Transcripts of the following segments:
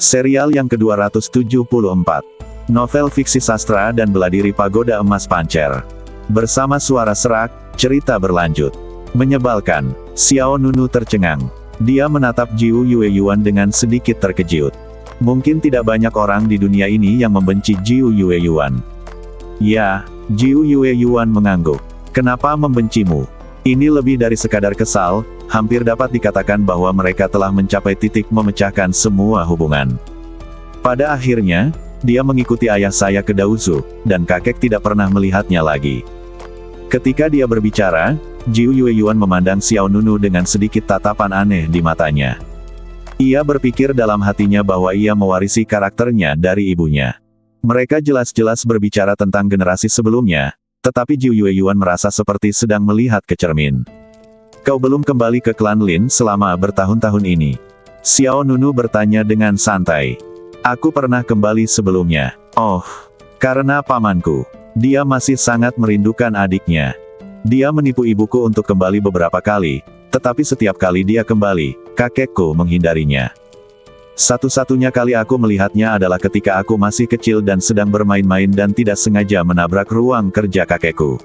Serial yang ke-274. Novel fiksi sastra dan bela diri Pagoda Emas Pancer. Bersama suara serak, cerita berlanjut. Menyebalkan, Xiao Nunu tercengang. Dia menatap Jiu Yueyuan dengan sedikit terkejut. Mungkin tidak banyak orang di dunia ini yang membenci Jiu Yueyuan. Ya, Jiu Yueyuan mengangguk. Kenapa membencimu? Ini lebih dari sekadar kesal, hampir dapat dikatakan bahwa mereka telah mencapai titik memecahkan semua hubungan. Pada akhirnya, dia mengikuti ayah saya ke Daozu, dan kakek tidak pernah melihatnya lagi. Ketika dia berbicara, Jiu Yueyuan memandang Xiao Nunu dengan sedikit tatapan aneh di matanya. Ia berpikir dalam hatinya bahwa ia mewarisi karakternya dari ibunya. Mereka jelas-jelas berbicara tentang generasi sebelumnya, tetapi Jiu Yueyuan merasa seperti sedang melihat ke cermin. Kau belum kembali ke klan Lin selama bertahun-tahun ini. Xiao Nunu bertanya dengan santai. Aku pernah kembali sebelumnya. Oh, karena pamanku. Dia masih sangat merindukan adiknya. Dia menipu ibuku untuk kembali beberapa kali, tetapi setiap kali dia kembali, kakekku menghindarinya. Satu-satunya kali aku melihatnya adalah ketika aku masih kecil dan sedang bermain-main dan tidak sengaja menabrak ruang kerja kakekku.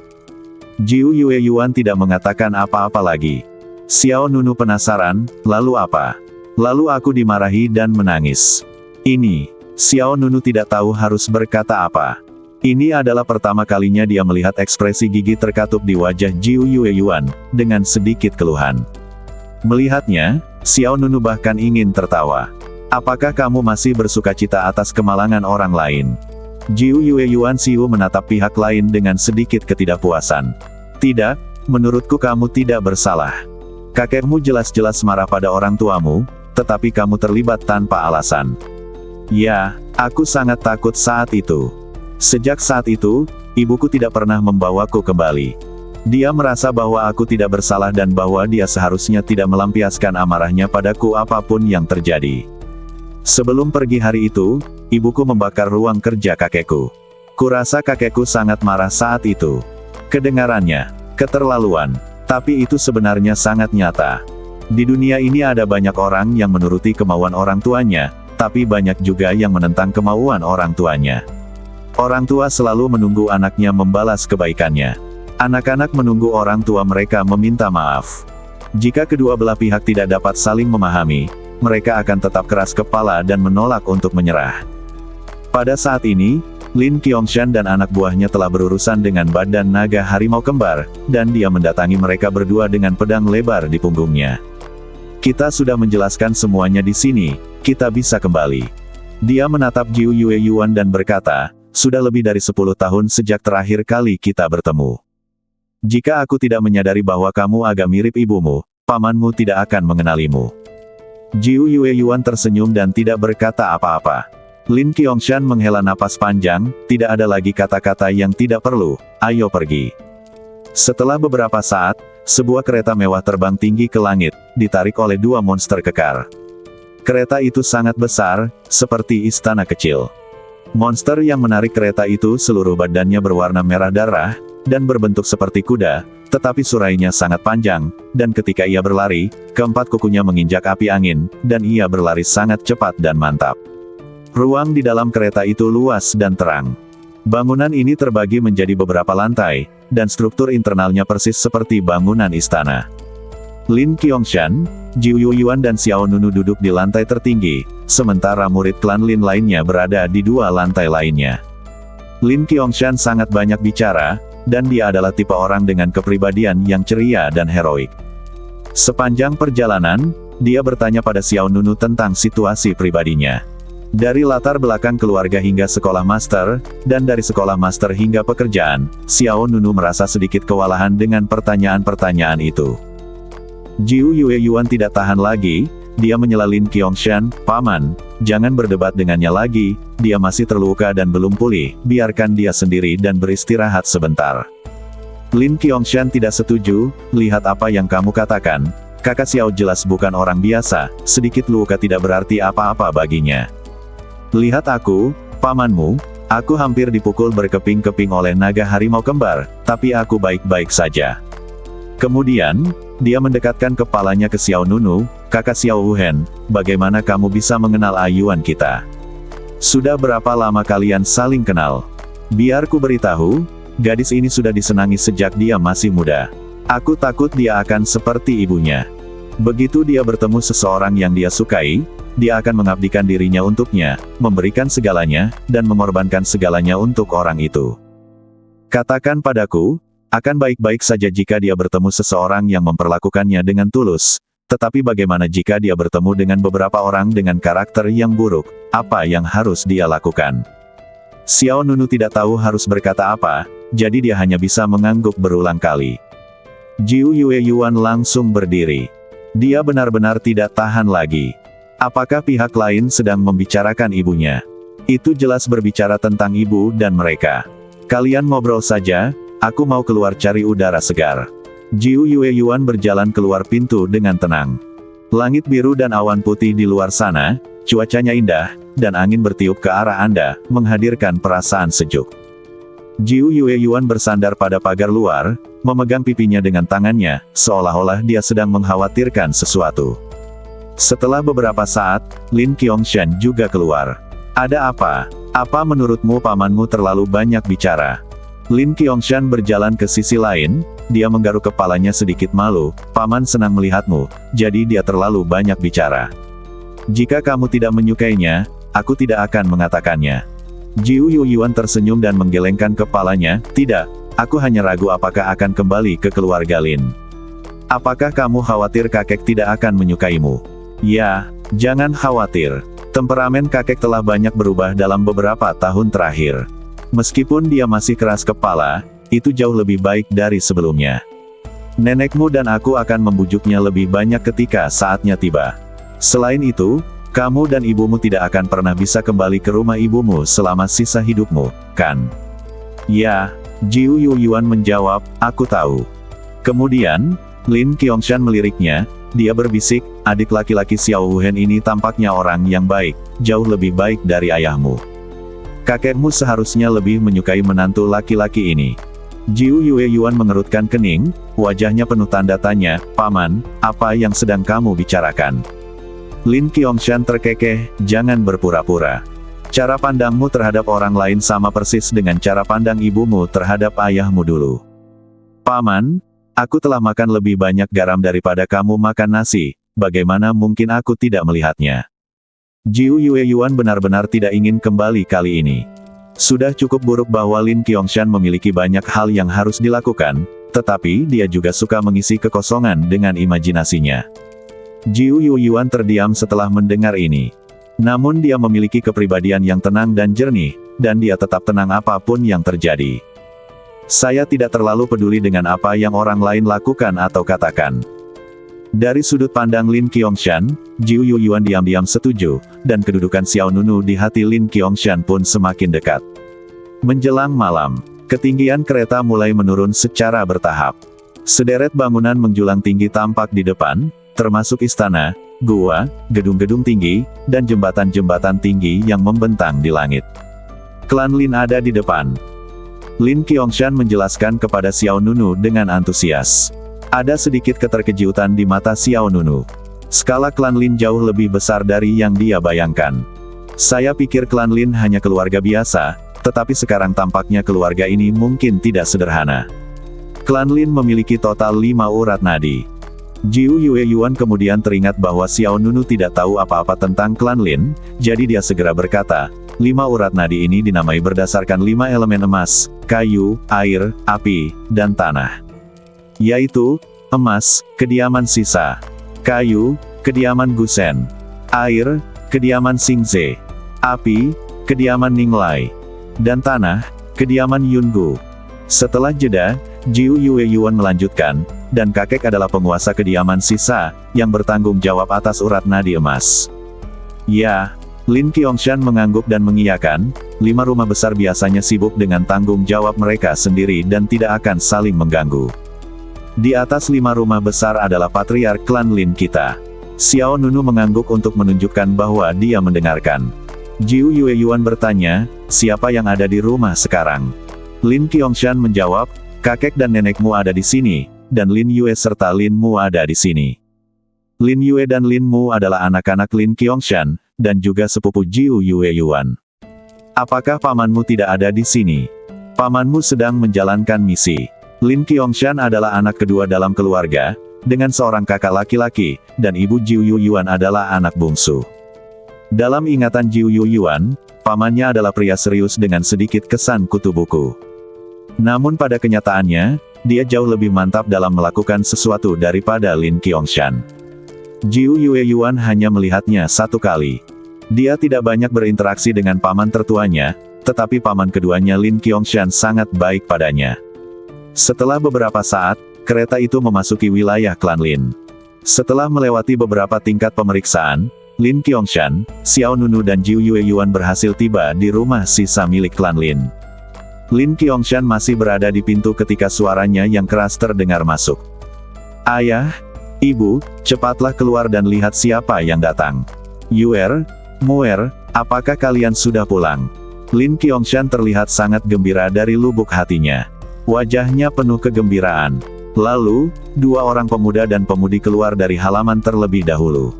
Jiu Yueyuan tidak mengatakan apa-apa lagi. Xiao Nunu penasaran, lalu apa? Lalu aku dimarahi dan menangis. Ini, Xiao Nunu tidak tahu harus berkata apa. Ini adalah pertama kalinya dia melihat ekspresi gigi terkatup di wajah Jiu Yueyuan, dengan sedikit keluhan. Melihatnya, Xiao Nunu bahkan ingin tertawa. Apakah kamu masih bersukacita atas kemalangan orang lain? Jiu Yueyuan Xiu menatap pihak lain dengan sedikit ketidakpuasan. Tidak, menurutku kamu tidak bersalah. Kakekmu jelas-jelas marah pada orang tuamu, tetapi kamu terlibat tanpa alasan. Ya, aku sangat takut saat itu. Sejak saat itu, ibuku tidak pernah membawaku kembali. Dia merasa bahwa aku tidak bersalah dan bahwa dia seharusnya tidak melampiaskan amarahnya padaku apapun yang terjadi. Sebelum pergi hari itu, ibuku membakar ruang kerja kakekku. Kurasa kakekku sangat marah saat itu. Kedengarannya, keterlaluan. Tapi itu sebenarnya sangat nyata. Di dunia ini ada banyak orang yang menuruti kemauan orang tuanya, tapi banyak juga yang menentang kemauan orang tuanya. Orang tua selalu menunggu anaknya membalas kebaikannya. Anak-anak menunggu orang tua mereka meminta maaf. Jika kedua belah pihak tidak dapat saling memahami, mereka akan tetap keras kepala dan menolak untuk menyerah. Pada saat ini, Lin Qiangshan dan anak buahnya telah berurusan dengan badan naga harimau kembar, dan dia mendatangi mereka berdua dengan pedang lebar di punggungnya. Kita sudah menjelaskan semuanya di sini, kita bisa kembali. Dia menatap Jiu Yueyuan dan berkata, sudah lebih dari 10 tahun sejak terakhir kali kita bertemu. Jika aku tidak menyadari bahwa kamu agak mirip ibumu, pamanmu tidak akan mengenalimu. Jiu Yueyuan tersenyum dan tidak berkata apa-apa. Lin Qiangshan menghela napas panjang, tidak ada lagi kata-kata yang tidak perlu, ayo pergi. Setelah beberapa saat, sebuah kereta mewah terbang tinggi ke langit, ditarik oleh dua monster kekar. Kereta itu sangat besar, seperti istana kecil. Monster yang menarik kereta itu seluruh badannya berwarna merah darah, dan berbentuk seperti kuda, tetapi surainya sangat panjang, dan ketika ia berlari, keempat kukunya menginjak api angin, dan ia berlari sangat cepat dan mantap. Ruang di dalam kereta itu luas dan terang. Bangunan ini terbagi menjadi beberapa lantai, dan struktur internalnya persis seperti bangunan istana. Lin Qiangshan, Jiu Yueyuan dan Xiao Nunu duduk di lantai tertinggi, sementara murid klan Lin lainnya berada di dua lantai lainnya. Lin Qiangshan sangat banyak bicara, dan dia adalah tipe orang dengan kepribadian yang ceria dan heroik. Sepanjang perjalanan, dia bertanya pada Xiao Nunu tentang situasi pribadinya. Dari latar belakang keluarga hingga sekolah master, dan dari sekolah master hingga pekerjaan, Xiao Nunu merasa sedikit kewalahan dengan pertanyaan-pertanyaan itu. Jiu Yueyuan tidak tahan lagi, dia menyela Lin Qiangshan, paman, jangan berdebat dengannya lagi, dia masih terluka dan belum pulih, biarkan dia sendiri dan beristirahat sebentar. Lin Qiangshan tidak setuju, lihat apa yang kamu katakan, kakak Xiao jelas bukan orang biasa, sedikit luka tidak berarti apa-apa baginya. Lihat aku, pamanmu, aku hampir dipukul berkeping-keping oleh naga harimau kembar, tapi aku baik-baik saja. Kemudian, dia mendekatkan kepalanya ke Xiao Nunu, kakak Xiao Wuhen, bagaimana kamu bisa mengenal ayuan kita? Sudah berapa lama kalian saling kenal? Biar ku beritahu, gadis ini sudah disenangi sejak dia masih muda. Aku takut dia akan seperti ibunya. Begitu dia bertemu seseorang yang dia sukai, dia akan mengabdikan dirinya untuknya, memberikan segalanya, dan mengorbankan segalanya untuk orang itu. Katakan padaku, akan baik-baik saja jika dia bertemu seseorang yang memperlakukannya dengan tulus, tetapi bagaimana jika dia bertemu dengan beberapa orang dengan karakter yang buruk, apa yang harus dia lakukan? Xiao Nunu tidak tahu harus berkata apa, jadi dia hanya bisa mengangguk berulang kali. Jiu Yue Yuan langsung berdiri. Dia benar-benar tidak tahan lagi. Apakah pihak lain sedang membicarakan ibunya? Itu jelas berbicara tentang ibu dan mereka. Kalian ngobrol saja, aku mau keluar cari udara segar. Jiu Yue Yuan berjalan keluar pintu dengan tenang. Langit biru dan awan putih di luar sana, cuacanya indah, dan angin bertiup ke arah Anda, menghadirkan perasaan sejuk. Jiu Yue Yuan bersandar pada pagar luar, memegang pipinya dengan tangannya, seolah-olah dia sedang mengkhawatirkan sesuatu. Setelah beberapa saat, Lin Qiangshan juga keluar. Ada apa? Apa menurutmu pamanmu terlalu banyak bicara? Lin Qiangshan berjalan ke sisi lain, dia menggaruk kepalanya sedikit malu, paman senang melihatmu, jadi dia terlalu banyak bicara. Jika kamu tidak menyukainya, aku tidak akan mengatakannya. Jiu Yue Yuan tersenyum dan menggelengkan kepalanya, tidak, aku hanya ragu apakah akan kembali ke keluarga Lin. Apakah kamu khawatir kakek tidak akan menyukaimu? Ya, jangan khawatir. Temperamen kakek telah banyak berubah dalam beberapa tahun terakhir. Meskipun dia masih keras kepala, itu jauh lebih baik dari sebelumnya. Nenekmu dan aku akan membujuknya lebih banyak ketika saatnya tiba. Selain itu, kamu dan ibumu tidak akan pernah bisa kembali ke rumah ibumu selama sisa hidupmu, kan? Ya, Jiu Yue Yuan menjawab, aku tahu. Kemudian, Lin Qiangshan meliriknya, dia berbisik, adik laki-laki Xiao Wuhen ini tampaknya orang yang baik, jauh lebih baik dari ayahmu. Kakekmu seharusnya lebih menyukai menantu laki-laki ini. Jiu Yue Yuan mengerutkan kening, wajahnya penuh tanda tanya, paman, apa yang sedang kamu bicarakan? Lin Qiangshan terkekeh, jangan berpura-pura. Cara pandangmu terhadap orang lain sama persis dengan cara pandang ibumu terhadap ayahmu dulu. Paman, aku telah makan lebih banyak garam daripada kamu makan nasi, bagaimana mungkin aku tidak melihatnya? Jiu Yue Yuan benar-benar tidak ingin kembali kali ini. Sudah cukup buruk bahwa Lin Qiangshan memiliki banyak hal yang harus dilakukan, tetapi dia juga suka mengisi kekosongan dengan imajinasinya. Jiu Yue Yuan terdiam setelah mendengar ini. Namun dia memiliki kepribadian yang tenang dan jernih, dan dia tetap tenang apapun yang terjadi. Saya tidak terlalu peduli dengan apa yang orang lain lakukan atau katakan. Dari sudut pandang Lin Qiangshan, Jiu Yue Yuan diam-diam setuju, dan kedudukan Xiao Nunu di hati Lin Qiangshan pun semakin dekat. Menjelang malam, ketinggian kereta mulai menurun secara bertahap. Sederet bangunan menjulang tinggi tampak di depan, termasuk istana, gua, gedung-gedung tinggi, dan jembatan-jembatan tinggi yang membentang di langit. Klan Lin ada di depan. Lin Qiangshan menjelaskan kepada Xiao Nunu dengan antusias. Ada sedikit keterkejutan di mata Xiao Nunu. Skala klan Lin jauh lebih besar dari yang dia bayangkan. Saya pikir klan Lin hanya keluarga biasa, tetapi sekarang tampaknya keluarga ini mungkin tidak sederhana. Klan Lin memiliki total 5 urat nadi. Jiu Yue Yuan kemudian teringat bahwa Xiao Nunu tidak tahu apa-apa tentang klan Lin, jadi dia segera berkata, 5 urat nadi ini dinamai berdasarkan 5 elemen emas, kayu, air, api, dan tanah. Yaitu, emas, kediaman sisa, kayu, kediaman Gusen, air, kediaman Xingze, api, kediaman Ninglai, dan tanah, kediaman Yungu. Setelah jeda, Jiu Yue Yuan melanjutkan, dan kakek adalah penguasa kediaman sisa, yang bertanggung jawab atas urat nadi emas. Ya, Lin Qiangshan mengangguk dan mengiyakan, 5 rumah besar biasanya sibuk dengan tanggung jawab mereka sendiri dan tidak akan saling mengganggu. Di atas 5 rumah besar adalah patriark klan Lin kita. Xiao Nunu mengangguk untuk menunjukkan bahwa dia mendengarkan. Jiu Yue Yuan bertanya, siapa yang ada di rumah sekarang? Lin Qiangshan menjawab, kakek dan nenekmu ada di sini, dan Lin Yue serta Lin Mu ada di sini. Lin Yue dan Lin Mu adalah anak-anak Lin Qiangshan, dan juga sepupu Jiu Yue Yuan. Apakah pamanmu tidak ada di sini? Pamanmu sedang menjalankan misi. Lin Qiangshan adalah anak kedua dalam keluarga, dengan seorang kakak laki-laki, dan ibu Jiu Yue Yuan adalah anak bungsu. Dalam ingatan Jiu Yue Yuan, pamannya adalah pria serius dengan sedikit kesan kutu buku. Namun pada kenyataannya, dia jauh lebih mantap dalam melakukan sesuatu daripada Lin Qiangshan. Jiu Yue Yuan hanya melihatnya satu kali. Dia tidak banyak berinteraksi dengan paman tertuanya, tetapi paman keduanya Lin Qiangshan sangat baik padanya. Setelah beberapa saat, kereta itu memasuki wilayah klan Lin. Setelah melewati beberapa tingkat pemeriksaan, Lin Qiangshan, Xiao Nunu dan Jiu Yue Yuan berhasil tiba di rumah sisa milik klan Lin. Lin Qiangshan masih berada di pintu ketika suaranya yang keras terdengar masuk. "Ayah, Ibu, cepatlah keluar dan lihat siapa yang datang. Yuer, Muer, apakah kalian sudah pulang?" Lin Qiangshan terlihat sangat gembira dari lubuk hatinya. Wajahnya penuh kegembiraan. Lalu, dua orang pemuda dan pemudi keluar dari halaman terlebih dahulu.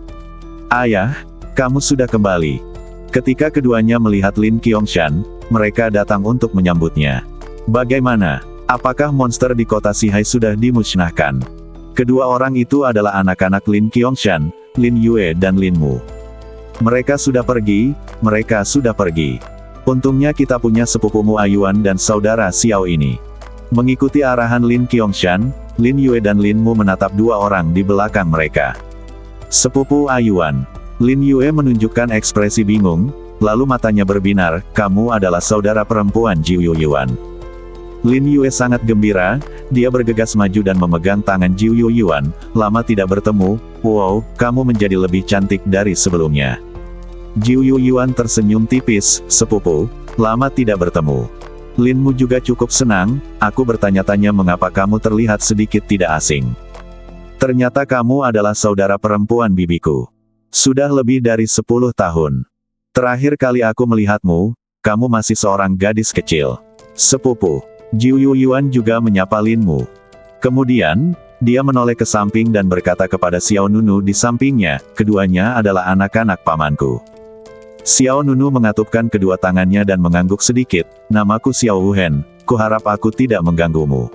"Ayah, kamu sudah kembali." Ketika keduanya melihat Lin Qiangshan, mereka datang untuk menyambutnya. "Bagaimana? Apakah monster di kota Sihai sudah dimusnahkan?" Kedua orang itu adalah anak-anak Lin Qiangshan, Lin Yue dan Lin Mu. Mereka sudah pergi. Untungnya kita punya sepupumu Ayuan dan saudara Xiao ini. Mengikuti arahan Lin Qiangshan, Lin Yue dan Lin Mu menatap dua orang di belakang mereka. "Sepupu Ayuan." Lin Yue menunjukkan ekspresi bingung, lalu matanya berbinar, "Kamu adalah saudara perempuan Jiu Yue Yuan." Lin Yue sangat gembira, dia bergegas maju dan memegang tangan Jiu Yue Yuan. "Lama tidak bertemu, wow, kamu menjadi lebih cantik dari sebelumnya." Jiu Yue Yuan tersenyum tipis, "Sepupu, lama tidak bertemu." Lin Mu juga cukup senang, "Aku bertanya-tanya mengapa kamu terlihat sedikit tidak asing. Ternyata kamu adalah saudara perempuan bibiku. Sudah lebih dari 10 tahun. Terakhir kali aku melihatmu, kamu masih seorang gadis kecil." "Sepupu." Jiu Yue Yuan juga menyapa Lin Mu. Kemudian, dia menoleh ke samping dan berkata kepada Xiao Nunu di sampingnya, "Keduanya adalah anak-anak pamanku." Xiao Nunu mengatupkan kedua tangannya dan mengangguk sedikit, "Namaku Xiao Wuhen, kuharap aku tidak mengganggumu."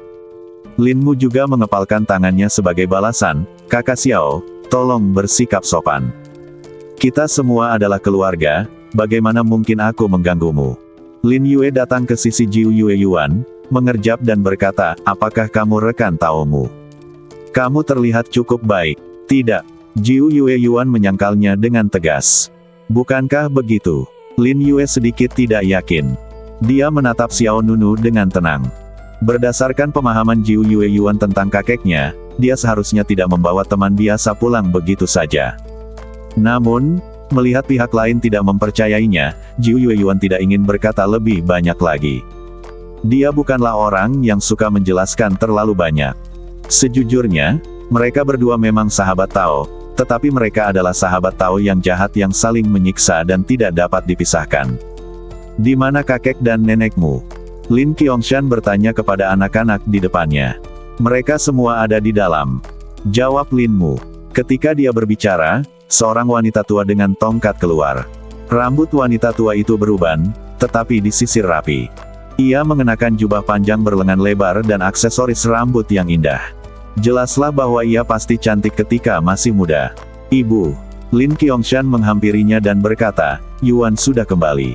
Lin Mu juga mengepalkan tangannya sebagai balasan, "Kakak Xiao, tolong bersikap sopan. Kita semua adalah keluarga, bagaimana mungkin aku mengganggumu?" Lin Yue datang ke sisi Jiu Yue Yuan, mengerjap dan berkata, "Apakah kamu rekan Taomu? Kamu terlihat cukup baik." "Tidak." Jiu Yue Yuan menyangkalnya dengan tegas. "Bukankah begitu?" Lin Yue sedikit tidak yakin. Dia menatap Xiao Nunu dengan tenang. Berdasarkan pemahaman Jiu Yue Yuan tentang kakeknya, dia seharusnya tidak membawa teman biasa pulang begitu saja. Namun, melihat pihak lain tidak mempercayainya, Jiu Yue Yuan tidak ingin berkata lebih banyak lagi. Dia bukanlah orang yang suka menjelaskan terlalu banyak. Sejujurnya, mereka berdua memang sahabat Tao, tetapi mereka adalah sahabat Tao yang jahat yang saling menyiksa dan tidak dapat dipisahkan. "Di mana kakek dan nenekmu?" Lin Qiangshan bertanya kepada anak-anak di depannya. "Mereka semua ada di dalam," jawab Lin Mu. Ketika dia berbicara, seorang wanita tua dengan tongkat keluar. Rambut wanita tua itu beruban, tetapi disisir rapi. Ia mengenakan jubah panjang berlengan lebar dan aksesoris rambut yang indah. Jelaslah bahwa ia pasti cantik ketika masih muda. "Ibu." Lin Qiangshan menghampirinya dan berkata, "Yuan sudah kembali."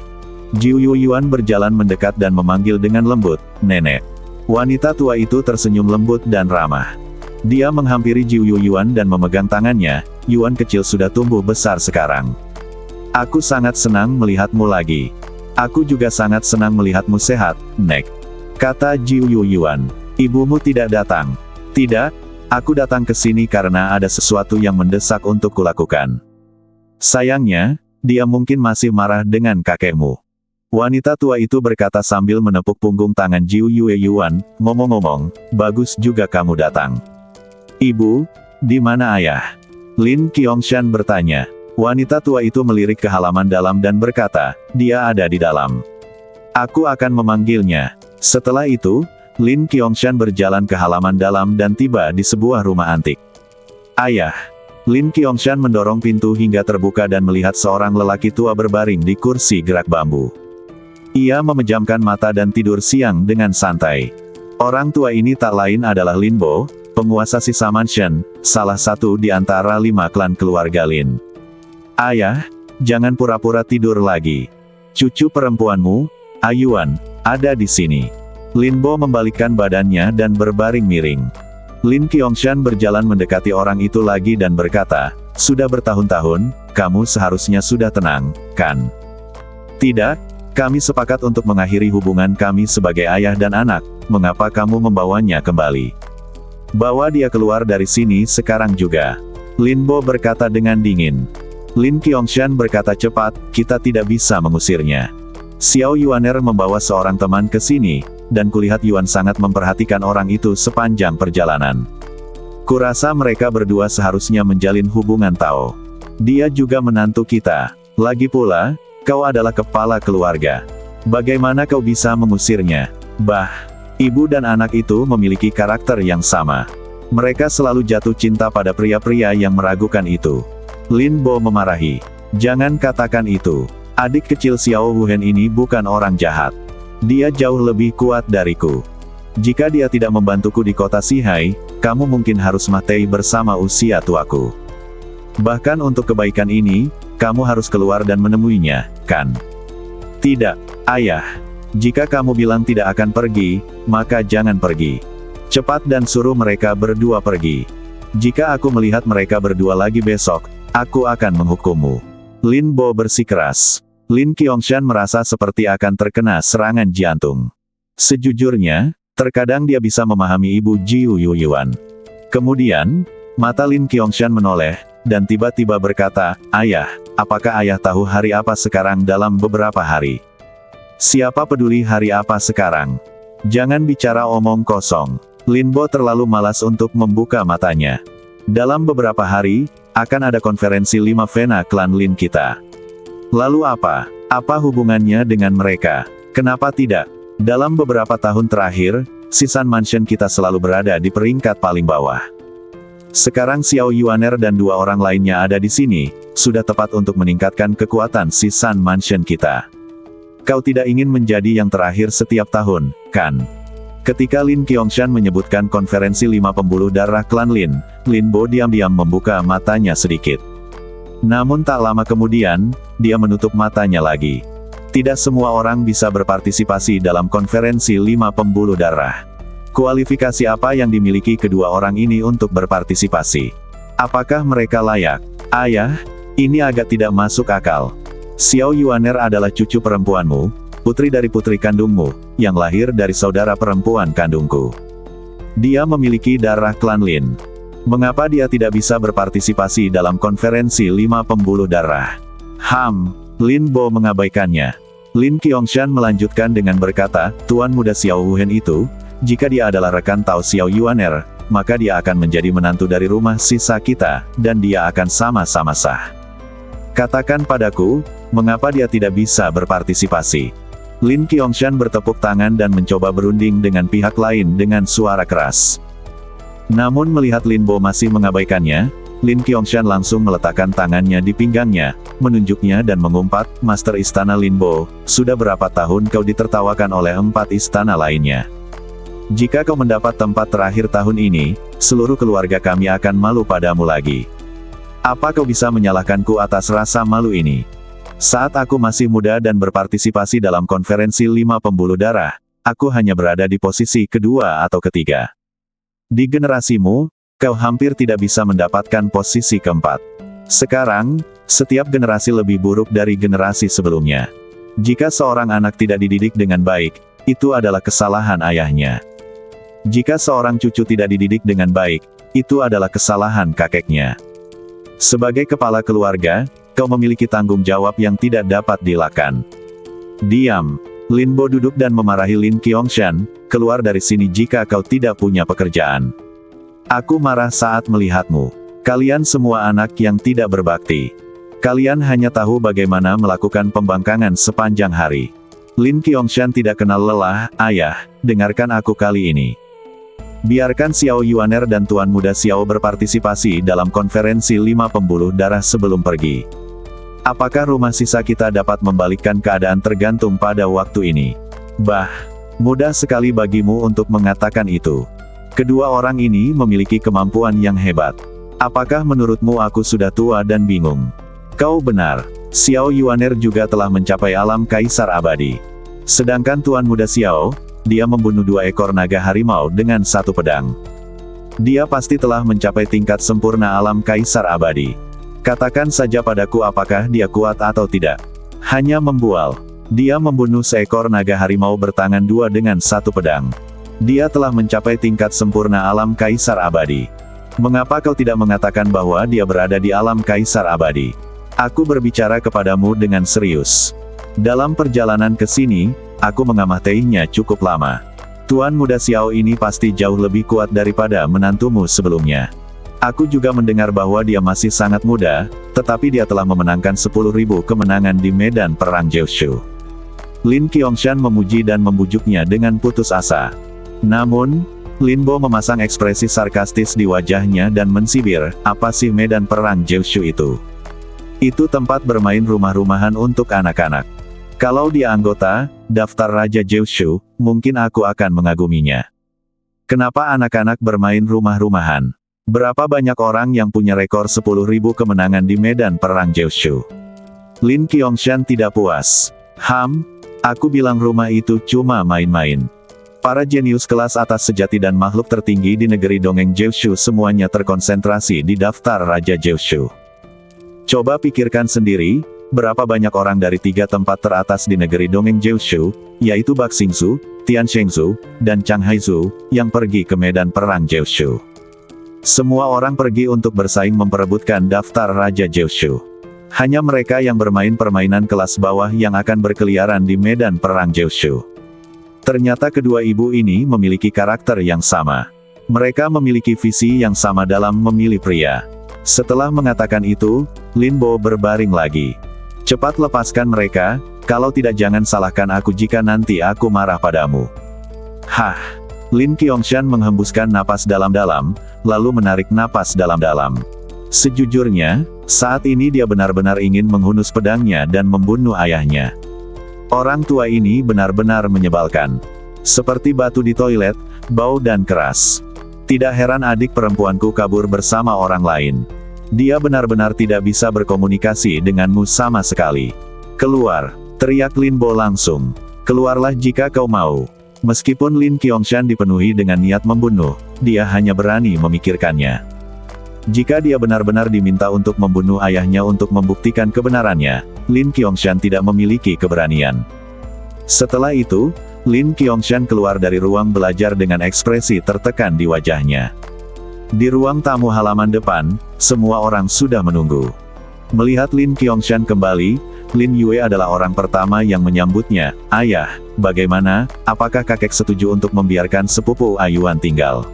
Jiu Yue Yuan berjalan mendekat dan memanggil dengan lembut, "Nenek." Wanita tua itu tersenyum lembut dan ramah. Dia menghampiri Jiu Yue Yuan dan memegang tangannya, "Yuan kecil sudah tumbuh besar sekarang. Aku sangat senang melihatmu lagi." "Aku juga sangat senang melihatmu sehat, Nek," kata Jiu Yue Yuan. "Ibumu tidak datang?" "Tidak, aku datang ke sini karena ada sesuatu yang mendesak untuk kulakukan." "Sayangnya, dia mungkin masih marah dengan kakekmu." Wanita tua itu berkata sambil menepuk punggung tangan Jiu Yue Yuan, "Ngomong-ngomong, bagus juga kamu datang." "Ibu, di mana ayah?" Lin Qiangshan bertanya. Wanita tua itu melirik ke halaman dalam dan berkata, "Dia ada di dalam. Aku akan memanggilnya." Setelah itu, Lin Qiangshan berjalan ke halaman dalam dan tiba di sebuah rumah antik. "Ayah." Lin Qiangshan mendorong pintu hingga terbuka dan melihat seorang lelaki tua berbaring di kursi gerak bambu. Ia memejamkan mata dan tidur siang dengan santai. Orang tua ini tak lain adalah Lin Bo, penguasa sisa mansion, salah satu di antara 5 klan keluarga Lin. Ayah, jangan pura-pura tidur lagi. Cucu perempuanmu, Ayuan, ada di sini. Lin Bo membalikkan badannya dan berbaring miring. Lin Qiangshan berjalan mendekati orang itu lagi dan berkata, "Sudah bertahun-tahun, kamu seharusnya sudah tenang, kan?" "Tidak, kami sepakat untuk mengakhiri hubungan kami sebagai ayah dan anak, mengapa kamu membawanya kembali? Bawa dia keluar dari sini sekarang juga." Lin Bo berkata dengan dingin. Lin Qiangshan berkata cepat, "Kita tidak bisa mengusirnya. Xiao Yuaner membawa seorang teman ke sini, dan kulihat Yuan sangat memperhatikan orang itu sepanjang perjalanan. Kurasa mereka berdua seharusnya menjalin hubungan Tao. Dia juga menantu kita. Lagi pula, kau adalah kepala keluarga. Bagaimana kau bisa mengusirnya? Bah, ibu dan anak itu memiliki karakter yang sama. Mereka selalu jatuh cinta pada pria-pria yang meragukan itu." Lin Bo memarahi. "Jangan katakan itu. Adik kecil Xiao Wuhen ini bukan orang jahat. Dia jauh lebih kuat dariku. Jika dia tidak membantuku di kota Sihai, kamu mungkin harus mati bersama usia tuaku. Bahkan untuk kebaikan ini, kamu harus keluar dan menemuinya, kan?" "Tidak, ayah. Jika kamu bilang tidak akan pergi, maka jangan pergi. Cepat dan suruh mereka berdua pergi. Jika aku melihat mereka berdua lagi besok, aku akan menghukummu." Lin Bo bersikeras. Lin Qiangshan merasa seperti akan terkena serangan jantung. Sejujurnya, terkadang dia bisa memahami ibu Jiu Yuan. Kemudian, mata Lin Qiangshan menoleh, dan tiba-tiba berkata, "Ayah, apakah ayah tahu hari apa sekarang dalam beberapa hari?" "Siapa peduli hari apa sekarang? Jangan bicara omong kosong." Lin Bo terlalu malas untuk membuka matanya. "Dalam beberapa hari, akan ada konferensi 5 Vena klan Lin kita. Lalu apa? Apa hubungannya dengan mereka? Kenapa tidak? Dalam beberapa tahun terakhir, Sisan Mansion kita selalu berada di peringkat paling bawah. Sekarang Xiao Yuaner dan 2 orang lainnya ada di sini, sudah tepat untuk meningkatkan kekuatan Sisan Mansion kita. Kau tidak ingin menjadi yang terakhir setiap tahun, kan?" Ketika Lin Qiangshan menyebutkan konferensi 5 pembuluh darah klan Lin, Lin Bo diam-diam membuka matanya sedikit. Namun tak lama kemudian, dia menutup matanya lagi. Tidak semua orang bisa berpartisipasi dalam konferensi 5 pembuluh darah. Kualifikasi apa yang dimiliki kedua orang ini untuk berpartisipasi? Apakah mereka layak? Ayah, ini agak tidak masuk akal. Xiao Yuaner adalah cucu perempuanmu, putri dari putri kandungmu, yang lahir dari saudara perempuan kandungku. Dia memiliki darah klan Lin. Mengapa dia tidak bisa berpartisipasi dalam konferensi 5 pembuluh darah? Lin Bo mengabaikannya. Lin Qiangshan melanjutkan dengan berkata, "Tuan muda Xiao Wuhen itu, jika dia adalah rekan Tao Xiao Yuaner, maka dia akan menjadi menantu dari rumah sisa kita, dan dia akan sama-sama sah. Katakan padaku, mengapa dia tidak bisa berpartisipasi?" Lin Qiangshan bertepuk tangan dan mencoba berunding dengan pihak lain dengan suara keras. Namun melihat Lin Bo masih mengabaikannya, Lin Qiangshan langsung meletakkan tangannya di pinggangnya, menunjuknya dan mengumpat, "Master Istana Lin Bo, sudah berapa tahun kau ditertawakan oleh 4 istana lainnya? Jika kau mendapat tempat terakhir tahun ini, seluruh keluarga kami akan malu padamu lagi. Apa kau bisa menyalahkanku atas rasa malu ini? Saat aku masih muda dan berpartisipasi dalam konferensi 5 pembuluh darah, aku hanya berada di posisi kedua atau ketiga. Di generasimu, kau hampir tidak bisa mendapatkan posisi keempat. Sekarang, setiap generasi lebih buruk dari generasi sebelumnya. Jika seorang anak tidak dididik dengan baik, itu adalah kesalahan ayahnya. Jika seorang cucu tidak dididik dengan baik, itu adalah kesalahan kakeknya. Sebagai kepala keluarga, kau memiliki tanggung jawab yang tidak dapat dilakukan." "Diam." Lin Bo duduk dan memarahi Lin Qiangshan, "Keluar dari sini jika kau tidak punya pekerjaan. Aku marah saat melihatmu. Kalian semua anak yang tidak berbakti. Kalian hanya tahu bagaimana melakukan pembangkangan sepanjang hari." Lin Qiangshan tidak kenal lelah. "Ayah, dengarkan aku kali ini. Biarkan Xiao Yuaner dan Tuan Muda Xiao berpartisipasi dalam konferensi 5 pembuluh darah sebelum pergi. Apakah rumah sisa kita dapat membalikkan keadaan tergantung pada waktu ini? Bah, mudah sekali bagimu untuk mengatakan itu. Kedua orang ini memiliki kemampuan yang hebat. Apakah menurutmu aku sudah tua dan bingung? Kau benar. Xiao Yuaner juga telah mencapai alam kaisar abadi. Sedangkan Tuan Muda Xiao, dia membunuh 2 ekor naga harimau dengan 1 pedang. Dia pasti telah mencapai tingkat sempurna alam kaisar abadi. Katakan saja padaku apakah dia kuat atau tidak. Hanya membual. Dia membunuh seekor naga harimau bertangan 2 dengan 1 pedang. Dia telah mencapai tingkat sempurna alam kaisar abadi. Mengapa kau tidak mengatakan bahwa dia berada di alam kaisar abadi? Aku berbicara kepadamu dengan serius. Dalam perjalanan ke sini, aku mengamatinya cukup lama. Tuan Muda Xiao ini pasti jauh lebih kuat daripada menantumu sebelumnya. Aku juga mendengar bahwa dia masih sangat muda, tetapi dia telah memenangkan 10.000 kemenangan di medan perang Jiushu. Lin Qiangshan memuji dan membujuknya dengan putus asa. Namun, Lin Bo memasang ekspresi sarkastis di wajahnya dan mensibir, apa sih medan perang Jiushu itu? Itu tempat bermain rumah-rumahan untuk anak-anak. Kalau dia anggota daftar Raja Jiushu, mungkin aku akan mengaguminya. Kenapa anak-anak bermain rumah-rumahan? Berapa banyak orang yang punya rekor 10.000 kemenangan di medan perang Jiushu? Lin Qiangshan tidak puas. Aku bilang rumah itu cuma main-main. Para jenius kelas atas sejati dan makhluk tertinggi di negeri dongeng Jiushu semuanya terkonsentrasi di daftar Raja Jiushu. Coba pikirkan sendiri, berapa banyak orang dari 3 tempat teratas di negeri dongeng Jiushu, yaitu Bak Xingzu, Tian Shengzu, dan Chang Haizu, yang pergi ke medan perang Jiushu. Semua orang pergi untuk bersaing memperebutkan daftar Raja Jiushu. Hanya mereka yang bermain permainan kelas bawah yang akan berkeliaran di medan perang Jiushu. Ternyata kedua ibu ini memiliki karakter yang sama. Mereka memiliki visi yang sama dalam memilih pria. Setelah mengatakan itu, Lin Bo berbaring lagi. Cepat lepaskan mereka, kalau tidak jangan salahkan aku jika nanti aku marah padamu. Lin Qiangshan menghembuskan napas dalam-dalam, lalu menarik napas dalam-dalam. Sejujurnya, saat ini dia benar-benar ingin menghunus pedangnya dan membunuh ayahnya. Orang tua ini benar-benar menyebalkan. Seperti batu di toilet, bau dan keras. Tidak heran adik perempuanku kabur bersama orang lain. Dia benar-benar tidak bisa berkomunikasi denganmu sama sekali. Keluar, teriak Lin Bo langsung. Keluarlah jika kau mau. Meskipun Lin Qiangshan dipenuhi dengan niat membunuh, dia hanya berani memikirkannya. Jika dia benar-benar diminta untuk membunuh ayahnya untuk membuktikan kebenarannya, Lin Qiangshan tidak memiliki keberanian. Setelah itu, Lin Qiangshan keluar dari ruang belajar dengan ekspresi tertekan di wajahnya. Di ruang tamu halaman depan, semua orang sudah menunggu. Melihat Lin Qiangshan kembali, Lin Yue adalah orang pertama yang menyambutnya. Ayah, bagaimana, apakah kakek setuju untuk membiarkan sepupu Ayuan tinggal?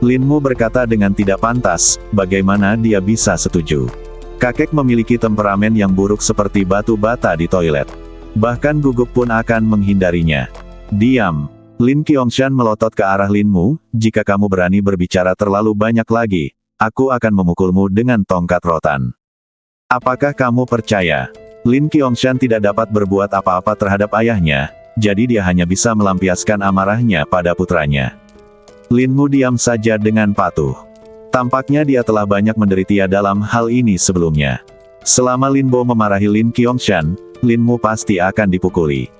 Linmu berkata dengan tidak pantas, bagaimana dia bisa setuju? Kakek memiliki temperamen yang buruk seperti batu bata di toilet. Bahkan gugup pun akan menghindarinya. Diam. Lin Qiangshan melotot ke arah Linmu, jika kamu berani berbicara terlalu banyak lagi, aku akan memukulmu dengan tongkat rotan. Apakah kamu percaya? Lin Qiangshan tidak dapat berbuat apa-apa terhadap ayahnya, jadi dia hanya bisa melampiaskan amarahnya pada putranya. Linmu diam saja dengan patuh. Tampaknya dia telah banyak menderita dalam hal ini sebelumnya. Selama Lin Bo memarahi Lin Qiangshan, Linmu pasti akan dipukuli.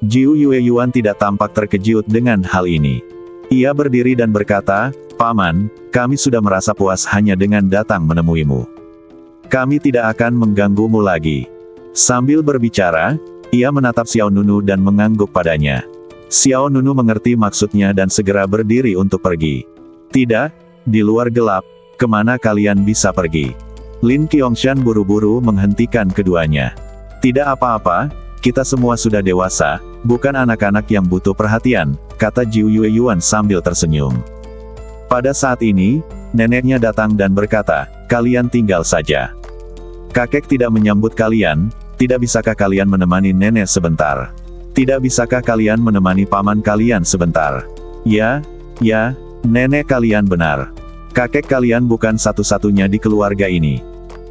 Jiu Yue Yuan tidak tampak terkejut dengan hal ini. Ia berdiri dan berkata, Paman, kami sudah merasa puas hanya dengan datang menemuimu. Kami tidak akan mengganggumu lagi. Sambil berbicara, ia menatap Xiao Nunu dan mengangguk padanya. Xiao Nunu mengerti maksudnya dan segera berdiri untuk pergi. Tidak, di luar gelap, kemana kalian bisa pergi? Lin Qiangshan buru-buru menghentikan keduanya. Tidak apa-apa, kita semua sudah dewasa, bukan anak-anak yang butuh perhatian, kata Jiu Yue Yuan sambil tersenyum. Pada saat ini, neneknya datang dan berkata, kalian tinggal saja. Kakek tidak menyambut kalian, tidak bisakah kalian menemani nenek sebentar? Tidak bisakah kalian menemani paman kalian sebentar? Ya, Nenek kalian benar. Kakek kalian bukan satu-satunya di keluarga ini.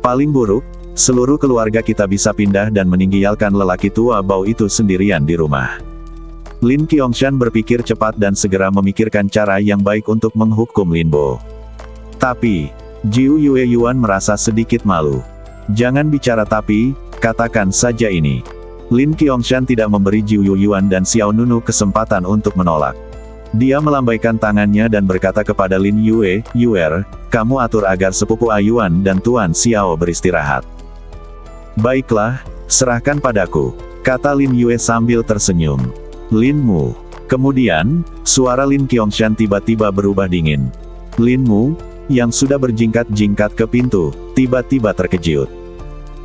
Paling buruk, seluruh keluarga kita bisa pindah dan meninggalkan lelaki tua bau itu sendirian di rumah. Lin Qiangshan berpikir cepat dan segera memikirkan cara yang baik untuk menghukum Lin Bo. Tapi, Jiu Yue Yuan merasa sedikit malu. Jangan bicara tapi, katakan saja ini. Lin Qiangshan tidak memberi Jiu Yue Yuan dan Xiao Nunu kesempatan untuk menolak. Dia melambaikan tangannya dan berkata kepada Lin Yue, "Yuer, kamu atur agar sepupu Ayuan dan Tuan Xiao beristirahat." "Baiklah, serahkan padaku," kata Lin Yue sambil tersenyum. "Lin Mu." Kemudian, suara Lin Qiangshan tiba-tiba berubah dingin. Lin Mu, yang sudah berjingkat-jingkat ke pintu, tiba-tiba terkejut.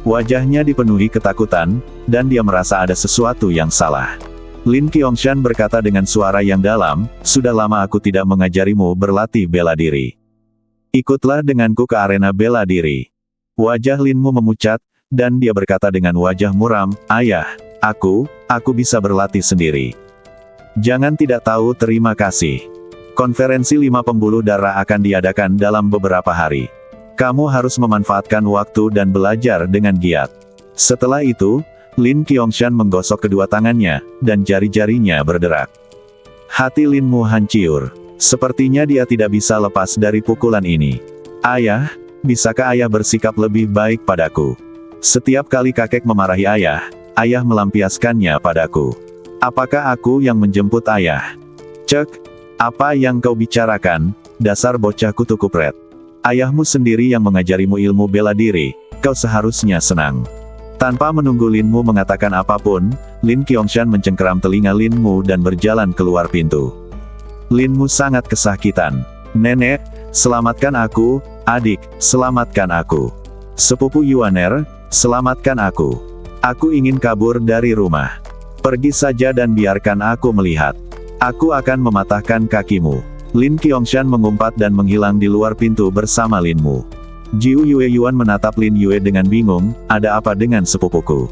Wajahnya dipenuhi ketakutan, dan dia merasa ada sesuatu yang salah. Lin Qiangshan berkata dengan suara yang dalam, "Sudah lama aku tidak mengajarimu berlatih bela diri. Ikutlah denganku ke arena bela diri." Wajah Lin Mu memucat, dan dia berkata dengan wajah muram, "Ayah, aku bisa berlatih sendiri. Jangan tidak tahu terima kasih. Konferensi 5 pembuluh darah akan diadakan dalam beberapa hari. Kamu harus memanfaatkan waktu dan belajar dengan giat." Setelah itu, Lin Qiangshan menggosok kedua tangannya, dan jari-jarinya berderak. Hati Lin Mu hancur. Sepertinya dia tidak bisa lepas dari pukulan ini. "Ayah, bisakah ayah bersikap lebih baik padaku? Setiap kali kakek memarahi ayah melampiaskannya padaku. Apakah aku yang menjemput ayah?" "Cek, apa yang kau bicarakan, dasar bocah kutu kupret. Ayahmu sendiri yang mengajarimu ilmu bela diri, kau seharusnya senang." Tanpa menunggu Lin Mu mengatakan apapun, Lin Qiangshan mencengkeram telinga Lin Mu dan berjalan keluar pintu. Lin Mu sangat kesakitan. "Nenek, selamatkan aku, adik, selamatkan aku. Sepupu Yuaner, selamatkan aku. Aku ingin kabur dari rumah. Pergi saja dan biarkan aku melihat. Aku akan mematahkan kakimu." Lin Qiangshan mengumpat dan menghilang di luar pintu bersama Lin Mu. Jiu Yue Yuan menatap Lin Yue dengan bingung, "Ada apa dengan sepupuku?"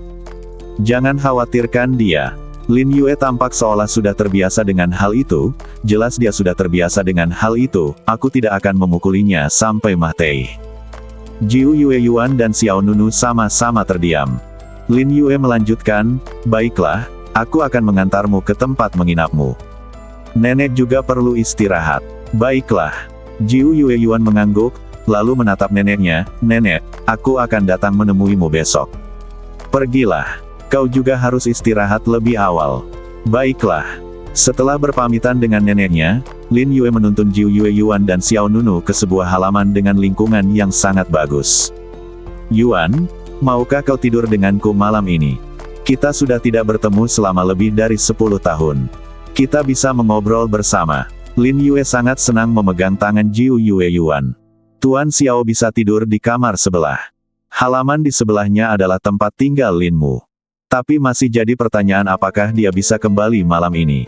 "Jangan khawatirkan dia." Lin Yue tampak seolah sudah terbiasa dengan hal itu, jelas dia sudah terbiasa dengan hal itu, "Aku tidak akan memukulinya sampai mati." Jiu Yue Yuan dan Xiao Nunu sama-sama terdiam. Lin Yue melanjutkan, "Baiklah, aku akan mengantarmu ke tempat menginapmu. Nenek juga perlu istirahat." "Baiklah." Jiu Yue Yuan mengangguk, lalu menatap neneknya, "Nenek, aku akan datang menemuimu besok." "Pergilah. Kau juga harus istirahat lebih awal." "Baiklah." Setelah berpamitan dengan neneknya, Lin Yue menuntun Jiu Yue Yuan dan Xiao Nunu ke sebuah halaman dengan lingkungan yang sangat bagus. "Yuan, maukah kau tidur denganku malam ini? Kita sudah tidak bertemu selama lebih dari 10 tahun. Kita bisa mengobrol bersama." Lin Yue sangat senang memegang tangan Jiu Yue Yuan. "Tuan Xiao bisa tidur di kamar sebelah. Halaman di sebelahnya adalah tempat tinggal Lin Mu. Tapi masih jadi pertanyaan apakah dia bisa kembali malam ini."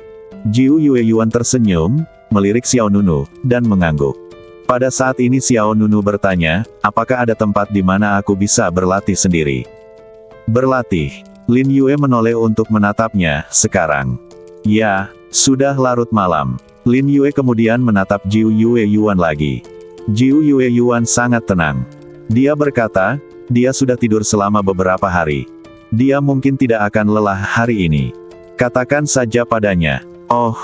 Jiu Yue Yuan tersenyum, melirik Xiao Nunu, dan mengangguk. Pada saat ini Xiao Nunu bertanya, "Apakah ada tempat di mana aku bisa berlatih sendiri?" "Berlatih?" Lin Yue menoleh untuk menatapnya, "Sekarang?" "Ya, sudah larut malam." Lin Yue kemudian menatap Jiu Yue Yuan lagi. Jiu Yue Yuan sangat tenang. Dia berkata, dia sudah tidur selama beberapa hari. Dia mungkin tidak akan lelah hari ini. Katakan saja padanya, "Oh,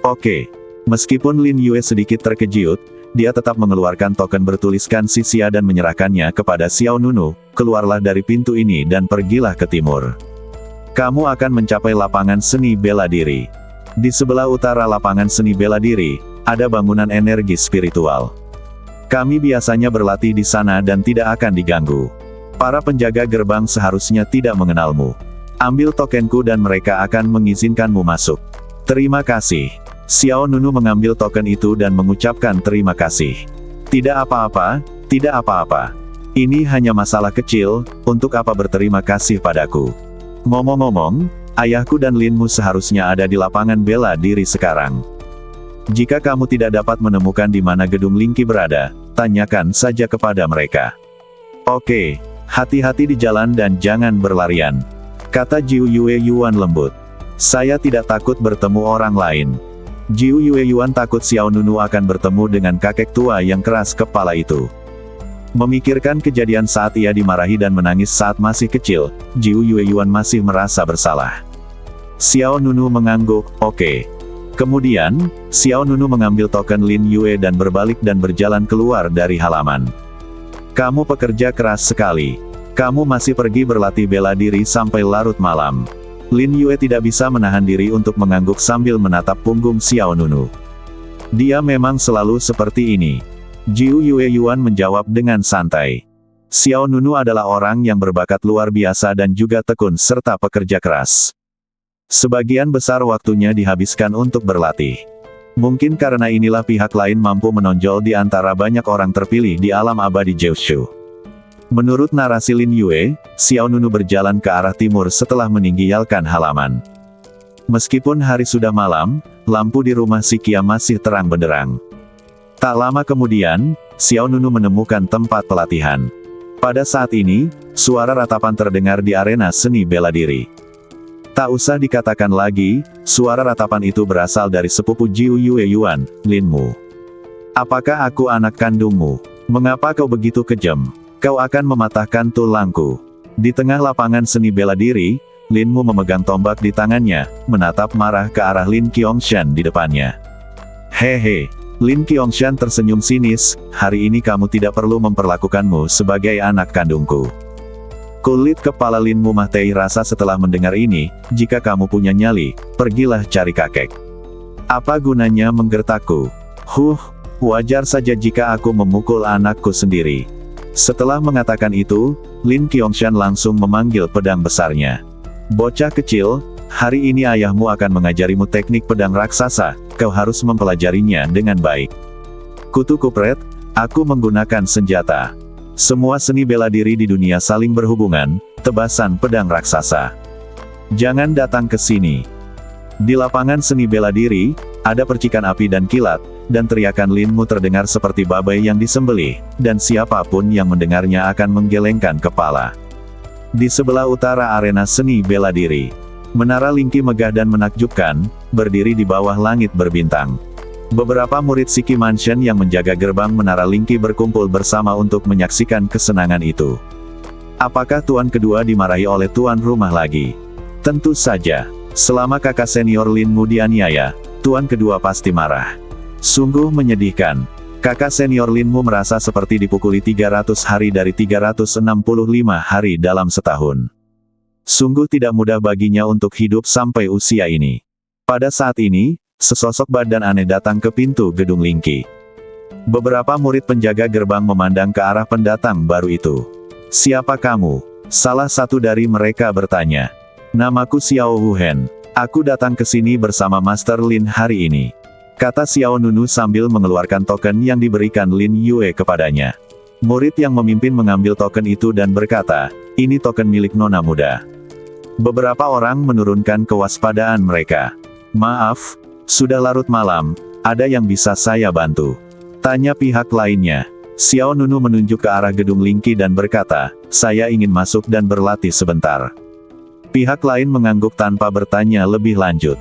oke." Meskipun Lin Yue sedikit terkejut, dia tetap mengeluarkan token bertuliskan Sisia dan menyerahkannya kepada Xiao Nunu. "Keluarlah dari pintu ini dan pergilah ke timur. Kamu akan mencapai lapangan seni bela diri. Di sebelah utara lapangan seni bela diri, ada bangunan energi spiritual. Kami biasanya berlatih di sana dan tidak akan diganggu. Para penjaga gerbang seharusnya tidak mengenalmu. Ambil tokenku dan mereka akan mengizinkanmu masuk." "Terima kasih." Xiao Nunu mengambil token itu dan mengucapkan terima kasih. "Tidak apa-apa, tidak apa-apa. Ini hanya masalah kecil, untuk apa berterima kasih padaku. Ngomong-ngomong, ayahku dan Lin Mu seharusnya ada di lapangan bela diri sekarang. Jika kamu tidak dapat menemukan di mana gedung Lingki berada, tanyakan saja kepada mereka." "Oke, hati-hati di jalan dan jangan berlarian," kata Jiu Yue Yuan lembut. "Saya tidak takut bertemu orang lain." Jiu Yueyuan takut Xiao Nunu akan bertemu dengan kakek tua yang keras kepala itu. Memikirkan kejadian saat ia dimarahi dan menangis saat masih kecil, Jiu Yueyuan masih merasa bersalah. Xiao Nunu mengangguk, oke. Kemudian, Xiao Nunu mengambil token Lin Yue dan berbalik dan berjalan keluar dari halaman. Kamu pekerja keras sekali. Kamu masih pergi berlatih bela diri sampai larut malam. Lin Yue tidak bisa menahan diri untuk mengangguk sambil menatap punggung Xiao Nunu. Dia memang selalu seperti ini. Jiu Yueyuan menjawab dengan santai. Xiao Nunu adalah orang yang berbakat luar biasa dan juga tekun serta pekerja keras. Sebagian besar waktunya dihabiskan untuk berlatih. Mungkin karena inilah pihak lain mampu menonjol di antara banyak orang terpilih di alam abadi Jiushu. Menurut narasi Lin Yue, Xiao Nunu berjalan ke arah timur setelah meninggalkan halaman. Meskipun hari sudah malam, lampu di rumah si Kia masih terang benderang. Tak lama kemudian, Xiao Nunu menemukan tempat pelatihan. Pada saat ini, suara ratapan terdengar di arena seni bela diri. Tak usah dikatakan lagi, suara ratapan itu berasal dari sepupu Jiu Yueyuan, Lin Mu. Apakah aku anak kandungmu? Mengapa kau begitu kejam? Kau akan mematahkan tulangku. Di tengah lapangan seni bela diri, Lin Mu memegang tombak di tangannya, menatap marah ke arah Lin Qiangshan di depannya. Hehe, Lin Qiangshan tersenyum sinis, hari ini kamu tidak perlu memperlakukanmu sebagai anak kandungku. Kulit kepala Lin Mu Mahtei rasa setelah mendengar ini, jika kamu punya nyali, pergilah cari kakek. Apa gunanya menggertakku? Wajar saja jika aku memukul anakku sendiri. Setelah mengatakan itu, Lin Qiangshan langsung memanggil pedang besarnya. Bocah kecil, hari ini ayahmu akan mengajarimu teknik pedang raksasa, kau harus mempelajarinya dengan baik. Kutu kupret, aku menggunakan senjata. Semua seni bela diri di dunia saling berhubungan, tebasan pedang raksasa. Jangan datang ke sini. Di lapangan seni bela diri, ada percikan api dan kilat, dan teriakan Lin Mu terdengar seperti babai yang disembelih, dan siapapun yang mendengarnya akan menggelengkan kepala. Di sebelah utara arena seni bela diri, menara Lingki megah dan menakjubkan, berdiri di bawah langit berbintang. Beberapa murid Shiki Mansion yang menjaga gerbang menara Lingki berkumpul bersama untuk menyaksikan kesenangan itu. Apakah tuan kedua dimarahi oleh tuan rumah lagi? Tentu saja, selama kakak senior Lin Mu dianiaya, tuan kedua pasti marah. Sungguh menyedihkan. Kakak senior Lin Mu merasa seperti dipukuli 300 hari dari 365 hari dalam setahun. Sungguh tidak mudah baginya untuk hidup sampai usia ini. Pada saat ini, sesosok badan aneh datang ke pintu gedung Lingki. Beberapa murid penjaga gerbang memandang ke arah pendatang baru itu. Siapa kamu? Salah satu dari mereka bertanya. Namaku Xiao Wuhen. Aku datang ke sini bersama Master Lin hari ini. Kata Xiao Nunu sambil mengeluarkan token yang diberikan Lin Yue kepadanya. Murid yang memimpin mengambil token itu dan berkata, ini token milik nona muda. Beberapa orang menurunkan kewaspadaan mereka. Maaf, sudah larut malam, ada yang bisa saya bantu? Tanya pihak lainnya. Xiao Nunu menunjuk ke arah gedung Lingki dan berkata, saya ingin masuk dan berlatih sebentar. Pihak lain mengangguk tanpa bertanya lebih lanjut.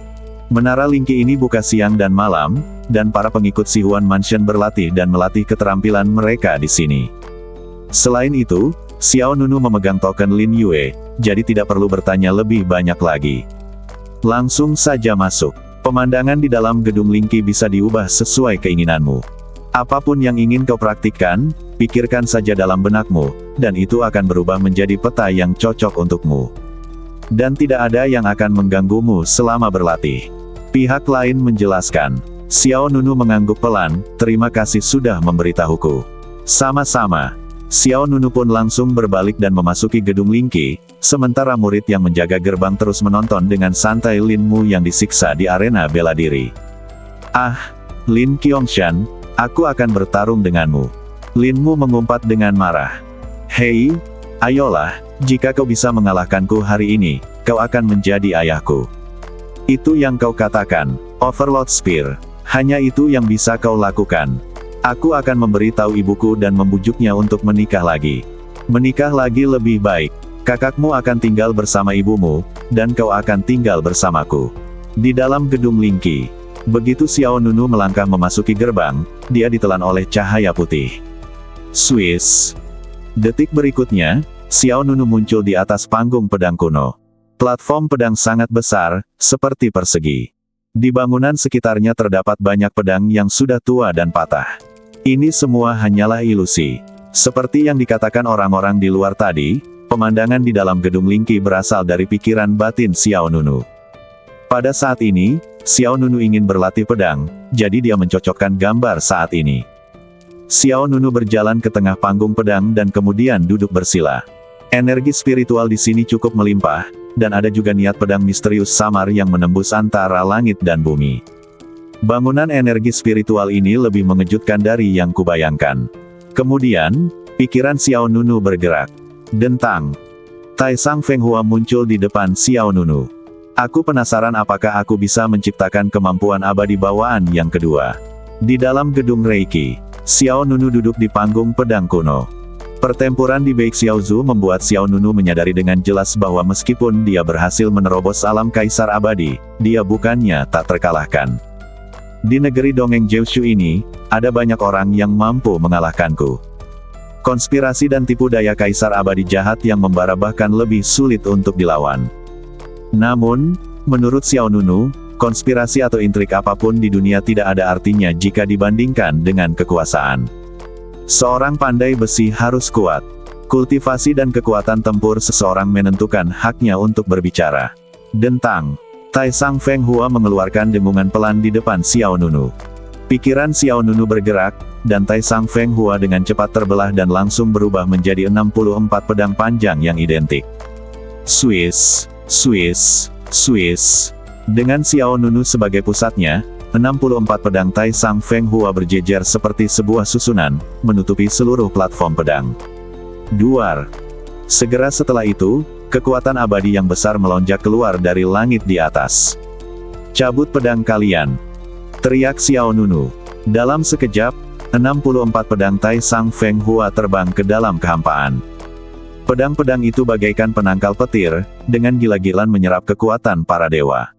Menara Lingki ini buka siang dan malam, dan para pengikut Sihuan Mansion berlatih dan melatih keterampilan mereka di sini. Selain itu, Xiao Nunu memegang token Lin Yue, jadi tidak perlu bertanya lebih banyak lagi. Langsung saja masuk. Pemandangan di dalam gedung Lingki bisa diubah sesuai keinginanmu. Apapun yang ingin kau praktikkan, pikirkan saja dalam benakmu, dan itu akan berubah menjadi peta yang cocok untukmu. Dan tidak ada yang akan mengganggumu selama berlatih. Pihak lain menjelaskan. Xiao Nunu mengangguk pelan, terima kasih sudah memberitahuku. Sama-sama. Xiao Nunu pun langsung berbalik dan memasuki gedung Lingki, sementara murid yang menjaga gerbang terus menonton dengan santai Lin Mu yang disiksa di arena bela diri. Ah, Lin Qiangshan, aku akan bertarung denganmu. Lin Mu mengumpat dengan marah. Hei, ayolah, jika kau bisa mengalahkanku hari ini, kau akan menjadi ayahku. Itu yang kau katakan, Overlord Spear. Hanya itu yang bisa kau lakukan. Aku akan memberitahu ibuku dan membujuknya untuk menikah lagi. Menikah lagi lebih baik. Kakakmu akan tinggal bersama ibumu, dan kau akan tinggal bersamaku. Di dalam gedung Lingki. Begitu Xiao Nunu melangkah memasuki gerbang, dia ditelan oleh cahaya putih. Swiss. Detik berikutnya, Xiao Nunu muncul di atas panggung pedang kuno. Platform pedang sangat besar, seperti persegi. Di bangunan sekitarnya terdapat banyak pedang yang sudah tua dan patah. Ini semua hanyalah ilusi. Seperti yang dikatakan orang-orang di luar tadi, pemandangan di dalam gedung Lingqi berasal dari pikiran batin Xiao Nunu. Pada saat ini, Xiao Nunu ingin berlatih pedang, jadi dia mencocokkan gambar saat ini. Xiao Nunu berjalan ke tengah panggung pedang dan kemudian duduk bersila. Energi spiritual di sini cukup melimpah, dan ada juga niat pedang misterius samar yang menembus antara langit dan bumi. Bangunan energi spiritual ini lebih mengejutkan dari yang kubayangkan. Kemudian, pikiran Xiao Nunu bergerak. Dentang. Tai Sang Feng Hua muncul di depan Xiao Nunu. Aku penasaran apakah aku bisa menciptakan kemampuan abadi bawaan yang kedua. Di dalam gedung Reiki, Xiao Nunu duduk di panggung pedang kuno. Pertempuran di Beixiaozu membuat Xiao Nunu menyadari dengan jelas bahwa meskipun dia berhasil menerobos alam kaisar abadi, dia bukannya tak terkalahkan. Di negeri dongeng Jiushu ini, ada banyak orang yang mampu mengalahkanku. Konspirasi dan tipu daya kaisar abadi jahat yang membara bahkan lebih sulit untuk dilawan. Namun, menurut Xiao Nunu, konspirasi atau intrik apapun di dunia tidak ada artinya jika dibandingkan dengan kekuasaan. Seorang pandai besi harus kuat. Kultivasi dan kekuatan tempur seseorang menentukan haknya untuk berbicara. Dentang. Tai Sang Feng Hua mengeluarkan dengungan pelan di depan Xiao Nunu. Pikiran Xiao Nunu bergerak, dan Tai Sang Feng Hua dengan cepat terbelah dan langsung berubah menjadi 64 pedang panjang yang identik. Swiss, Swiss, Swiss. Dengan Xiao Nunu sebagai pusatnya, 64 pedang Tai Sang Feng Hua berjejer seperti sebuah susunan, menutupi seluruh platform pedang. Duar. Segera setelah itu, kekuatan abadi yang besar melonjak keluar dari langit di atas. Cabut pedang kalian. Teriak Xiao Nunu. Dalam sekejap, 64 pedang Tai Sang Feng Hua terbang ke dalam kehampaan. Pedang-pedang itu bagaikan penangkal petir, dengan gila-gilaan menyerap kekuatan para dewa.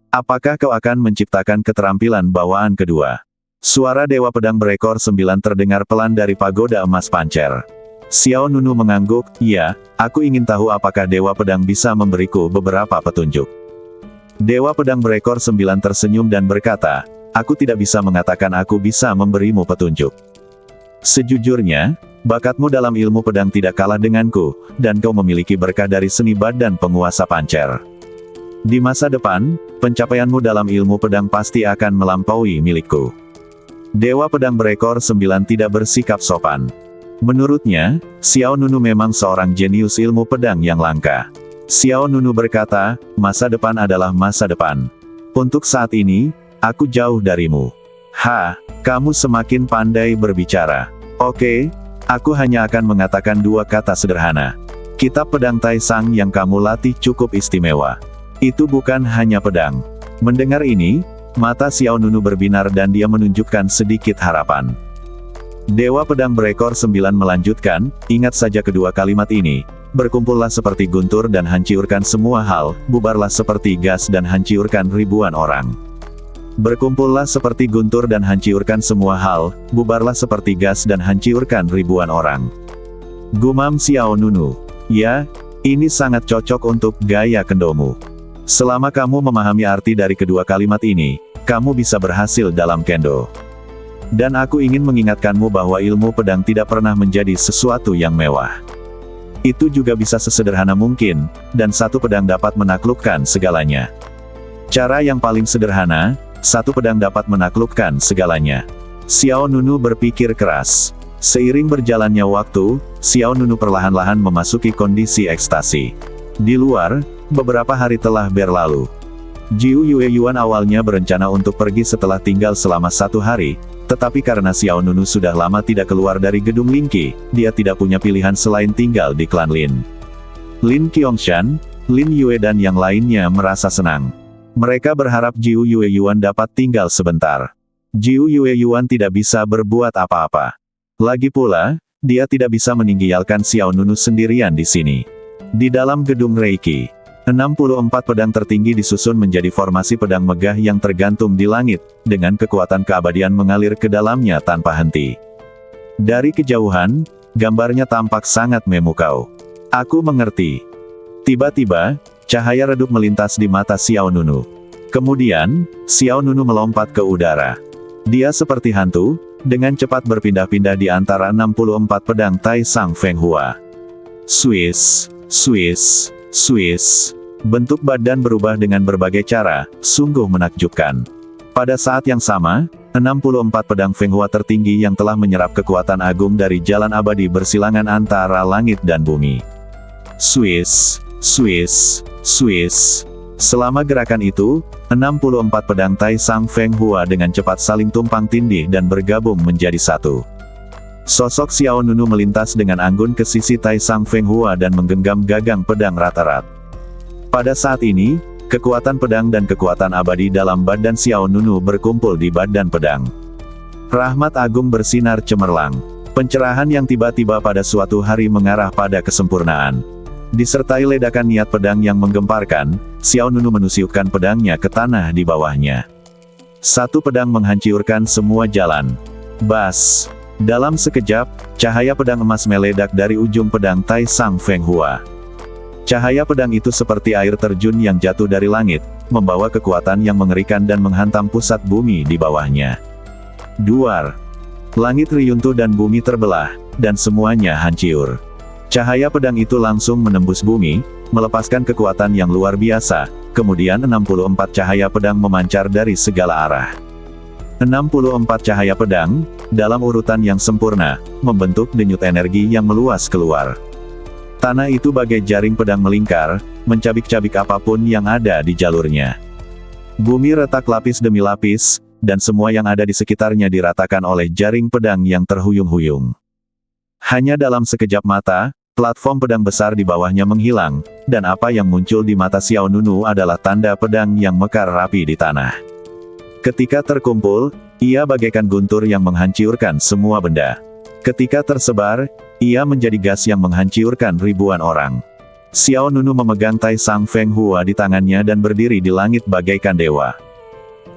Apakah kau akan menciptakan keterampilan bawaan kedua? Suara Dewa Pedang Berekor 9 terdengar pelan dari pagoda emas pancer. Xiao Nunu mengangguk, "Ya, aku ingin tahu apakah Dewa Pedang bisa memberiku beberapa petunjuk." Dewa Pedang Berekor 9 tersenyum dan berkata, "Aku tidak bisa mengatakan aku bisa memberimu petunjuk. Sejujurnya, bakatmu dalam ilmu pedang tidak kalah denganku, dan kau memiliki berkah dari seni badan penguasa pancer. Di masa depan, pencapaianmu dalam ilmu pedang pasti akan melampaui milikku." Dewa Pedang Berekor 9 tidak bersikap sopan. Menurutnya, Xiao Nunu memang seorang jenius ilmu pedang yang langka. Xiao Nunu berkata, "Masa depan adalah masa depan. Untuk saat ini, aku jauh darimu." Kamu semakin pandai berbicara. Oke, aku hanya akan mengatakan dua kata sederhana. Kitab pedang Tai Sang yang kamu latih cukup istimewa. Itu bukan hanya pedang. Mendengar ini, mata Xiao Nunu berbinar dan dia menunjukkan sedikit harapan. Dewa Pedang Berekor 9 melanjutkan, "Ingat saja kedua kalimat ini. Berkumpullah seperti guntur dan hancurkan semua hal, bubarlah seperti gas dan hancurkan ribuan orang." Berkumpullah seperti guntur dan hancurkan semua hal, bubarlah seperti gas dan hancurkan ribuan orang. Gumam Xiao Nunu. Ya, ini sangat cocok untuk gaya kendomu. Selama kamu memahami arti dari kedua kalimat ini, kamu bisa berhasil dalam kendo. Dan aku ingin mengingatkanmu bahwa ilmu pedang tidak pernah menjadi sesuatu yang mewah. Itu juga bisa sesederhana mungkin, dan satu pedang dapat menaklukkan segalanya. Cara yang paling sederhana, satu pedang dapat menaklukkan segalanya. Xiao Nunu berpikir keras. Seiring berjalannya waktu, Xiao Nunu perlahan-lahan memasuki kondisi ekstasi. Di luar, beberapa hari telah berlalu. Jiu Yue Yuan awalnya berencana untuk pergi setelah tinggal selama 1 hari, tetapi karena Xiao Nunu sudah lama tidak keluar dari gedung Lingqi, dia tidak punya pilihan selain tinggal di klan Lin. Lin Qiangshan, Lin Yue dan yang lainnya merasa senang. Mereka berharap Jiu Yue Yuan dapat tinggal sebentar. Jiu Yue Yuan tidak bisa berbuat apa-apa. Lagi pula, dia tidak bisa meninggalkan Xiao Nunu sendirian di sini. Di dalam gedung Reiki, 64 pedang tertinggi disusun menjadi formasi pedang megah yang tergantung di langit, dengan kekuatan keabadian mengalir ke dalamnya tanpa henti. Dari kejauhan, gambarnya tampak sangat memukau. Aku mengerti. Tiba-tiba, cahaya redup melintas di mata Xiao Nunu. Kemudian, Xiao Nunu melompat ke udara. Dia seperti hantu, dengan cepat berpindah-pindah di antara 64 pedang Tai Sang Feng Hua. Swiss, Swiss, Swiss. Bentuk badan berubah dengan berbagai cara, sungguh menakjubkan. Pada saat yang sama, 64 pedang Feng Hua tertinggi yang telah menyerap kekuatan agung dari jalan abadi bersilangan antara langit dan bumi. Swiss, Swiss, Swiss. Selama gerakan itu, 64 pedang Tai Sang Feng Hua dengan cepat saling tumpang tindih dan bergabung menjadi satu. Sosok Xiao Nunu melintas dengan anggun ke sisi Tai Sang Feng Hua dan menggenggam gagang pedang rata-rat. Pada saat ini, kekuatan pedang dan kekuatan abadi dalam badan Xiao Nunu berkumpul di badan pedang. Rahmat agung bersinar cemerlang. Pencerahan yang tiba-tiba pada suatu hari mengarah pada kesempurnaan. Disertai ledakan niat pedang yang menggemparkan, Xiao Nunu menusiukkan pedangnya ke tanah di bawahnya. Satu pedang menghancurkan semua jalan. Bas! Dalam sekejap, cahaya pedang emas meledak dari ujung pedang Tai Sang Feng Hua. Cahaya pedang itu seperti air terjun yang jatuh dari langit, membawa kekuatan yang mengerikan dan menghantam pusat bumi di bawahnya. Duar! Langit riyuntuh dan bumi terbelah, dan semuanya hancur. Cahaya pedang itu langsung menembus bumi, melepaskan kekuatan yang luar biasa, kemudian 64 cahaya pedang memancar dari segala arah. 64 cahaya pedang, dalam urutan yang sempurna, membentuk denyut energi yang meluas keluar. Tanah itu bagai jaring pedang melingkar, mencabik-cabik apapun yang ada di jalurnya. Bumi retak lapis demi lapis, dan semua yang ada di sekitarnya diratakan oleh jaring pedang yang terhuyung-huyung. Hanya dalam sekejap mata, platform pedang besar di bawahnya menghilang, dan apa yang muncul di mata Xiao Nunu adalah tanda pedang yang mekar rapi di tanah. Ketika terkumpul, ia bagaikan guntur yang menghancurkan semua benda. Ketika tersebar, ia menjadi gas yang menghancurkan ribuan orang. Xiao Nunu memegang Tai Sang Feng Hua di tangannya dan berdiri di langit bagaikan dewa.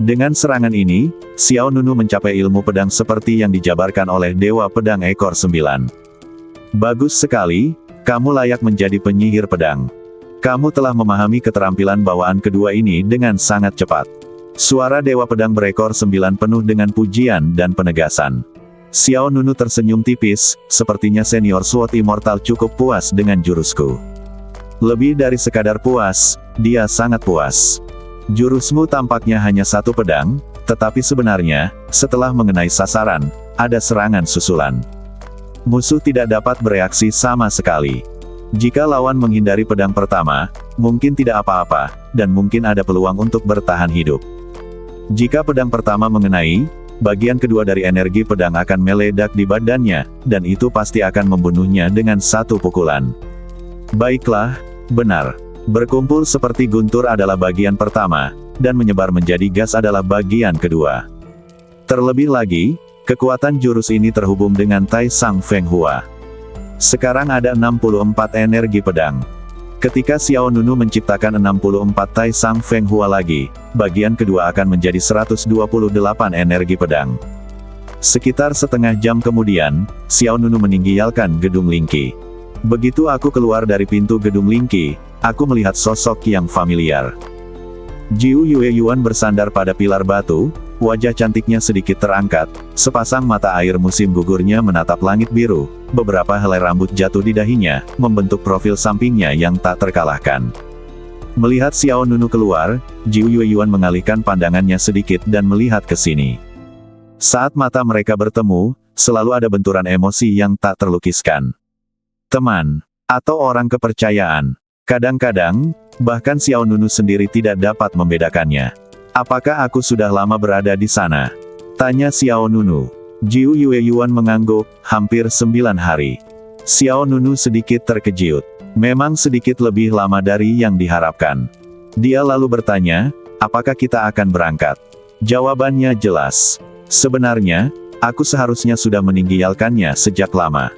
Dengan serangan ini, Xiao Nunu mencapai ilmu pedang seperti yang dijabarkan oleh Dewa Pedang Ekor 9. Bagus sekali, kamu layak menjadi penyihir pedang. Kamu telah memahami keterampilan bawaan kedua ini dengan sangat cepat. Suara Dewa Pedang berekor 9 penuh dengan pujian dan penegasan. Xiao Nunu tersenyum tipis, sepertinya senior Sword Immortal cukup puas dengan jurusku. Lebih dari sekadar puas, dia sangat puas. Jurusmu tampaknya hanya satu pedang, tetapi sebenarnya, setelah mengenai sasaran, ada serangan susulan. Musuh tidak dapat bereaksi sama sekali. Jika lawan menghindari pedang pertama, mungkin tidak apa-apa, dan mungkin ada peluang untuk bertahan hidup. Jika pedang pertama mengenai, bagian kedua dari energi pedang akan meledak di badannya, dan itu pasti akan membunuhnya dengan satu pukulan. Baiklah, benar. Berkumpul seperti guntur adalah bagian pertama, dan menyebar menjadi gas adalah bagian kedua. Terlebih lagi, kekuatan jurus ini terhubung dengan Tai Sang Feng Hua. Sekarang ada 64 energi pedang. Ketika Xiao Nunu menciptakan 64 Tai Sang Feng Hua lagi, bagian kedua akan menjadi 128 energi pedang. Sekitar setengah jam kemudian, Xiao Nunu meninggalkan Gedung Lingqi. Begitu aku keluar dari pintu Gedung Lingqi, aku melihat sosok yang familiar. Jiu Yue Yuan bersandar pada pilar batu, wajah cantiknya sedikit terangkat, sepasang mata air musim gugurnya menatap langit biru, beberapa helai rambut jatuh di dahinya, membentuk profil sampingnya yang tak terkalahkan. Melihat Xiao Nunu keluar, Jiu Yue Yuan mengalihkan pandangannya sedikit dan melihat ke sini. Saat mata mereka bertemu, selalu ada benturan emosi yang tak terlukiskan. Teman, atau orang kepercayaan. Kadang-kadang, bahkan Xiao Nunu sendiri tidak dapat membedakannya. Apakah aku sudah lama berada di sana? Tanya Xiao Nunu. Jiu Yue Yuan mengangguk, hampir 9 hari. Xiao Nunu sedikit terkejut. Memang sedikit lebih lama dari yang diharapkan. Dia lalu bertanya, apakah kita akan berangkat? Jawabannya jelas. Sebenarnya, aku seharusnya sudah meninggalkannya sejak lama.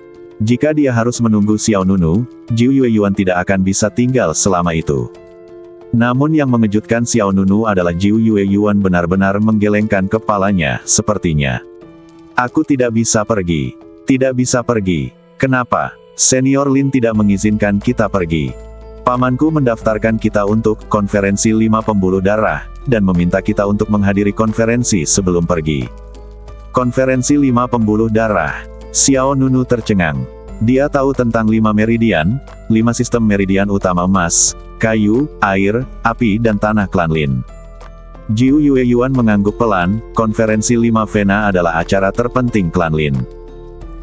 Jika dia harus menunggu Xiao Nunu, Jiu Yue Yuan tidak akan bisa tinggal selama itu. Namun yang mengejutkan Xiao Nunu adalah Jiu Yue Yuan benar-benar menggelengkan kepalanya, sepertinya. Aku tidak bisa pergi. Tidak bisa pergi. Kenapa? Senior Lin tidak mengizinkan kita pergi. Pamanku mendaftarkan kita untuk konferensi 5 pembuluh darah, dan meminta kita untuk menghadiri konferensi sebelum pergi. Konferensi 5 pembuluh darah. Xiao Nunu tercengang. Dia tahu tentang 5 meridian, 5 sistem meridian utama emas, kayu, air, api dan tanah klan Lin. Jiu Yue Yuan mengangguk pelan, konferensi 5 Vena adalah acara terpenting klan Lin.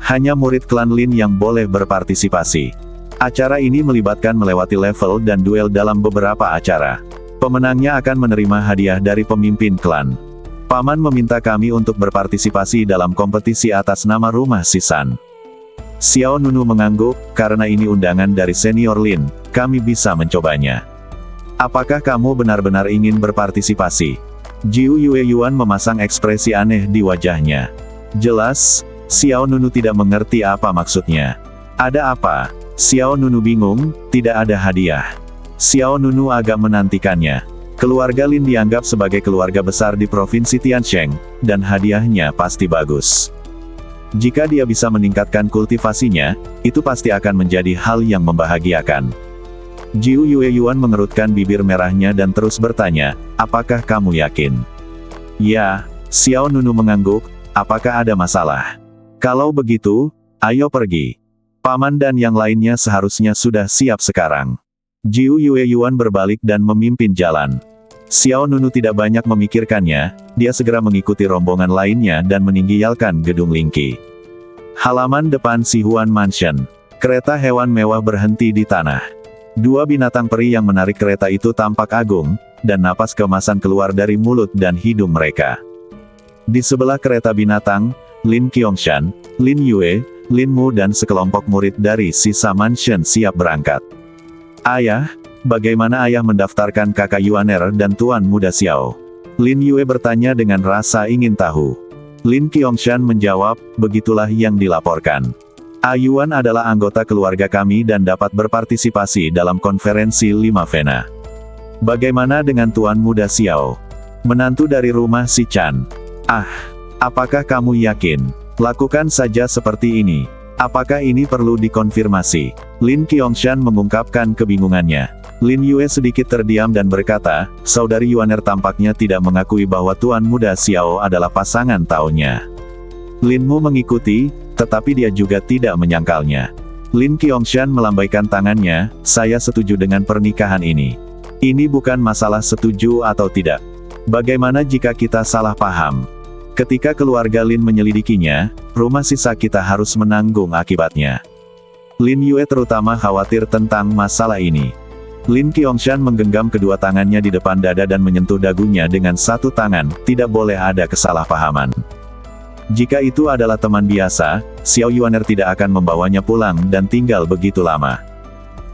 Hanya murid klan Lin yang boleh berpartisipasi. Acara ini melibatkan melewati level dan duel dalam beberapa acara. Pemenangnya akan menerima hadiah dari pemimpin klan. Paman meminta kami untuk berpartisipasi dalam kompetisi atas nama rumah Sisan. Xiao Nunu mengangguk, karena ini undangan dari senior Lin, kami bisa mencobanya. Apakah kamu benar-benar ingin berpartisipasi? Jiu Yue Yuan memasang ekspresi aneh di wajahnya. Jelas, Xiao Nunu tidak mengerti apa maksudnya. Ada apa? Xiao Nunu bingung, tidak ada hadiah. Xiao Nunu agak menantikannya. Keluarga Lin dianggap sebagai keluarga besar di Provinsi Tiansheng, dan hadiahnya pasti bagus. Jika dia bisa meningkatkan kultivasinya, itu pasti akan menjadi hal yang membahagiakan. Jiu Yue Yuan mengerutkan bibir merahnya dan terus bertanya, apakah kamu yakin? Ya, Xiao Nunu mengangguk, apakah ada masalah? Kalau begitu, ayo pergi. Paman dan yang lainnya seharusnya sudah siap sekarang. Jiu Yue Yuan berbalik dan memimpin jalan. Xiao Nunu tidak banyak memikirkannya, dia segera mengikuti rombongan lainnya dan meninggalkan gedung Lingqi. Halaman depan Sihuan Mansion. Kereta hewan mewah berhenti di tanah. 2 binatang peri yang menarik kereta itu tampak agung, dan napas keemasan keluar dari mulut dan hidung mereka. Di sebelah kereta binatang, Lin Qiangshan, Lin Yue, Lin Mu dan sekelompok murid dari sisa mansion siap berangkat. Ayah, bagaimana ayah mendaftarkan kakak Yuaner dan tuan muda Xiao? Lin Yue bertanya dengan rasa ingin tahu. Lin Qiangshan menjawab, begitulah yang dilaporkan. Ayuan adalah anggota keluarga kami dan dapat berpartisipasi dalam konferensi 5 Vena. Bagaimana dengan tuan muda Xiao? Menantu dari rumah si Chan. Apakah kamu yakin? Lakukan saja seperti ini. Apakah ini perlu dikonfirmasi? Lin Qiangshan mengungkapkan kebingungannya. Lin Yue sedikit terdiam dan berkata, saudari Yuaner tampaknya tidak mengakui bahwa tuan muda Xiao adalah pasangan tahunnya. Lin Mu mengikuti, tetapi dia juga tidak menyangkalnya. Lin Qiangshan melambaikan tangannya, saya setuju dengan pernikahan ini. Ini bukan masalah setuju atau tidak. Bagaimana jika kita salah paham? Ketika keluarga Lin menyelidikinya, rumah sisa kita harus menanggung akibatnya. Lin Yue terutama khawatir tentang masalah ini. Lin Qiangshan menggenggam kedua tangannya di depan dada dan menyentuh dagunya dengan satu tangan, tidak boleh ada kesalahpahaman. Jika itu adalah teman biasa, Xiao Yuaner tidak akan membawanya pulang dan tinggal begitu lama.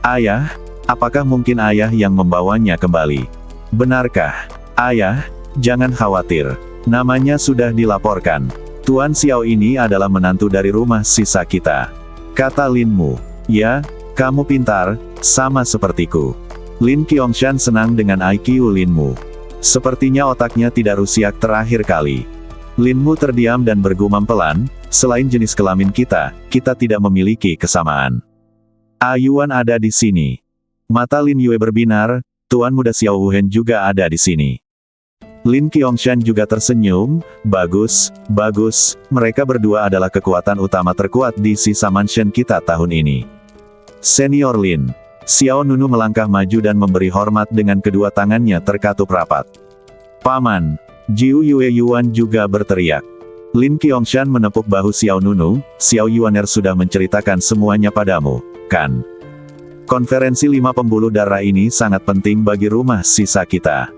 Ayah, apakah mungkin ayah yang membawanya kembali? Benarkah? Ayah, jangan khawatir. Namanya sudah dilaporkan. Tuan Xiao ini adalah menantu dari rumah sisa kita. Kata Lin Mu. Ya, kamu pintar, sama sepertiku. Lin Qiangshan senang dengan IQ Lin Mu. Sepertinya otaknya tidak rusiak terakhir kali. Lin Mu terdiam dan bergumam pelan, selain jenis kelamin kita tidak memiliki kesamaan. Ayuan ada di sini. Mata Lin Yue berbinar, tuan muda Xiao Wuhen juga ada di sini. Lin Qiangshan juga tersenyum, bagus, mereka berdua adalah kekuatan utama terkuat di sisa mansion kita tahun ini. Senior Lin. Xiao Nunu melangkah maju dan memberi hormat dengan kedua tangannya terkatup rapat. Paman. Jiu Yue Yuan juga berteriak. Lin Qiangshan menepuk bahu Xiao Nunu, Xiao Yuaner sudah menceritakan semuanya padamu, kan? Konferensi 5 pembuluh darah ini sangat penting bagi rumah sisa kita.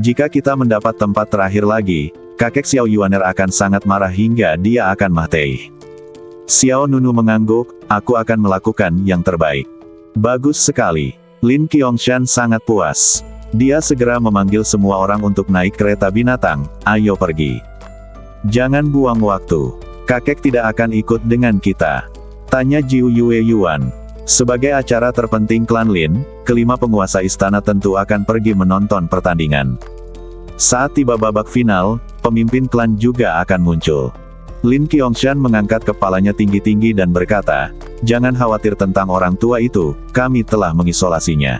Jika kita mendapat tempat terakhir lagi, kakek Xiao Yuaner akan sangat marah hingga dia akan mati. Xiao Nunu mengangguk, aku akan melakukan yang terbaik. Bagus sekali. Lin Qiangshan sangat puas. Dia segera memanggil semua orang untuk naik kereta binatang, ayo pergi. Jangan buang waktu. Kakek tidak akan ikut dengan kita. Tanya Jiu Yue Yuan. Sebagai acara terpenting klan Lin, kelima penguasa istana tentu akan pergi menonton pertandingan. Saat tiba babak final, pemimpin klan juga akan muncul. Lin Qiangshan mengangkat kepalanya tinggi-tinggi dan berkata, "Jangan khawatir tentang orang tua itu, kami telah mengisolasinya."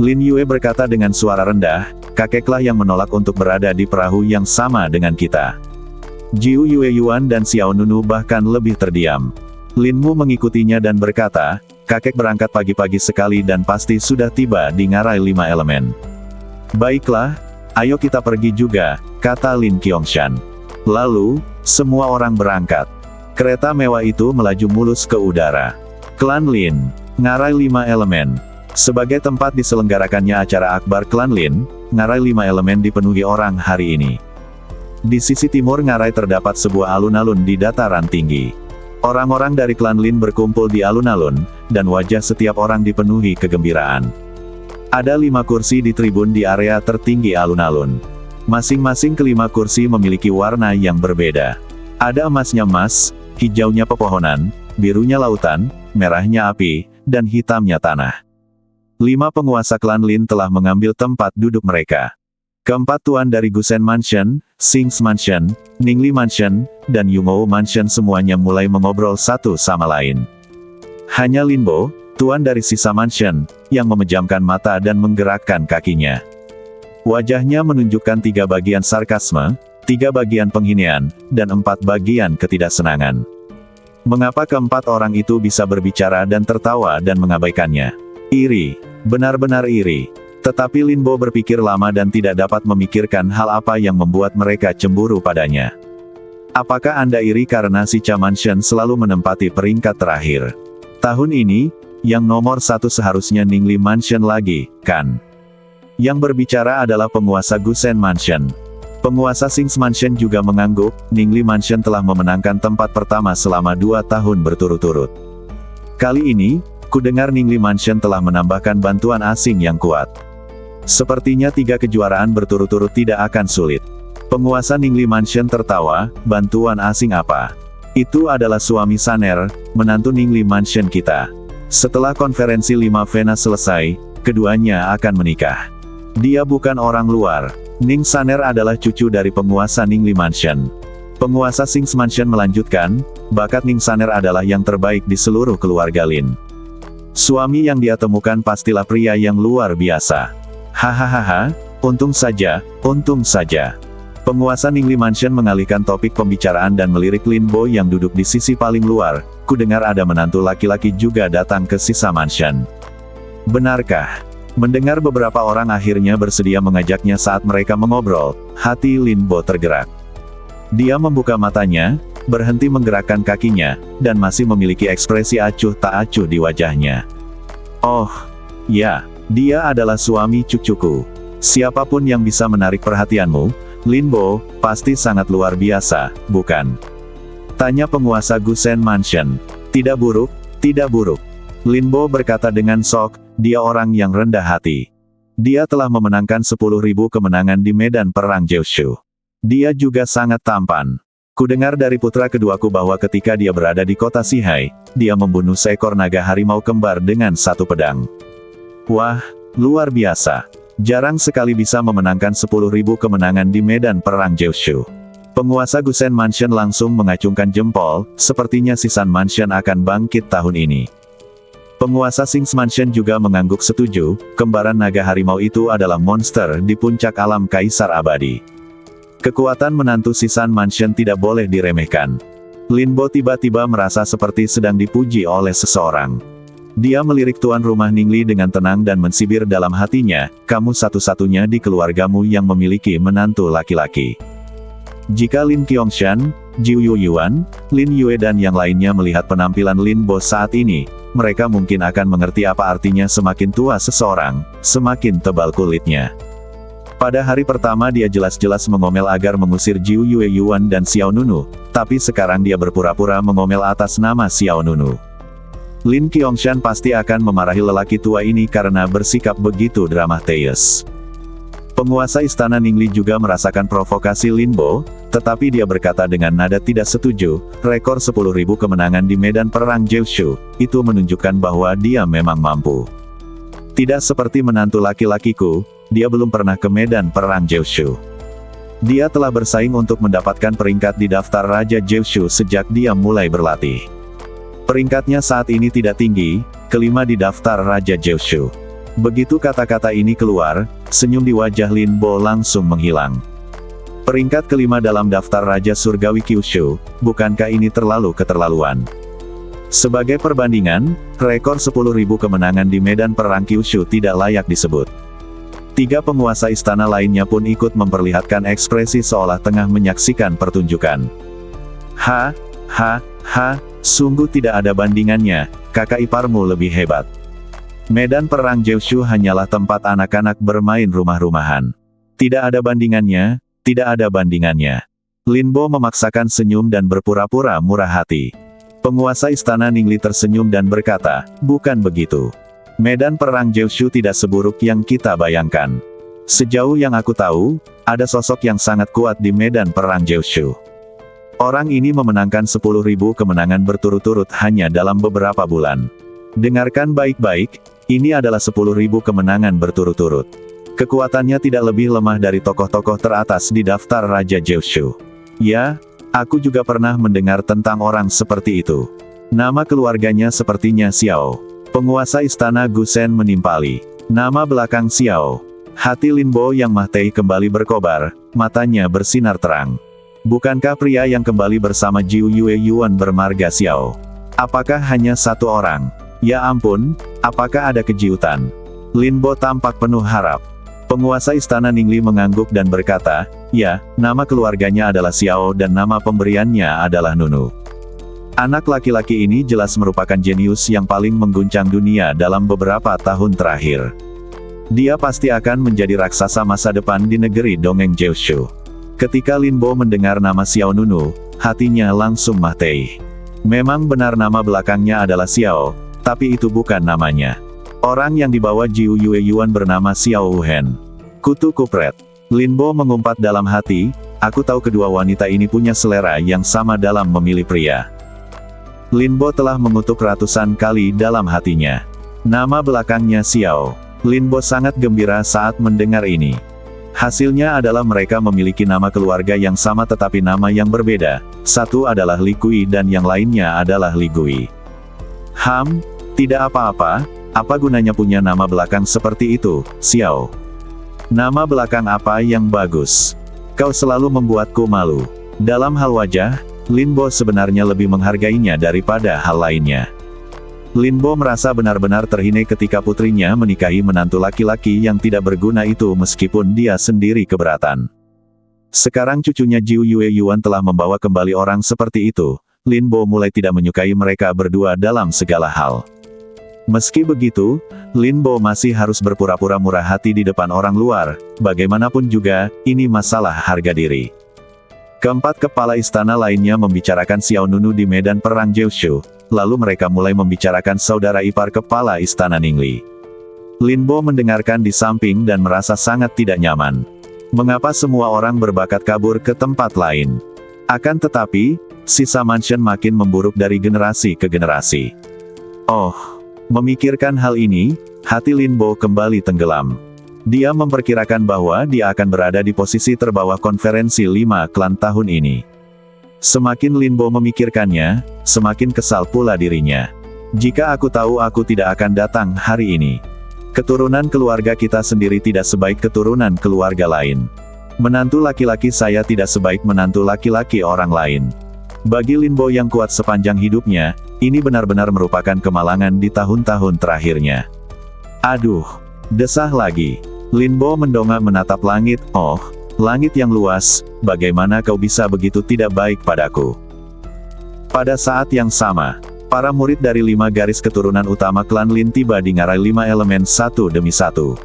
Lin Yue berkata dengan suara rendah, "Kakeklah yang menolak untuk berada di perahu yang sama dengan kita." Jiu Yue Yuan dan Xiao Nunu bahkan lebih terdiam. Lin Mu mengikutinya dan berkata, "Kakek berangkat pagi-pagi sekali dan pasti sudah tiba di ngarai 5 elemen." "Baiklah, ayo kita pergi juga," kata Lin Qiangshan. Lalu, semua orang berangkat. Kereta mewah itu melaju mulus ke udara. Klan Lin, ngarai 5 elemen. Sebagai tempat diselenggarakannya acara akbar klan Lin, ngarai 5 elemen dipenuhi orang hari ini. Di sisi timur ngarai terdapat sebuah alun-alun di dataran tinggi. Orang-orang dari klan Lin berkumpul di alun-alun, dan wajah setiap orang dipenuhi kegembiraan. Ada 5 kursi di tribun di area tertinggi alun-alun. Masing-masing kelima kursi memiliki warna yang berbeda. Ada emasnya emas, hijaunya pepohonan, birunya lautan, merahnya api, dan hitamnya tanah. 5 penguasa klan Lin telah mengambil tempat duduk mereka. Keempat tuan dari Gusen Mansion, Sings Mansion, Ningli Mansion, dan Yungou Mansion semuanya mulai mengobrol satu sama lain. Hanya Lin Bo, tuan dari sisa mansion, yang memejamkan mata dan menggerakkan kakinya. Wajahnya menunjukkan 3 bagian sarkasme, 3 bagian penghinaan, dan 4 bagian ketidaksenangan. Mengapa keempat orang itu bisa berbicara dan tertawa dan mengabaikannya? Iri, benar-benar iri. Tetapi Lin Bo berpikir lama dan tidak dapat memikirkan hal apa yang membuat mereka cemburu padanya. Apakah Anda iri karena si Cha Mansion selalu menempati peringkat terakhir? Tahun ini, yang nomor 1 seharusnya Ningli Mansion lagi, kan? Yang berbicara adalah penguasa Gusen Mansion. Penguasa Sings Mansion juga mengangguk, Ningli Mansion telah memenangkan tempat pertama selama 2 tahun berturut-turut. Kali ini, kudengar Ningli Mansion telah menambahkan bantuan asing yang kuat. Sepertinya 3 kejuaraan berturut-turut tidak akan sulit. Penguasa Ningli Mansion tertawa, bantuan asing apa? Itu adalah suami Saner, menantu Ningli Mansion kita. Setelah konferensi 5 Vena selesai, keduanya akan menikah. Dia bukan orang luar. Ning Saner adalah cucu dari penguasa Ningli Mansion. Penguasa Sings Mansion melanjutkan, bakat Ning Saner adalah yang terbaik di seluruh keluarga Lin. Suami yang dia temukan pastilah pria yang luar biasa. Hahaha, untung saja, untung saja. Penguasa Ningli Mansion mengalihkan topik pembicaraan dan melirik Lin Bo yang duduk di sisi paling luar, kudengar ada menantu laki-laki juga datang ke sisa mansion. Benarkah? Mendengar beberapa orang akhirnya bersedia mengajaknya saat mereka mengobrol, hati Lin Bo tergerak. Dia membuka matanya, berhenti menggerakkan kakinya, dan masih memiliki ekspresi acuh tak acuh di wajahnya. Oh, ya, dia adalah suami cucuku. Siapapun yang bisa menarik perhatianmu, Lin Bo, pasti sangat luar biasa, bukan? Tanya penguasa Gusen Mansion. Tidak buruk, tidak buruk. Lin Bo berkata dengan sok, dia orang yang rendah hati. Dia telah memenangkan 10.000 kemenangan di medan perang Jiushu. Dia juga sangat tampan. Kudengar dari putra keduaku bahwa ketika dia berada di kota Sihai, dia membunuh seekor naga harimau kembar dengan 1 pedang. Wah, luar biasa. Jarang sekali bisa memenangkan 10.000 kemenangan di medan perang Jiushu. Penguasa Gusen Mansion langsung mengacungkan jempol, sepertinya Sisan Mansion akan bangkit tahun ini. Penguasa Sings Mansion juga mengangguk setuju, kembaran naga harimau itu adalah monster di puncak alam kaisar abadi. Kekuatan menantu Sisan Mansion tidak boleh diremehkan. Lin Bo tiba-tiba merasa seperti sedang dipuji oleh seseorang. Dia melirik tuan rumah Ningli dengan tenang dan mensibir dalam hatinya, kamu satu-satunya di keluargamu yang memiliki menantu laki-laki. Jika Lin Qiangshan, Jiu Yuan, Lin Yue dan yang lainnya melihat penampilan Lin Bo saat ini, mereka mungkin akan mengerti apa artinya semakin tua seseorang, semakin tebal kulitnya. Pada hari pertama dia jelas-jelas mengomel agar mengusir Jiu Yuan dan Xiao Nunu, tapi sekarang dia berpura-pura mengomel atas nama Xiao Nunu. Lin Qiangshan pasti akan memarahi lelaki tua ini karena bersikap begitu dramatis. Penguasa istana Ningli juga merasakan provokasi Lin Bo, tetapi dia berkata dengan nada tidak setuju, rekor 10.000 kemenangan di medan perang Jiushu, itu menunjukkan bahwa dia memang mampu. Tidak seperti menantu laki-lakiku, dia belum pernah ke medan perang Jiushu. Dia telah bersaing untuk mendapatkan peringkat di daftar Raja Jiushu sejak dia mulai berlatih. Peringkatnya saat ini tidak tinggi, kelima di daftar Raja Jiushu. Begitu kata-kata ini keluar, senyum di wajah Lin Bo langsung menghilang. Peringkat kelima dalam daftar Raja Surgawi Kyushu, bukankah ini terlalu keterlaluan? Sebagai perbandingan, rekor 10.000 kemenangan di medan perang Kyushu tidak layak disebut. 3 penguasa istana lainnya pun ikut memperlihatkan ekspresi seolah tengah menyaksikan pertunjukan. Sungguh tidak ada bandingannya, kakak iparmu lebih hebat. Medan perang Jiushu hanyalah tempat anak-anak bermain rumah-rumahan. Tidak ada bandingannya, tidak ada bandingannya. Lin Bo memaksakan senyum dan berpura-pura murah hati. Penguasa istana Ningli tersenyum dan berkata, bukan begitu. Medan perang Jiushu tidak seburuk yang kita bayangkan. Sejauh yang aku tahu, ada sosok yang sangat kuat di medan perang Jiushu. Orang ini memenangkan 10.000 kemenangan berturut-turut hanya dalam beberapa bulan. Dengarkan baik-baik, ini adalah 10.000 kemenangan berturut-turut. Kekuatannya tidak lebih lemah dari tokoh-tokoh teratas di daftar Raja Jiushu. Ya, aku juga pernah mendengar tentang orang seperti itu. Nama keluarganya sepertinya Xiao. Penguasa istana Gusen menimpali. Nama belakang Xiao. Hati Lin Bo yang Mahtei kembali berkobar, matanya bersinar terang. Bukankah pria yang kembali bersama Jiu Yue Yuan bermarga Xiao? Apakah hanya satu orang? Ya ampun, apakah ada kejutan? Lin Bo tampak penuh harap. Penguasa istana Ningli mengangguk dan berkata, ya, nama keluarganya adalah Xiao dan nama pemberiannya adalah Nunu. Anak laki-laki ini jelas merupakan jenius yang paling mengguncang dunia dalam beberapa tahun terakhir. Dia pasti akan menjadi raksasa masa depan di negeri dongeng Jiushu. Ketika Lin Bo mendengar nama Xiao Nunu, hatinya langsung Mahtei. Memang benar nama belakangnya adalah Xiao, tapi itu bukan namanya. Orang yang dibawa Jiu Yue Yuan bernama Xiao Wuhen. Kutu kupret. Lin Bo mengumpat dalam hati, aku tahu kedua wanita ini punya selera yang sama dalam memilih pria. Lin Bo telah mengutuk ratusan kali dalam hatinya. Nama belakangnya Xiao. Lin Bo sangat gembira saat mendengar ini. Hasilnya adalah mereka memiliki nama keluarga yang sama tetapi nama yang berbeda. Satu adalah Li Kui dan yang lainnya adalah Li Gui. Tidak apa-apa, apa gunanya punya nama belakang seperti itu, Xiao? Nama belakang apa yang bagus? Kau selalu membuatku malu. Dalam hal wajah, Lin Bo sebenarnya lebih menghargainya daripada hal lainnya. Lin Bo merasa benar-benar terhina ketika putrinya menikahi menantu laki-laki yang tidak berguna itu meskipun dia sendiri keberatan. Sekarang cucunya Jiu Yue Yuan telah membawa kembali orang seperti itu, Lin Bo mulai tidak menyukai mereka berdua dalam segala hal. Meski begitu, Lin Bo masih harus berpura-pura murah hati di depan orang luar, bagaimanapun juga, ini masalah harga diri. Keempat kepala istana lainnya membicarakan Xiao Nunu di medan perang Jiushu, lalu mereka mulai membicarakan saudara ipar kepala istana Ningli. Lin Bo mendengarkan di samping dan merasa sangat tidak nyaman. Mengapa semua orang berbakat kabur ke tempat lain? Akan tetapi, sisa mansion makin memburuk dari generasi ke generasi. Memikirkan hal ini, hati Lin Bo kembali tenggelam. Dia memperkirakan bahwa dia akan berada di posisi terbawah konferensi 5 klan tahun ini. Semakin Lin Bo memikirkannya, semakin kesal pula dirinya. Jika aku tahu aku tidak akan datang hari ini. Keturunan keluarga kita sendiri tidak sebaik keturunan keluarga lain. Menantu laki-laki saya tidak sebaik menantu laki-laki orang lain. Bagi Lin Bo yang kuat sepanjang hidupnya, ini benar-benar merupakan kemalangan di tahun-tahun terakhirnya. Aduh, desah lagi. Lin Bo mendongak menatap langit, langit yang luas, bagaimana kau bisa begitu tidak baik padaku? Pada saat yang sama, para murid dari 5 garis keturunan utama klan Lin tiba di ngarai 5 elemen satu demi satu.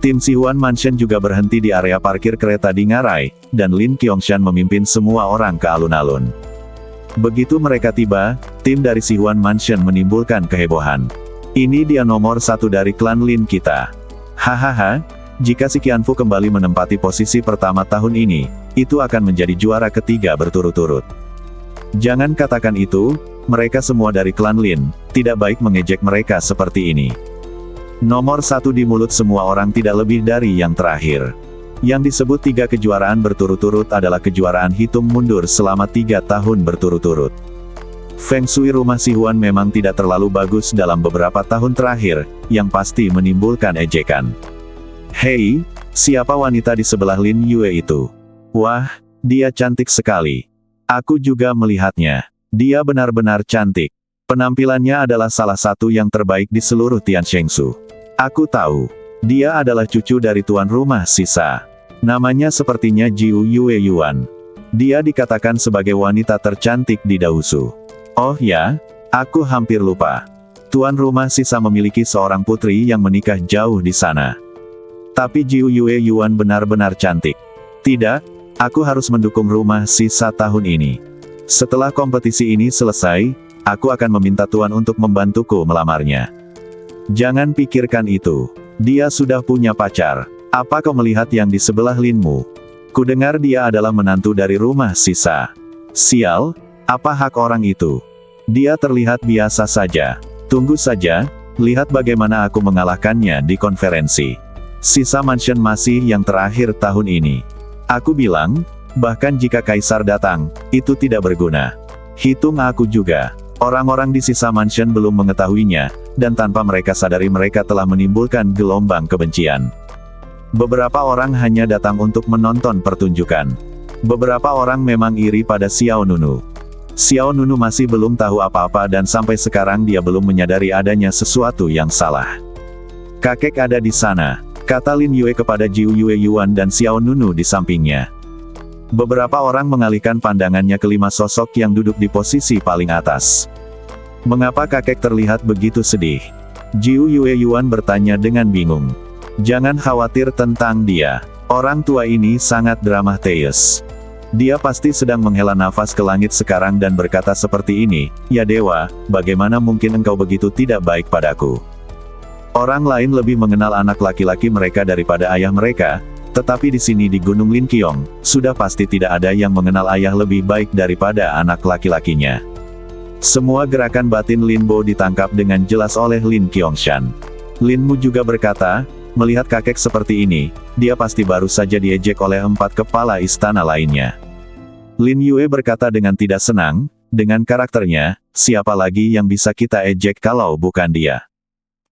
Tim Sihuan Mansion juga berhenti di area parkir kereta di ngarai, dan Lin Qiangshan memimpin semua orang ke alun-alun. Begitu mereka tiba, tim dari Sihuan Mansion menimbulkan kehebohan. Ini dia nomor 1 dari klan Lin kita. Hahaha, Jika si Qianfu kembali menempati posisi pertama tahun ini, itu akan menjadi juara ketiga berturut-turut. Jangan katakan itu, mereka semua dari klan Lin, tidak baik mengejek mereka seperti ini. Nomor satu di mulut semua orang tidak lebih dari yang terakhir. Yang disebut 3 kejuaraan berturut-turut adalah kejuaraan hitung mundur selama 3 tahun berturut-turut. Feng Shui rumah si Huan memang tidak terlalu bagus dalam beberapa tahun terakhir, yang pasti menimbulkan ejekan. Hei, siapa wanita di sebelah Lin Yue itu? Wah, dia cantik sekali. Aku juga melihatnya. Dia benar-benar cantik. Penampilannya adalah salah satu yang terbaik di seluruh Tianshengsu. Aku tahu. Dia adalah cucu dari tuan rumah sisa. Namanya sepertinya Jiu Yue Yuan. Dia dikatakan sebagai wanita tercantik di Daosu. Oh ya, aku hampir lupa. Tuan rumah sisa memiliki seorang putri yang menikah jauh di sana. Tapi Jiu Yue Yuan benar-benar cantik. Tidak. Aku harus mendukung rumah sisa tahun ini. Setelah kompetisi ini selesai, aku akan meminta Tuan untuk membantuku melamarnya. Jangan pikirkan itu. Dia sudah punya pacar. Apa kau melihat yang di sebelah Linmu? Kudengar dia adalah menantu dari rumah sisa. Sial, apa hak orang itu? Dia terlihat biasa saja. Tunggu saja, lihat bagaimana aku mengalahkannya di konferensi. Sisa Mansion masih yang terakhir tahun ini. Aku bilang, bahkan jika Kaisar datang, itu tidak berguna. Hitung aku juga. Orang-orang di sisa Mansion belum mengetahuinya, dan tanpa mereka sadari mereka telah menimbulkan gelombang kebencian. Beberapa orang hanya datang untuk menonton pertunjukan. Beberapa orang memang iri pada Xiao Nunu. Xiao Nunu masih belum tahu apa-apa dan sampai sekarang dia belum menyadari adanya sesuatu yang salah. Kakek ada di sana. Kata Lin Yue kepada Jiu Yue Yuan dan Xiao Nunu di sampingnya. Beberapa orang mengalihkan pandangannya ke 5 sosok yang duduk di posisi paling atas. Mengapa kakek terlihat begitu sedih? Jiu Yue Yuan bertanya dengan bingung. Jangan khawatir tentang dia. Orang tua ini sangat dramatis. Dia pasti sedang menghela nafas ke langit sekarang dan berkata seperti ini, "Ya dewa, bagaimana mungkin engkau begitu tidak baik padaku?" Orang lain lebih mengenal anak laki-laki mereka daripada ayah mereka, tetapi di sini di Gunung Lin Qiong, sudah pasti tidak ada yang mengenal ayah lebih baik daripada anak laki-lakinya. Semua gerakan batin Lin Bo ditangkap dengan jelas oleh Lin Qiangshan. Lin Mu juga berkata, melihat kakek seperti ini, dia pasti baru saja diejek oleh 4 kepala istana lainnya. Lin Yue berkata dengan tidak senang, dengan karakternya, siapa lagi yang bisa kita ejek kalau bukan dia?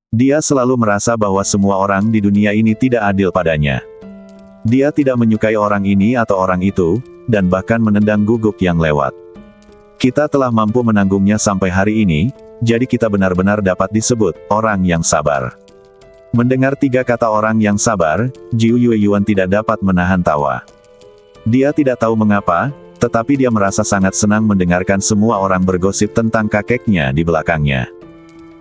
Dia selalu merasa bahwa semua orang di dunia ini tidak adil padanya. Dia tidak menyukai orang ini atau orang itu, dan bahkan menendang guguk yang lewat. Kita telah mampu menanggungnya sampai hari ini, jadi kita benar-benar dapat disebut orang yang sabar. Mendengar 3 kata orang yang sabar, Jiu Yue Yuan tidak dapat menahan tawa. Dia tidak tahu mengapa, tetapi dia merasa sangat senang mendengarkan semua orang bergosip tentang kakeknya di belakangnya.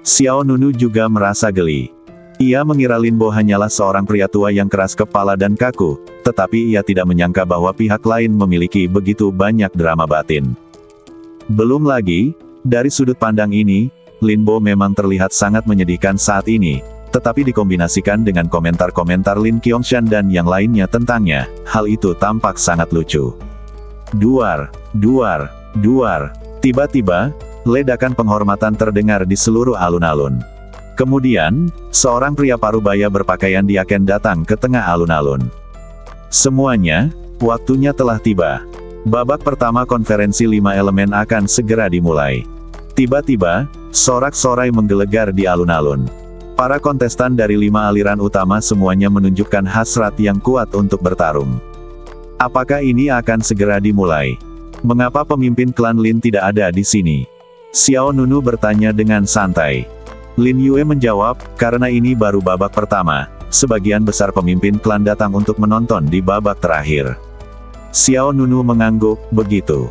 Xiao Nunu juga merasa geli. Ia mengira Lin Bo hanyalah seorang pria tua yang keras kepala dan kaku, tetapi ia tidak menyangka bahwa pihak lain memiliki begitu banyak drama batin. Belum lagi, dari sudut pandang ini, Lin Bo memang terlihat sangat menyedihkan saat ini, tetapi dikombinasikan dengan komentar-komentar Lin Qiangshan dan yang lainnya tentangnya, hal itu tampak sangat lucu. Duar, duar, duar. Tiba-tiba, ledakan penghormatan terdengar di seluruh alun-alun. Kemudian, seorang pria parubaya berpakaian diaken datang ke tengah alun-alun. Semuanya, waktunya telah tiba. Babak pertama konferensi 5 elemen akan segera dimulai. Tiba-tiba, sorak-sorai menggelegar di alun-alun. Para kontestan dari 5 aliran utama semuanya menunjukkan hasrat yang kuat untuk bertarung. Apakah ini akan segera dimulai? Mengapa pemimpin klan Lin tidak ada di sini? Xiao Nunu bertanya dengan santai. Lin Yue menjawab, karena ini baru babak pertama, sebagian besar pemimpin klan datang untuk menonton di babak terakhir. Xiao Nunu mengangguk, begitu.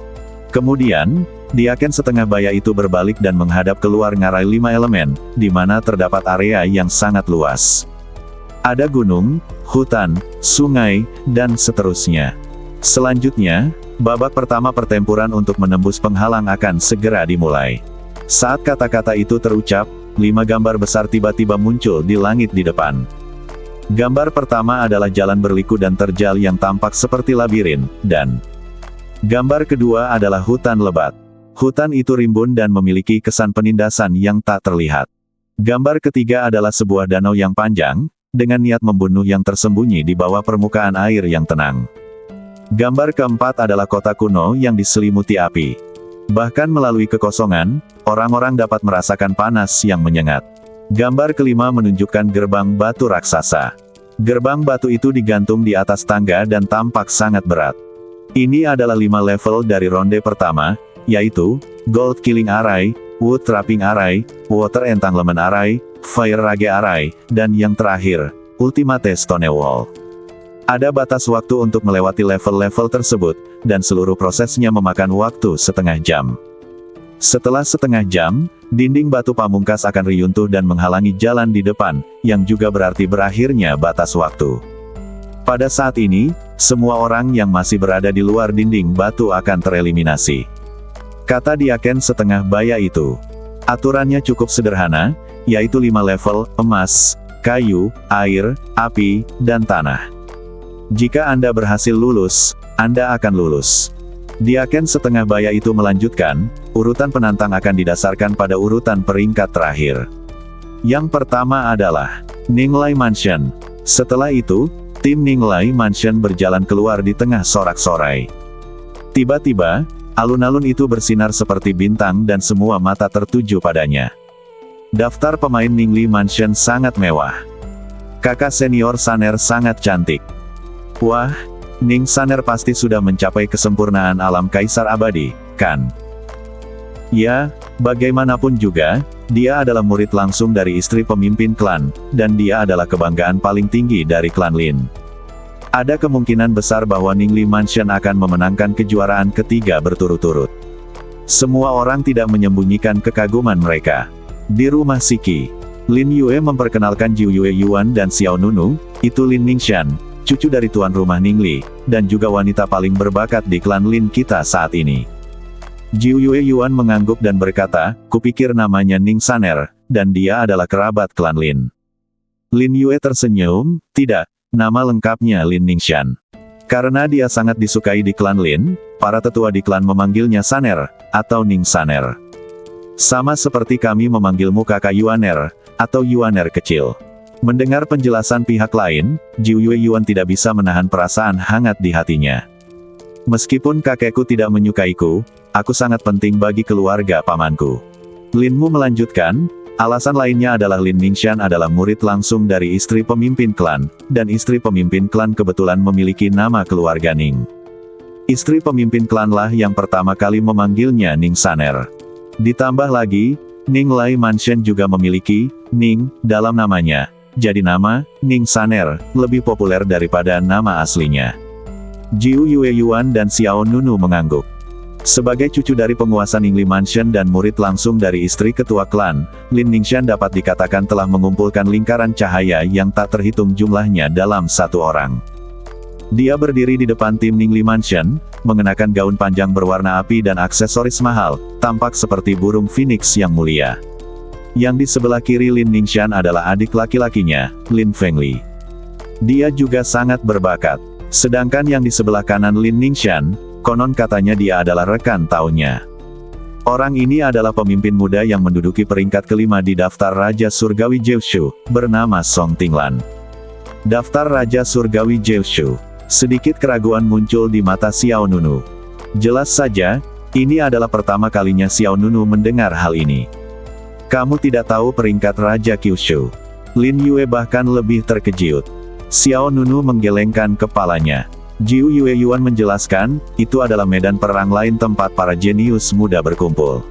Kemudian, diaken setengah baya itu berbalik dan menghadap keluar ngarai 5 elemen, di mana terdapat area yang sangat luas. Ada gunung, hutan, sungai, dan seterusnya. Selanjutnya, babak pertama pertempuran untuk menembus penghalang akan segera dimulai. Saat kata-kata itu terucap, 5 gambar besar tiba-tiba muncul di langit di depan. Gambar pertama adalah jalan berliku dan terjal yang tampak seperti labirin, dan gambar kedua adalah hutan lebat. Hutan itu rimbun dan memiliki kesan penindasan yang tak terlihat. Gambar ketiga adalah sebuah danau yang panjang, dengan niat membunuh yang tersembunyi di bawah permukaan air yang tenang. Gambar keempat adalah kota kuno yang diselimuti api. Bahkan melalui kekosongan, orang-orang dapat merasakan panas yang menyengat. Gambar kelima menunjukkan gerbang batu raksasa. Gerbang batu itu digantung di atas tangga dan tampak sangat berat. Ini adalah 5 level dari ronde pertama, yaitu Gold Killing Array, Wood Trapping Array, Water Entanglement Array, Fire Rage Array, dan yang terakhir, Ultimate Stone Wall. Ada batas waktu untuk melewati level-level tersebut, dan seluruh prosesnya memakan waktu setengah jam. Setelah setengah jam, dinding batu pamungkas akan reruntuh dan menghalangi jalan di depan, yang juga berarti berakhirnya batas waktu. Pada saat ini, semua orang yang masih berada di luar dinding batu akan tereliminasi. Kata Diaken setengah baya itu. Aturannya cukup sederhana, yaitu 5 level, emas, kayu, air, api, dan tanah. Jika Anda berhasil lulus, Anda akan lulus. Diaken setengah baya itu melanjutkan, urutan penantang akan didasarkan pada urutan peringkat terakhir. Yang pertama adalah Ninglai Mansion. Setelah itu, tim Ninglai Mansion berjalan keluar di tengah sorak-sorai. Tiba-tiba, alun-alun itu bersinar seperti bintang dan semua mata tertuju padanya. Daftar pemain Ninglai Mansion sangat mewah. Kakak senior Saner sangat cantik. Wah, Ning Saner pasti sudah mencapai kesempurnaan alam kaisar abadi, kan? Ya, bagaimanapun juga, dia adalah murid langsung dari istri pemimpin klan, dan dia adalah kebanggaan paling tinggi dari klan Lin. Ada kemungkinan besar bahwa Ninglai Mansion akan memenangkan kejuaraan ketiga berturut-turut. Semua orang tidak menyembunyikan kekaguman mereka. Di rumah Siki, Lin Yue memperkenalkan Jiu Yue Yuan dan Xiao Nunu, itu Lin Ningxian, cucu dari tuan rumah Ninglai, dan juga wanita paling berbakat di klan Lin kita saat ini. Jiu Yue Yuan mengangguk dan berkata, kupikir namanya Ning Saner, dan dia adalah kerabat klan Lin. Lin Yue tersenyum, tidak, nama lengkapnya Lin Ningxian. Karena dia sangat disukai di klan Lin, para tetua di klan memanggilnya Saner, atau Ning Saner. Sama seperti kami memanggilmu kakak Yuaner, atau Yuaner kecil. Mendengar penjelasan pihak lain, Jiu Yue Yuan tidak bisa menahan perasaan hangat di hatinya. Meskipun kakekku tidak menyukaiku, aku sangat penting bagi keluarga pamanku. Linmu melanjutkan, alasan lainnya adalah Lin Ningxian adalah murid langsung dari istri pemimpin klan, dan istri pemimpin klan kebetulan memiliki nama keluarga Ning. Istri pemimpin klanlah yang pertama kali memanggilnya Ning Saner. Ditambah lagi, Ninglai Mansion juga memiliki Ning dalam namanya. Jadi nama, Ning Saner, lebih populer daripada nama aslinya. Jiu Yue Yuan dan Xiao Nunu mengangguk. Sebagai cucu dari penguasa Ninglai Mansion dan murid langsung dari istri ketua klan, Lin Ningxian dapat dikatakan telah mengumpulkan lingkaran cahaya yang tak terhitung jumlahnya dalam satu orang. Dia berdiri di depan tim Ninglai Mansion, mengenakan gaun panjang berwarna api dan aksesoris mahal, tampak seperti burung phoenix yang mulia. Yang di sebelah kiri Lin Ningxian adalah adik laki-lakinya, Lin Fengli. Dia juga sangat berbakat. Sedangkan yang di sebelah kanan Lin Ningxian, konon katanya dia adalah rekan tahunnya. Orang ini adalah pemimpin muda yang menduduki peringkat kelima di daftar Raja Surgawi Jiushu, bernama Song Tinglan. Daftar Raja Surgawi Jiushu. Sedikit keraguan muncul di mata Xiao Nunu. Jelas saja, ini adalah pertama kalinya Xiao Nunu mendengar hal ini. Kamu tidak tahu peringkat Raja Kyushu. Lin Yue bahkan lebih terkejut. Xiao Nunu menggelengkan kepalanya. Jiu Yue Yuan menjelaskan, itu adalah medan perang lain tempat para jenius muda berkumpul.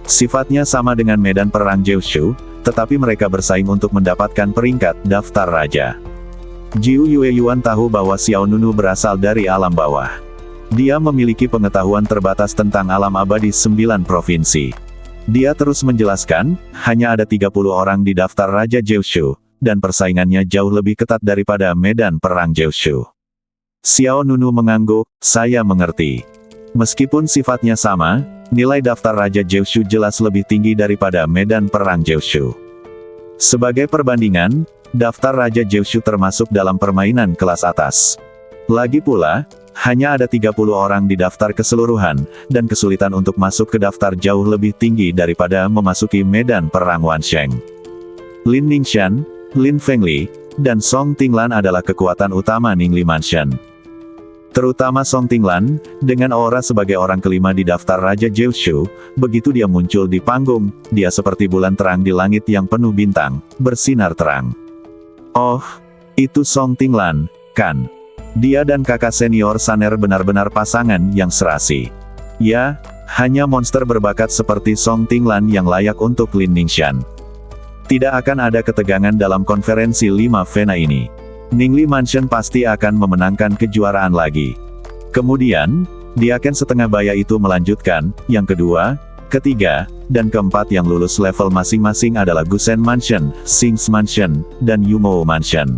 Sifatnya sama dengan medan perang Jiushu, tetapi mereka bersaing untuk mendapatkan peringkat daftar raja. Jiu Yue Yuan tahu bahwa Xiao Nunu berasal dari alam bawah. Dia memiliki pengetahuan terbatas tentang alam abadi 9 provinsi. Dia terus menjelaskan, hanya ada 30 orang di daftar Raja Jiushu, dan persaingannya jauh lebih ketat daripada medan perang Jiushu. Xiao Nunu mengangguk, saya mengerti. Meskipun sifatnya sama, nilai daftar Raja Jiushu jelas lebih tinggi daripada medan perang Jiushu. Sebagai perbandingan, Daftar Raja Jeushu termasuk dalam permainan kelas atas. Lagi pula, hanya ada 30 orang di daftar keseluruhan, dan kesulitan untuk masuk ke daftar jauh lebih tinggi daripada memasuki medan perang Wansheng. Lin Ningxian, Lin Fengli, dan Song Tinglan adalah kekuatan utama Ningli Mansion. Terutama Song Tinglan, dengan aura sebagai orang kelima di daftar Raja Jeushu, begitu dia muncul di panggung, dia seperti bulan terang di langit yang penuh bintang, bersinar terang. Oh, itu Song Tinglan, kan? Dia dan kakak senior Saner benar-benar pasangan yang serasi. Ya, hanya monster berbakat seperti Song Tinglan yang layak untuk Lin Ningxian. Tidak akan ada ketegangan dalam konferensi 5 Vena ini. Ningli Mansion pasti akan memenangkan kejuaraan lagi. Kemudian, di Aken setengah baya itu melanjutkan, yang kedua, ketiga, dan keempat yang lulus level masing-masing adalah Gusen Mansion, Sings Mansion, dan Yumo Mansion.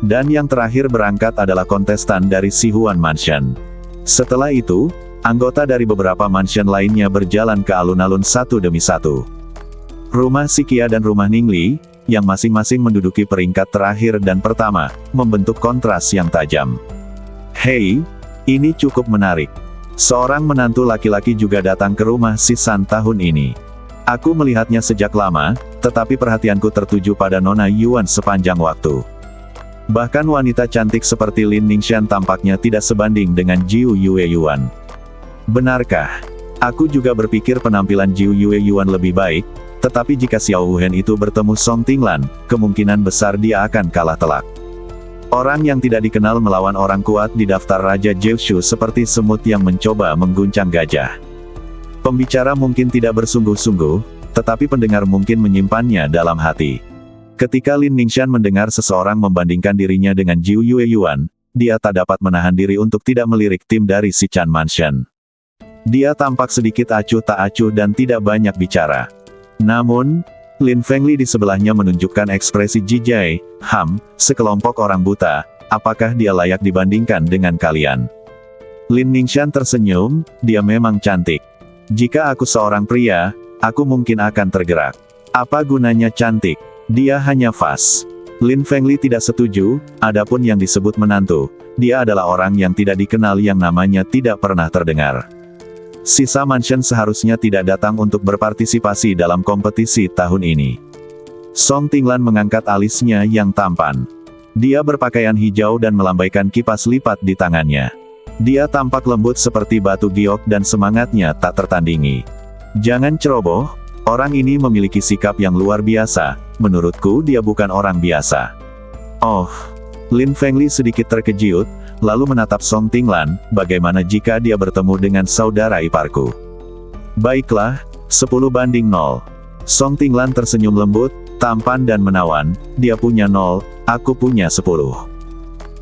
Dan yang terakhir berangkat adalah kontestan dari Sihuan Mansion. Setelah itu, anggota dari beberapa mansion lainnya berjalan ke alun-alun satu demi satu. Rumah Sikia dan rumah Ningli, yang masing-masing menduduki peringkat terakhir dan pertama, membentuk kontras yang tajam. Hei, ini cukup menarik. Seorang menantu laki-laki juga datang ke rumah Sisan tahun ini. Aku melihatnya sejak lama, tetapi perhatianku tertuju pada Nona Yuan sepanjang waktu. Bahkan wanita cantik seperti Lin Ningxian tampaknya tidak sebanding dengan Jiu Yue Yuan. Benarkah? Aku juga berpikir penampilan Jiu Yue Yuan lebih baik, tetapi jika Xiao Wuhen itu bertemu Song Tinglan, kemungkinan besar dia akan kalah telak. Orang yang tidak dikenal melawan orang kuat di daftar Raja Jeushu seperti semut yang mencoba mengguncang gajah. Pembicara mungkin tidak bersungguh-sungguh, tetapi pendengar mungkin menyimpannya dalam hati. Ketika Lin Ningxian mendengar seseorang membandingkan dirinya dengan Jiu Yue Yuan, dia tak dapat menahan diri untuk tidak melirik tim dari Sichan Mansion. Dia tampak sedikit acuh tak acuh dan tidak banyak bicara. Namun, Lin Fengli di sebelahnya menunjukkan ekspresi jijai, sekelompok orang buta, apakah dia layak dibandingkan dengan kalian? Lin Ningxian tersenyum, dia memang cantik. Jika aku seorang pria, aku mungkin akan tergerak. Apa gunanya cantik? Dia hanya fas. Lin Fengli tidak setuju, adapun yang disebut menantu, dia adalah orang yang tidak dikenal yang namanya tidak pernah terdengar. Sisa Mansion seharusnya tidak datang untuk berpartisipasi dalam kompetisi tahun ini. Song Tinglan mengangkat alisnya yang tampan. Dia berpakaian hijau dan melambaikan kipas lipat di tangannya. Dia tampak lembut seperti batu giok dan semangatnya tak tertandingi. Jangan ceroboh, orang ini memiliki sikap yang luar biasa, menurutku dia bukan orang biasa. Oh, Lin Fengli sedikit terkejut, lalu menatap Song Tinglan, bagaimana jika dia bertemu dengan saudara iparku? Baiklah, 10-0. Song Tinglan tersenyum lembut, tampan dan menawan, dia punya 0, aku punya 10.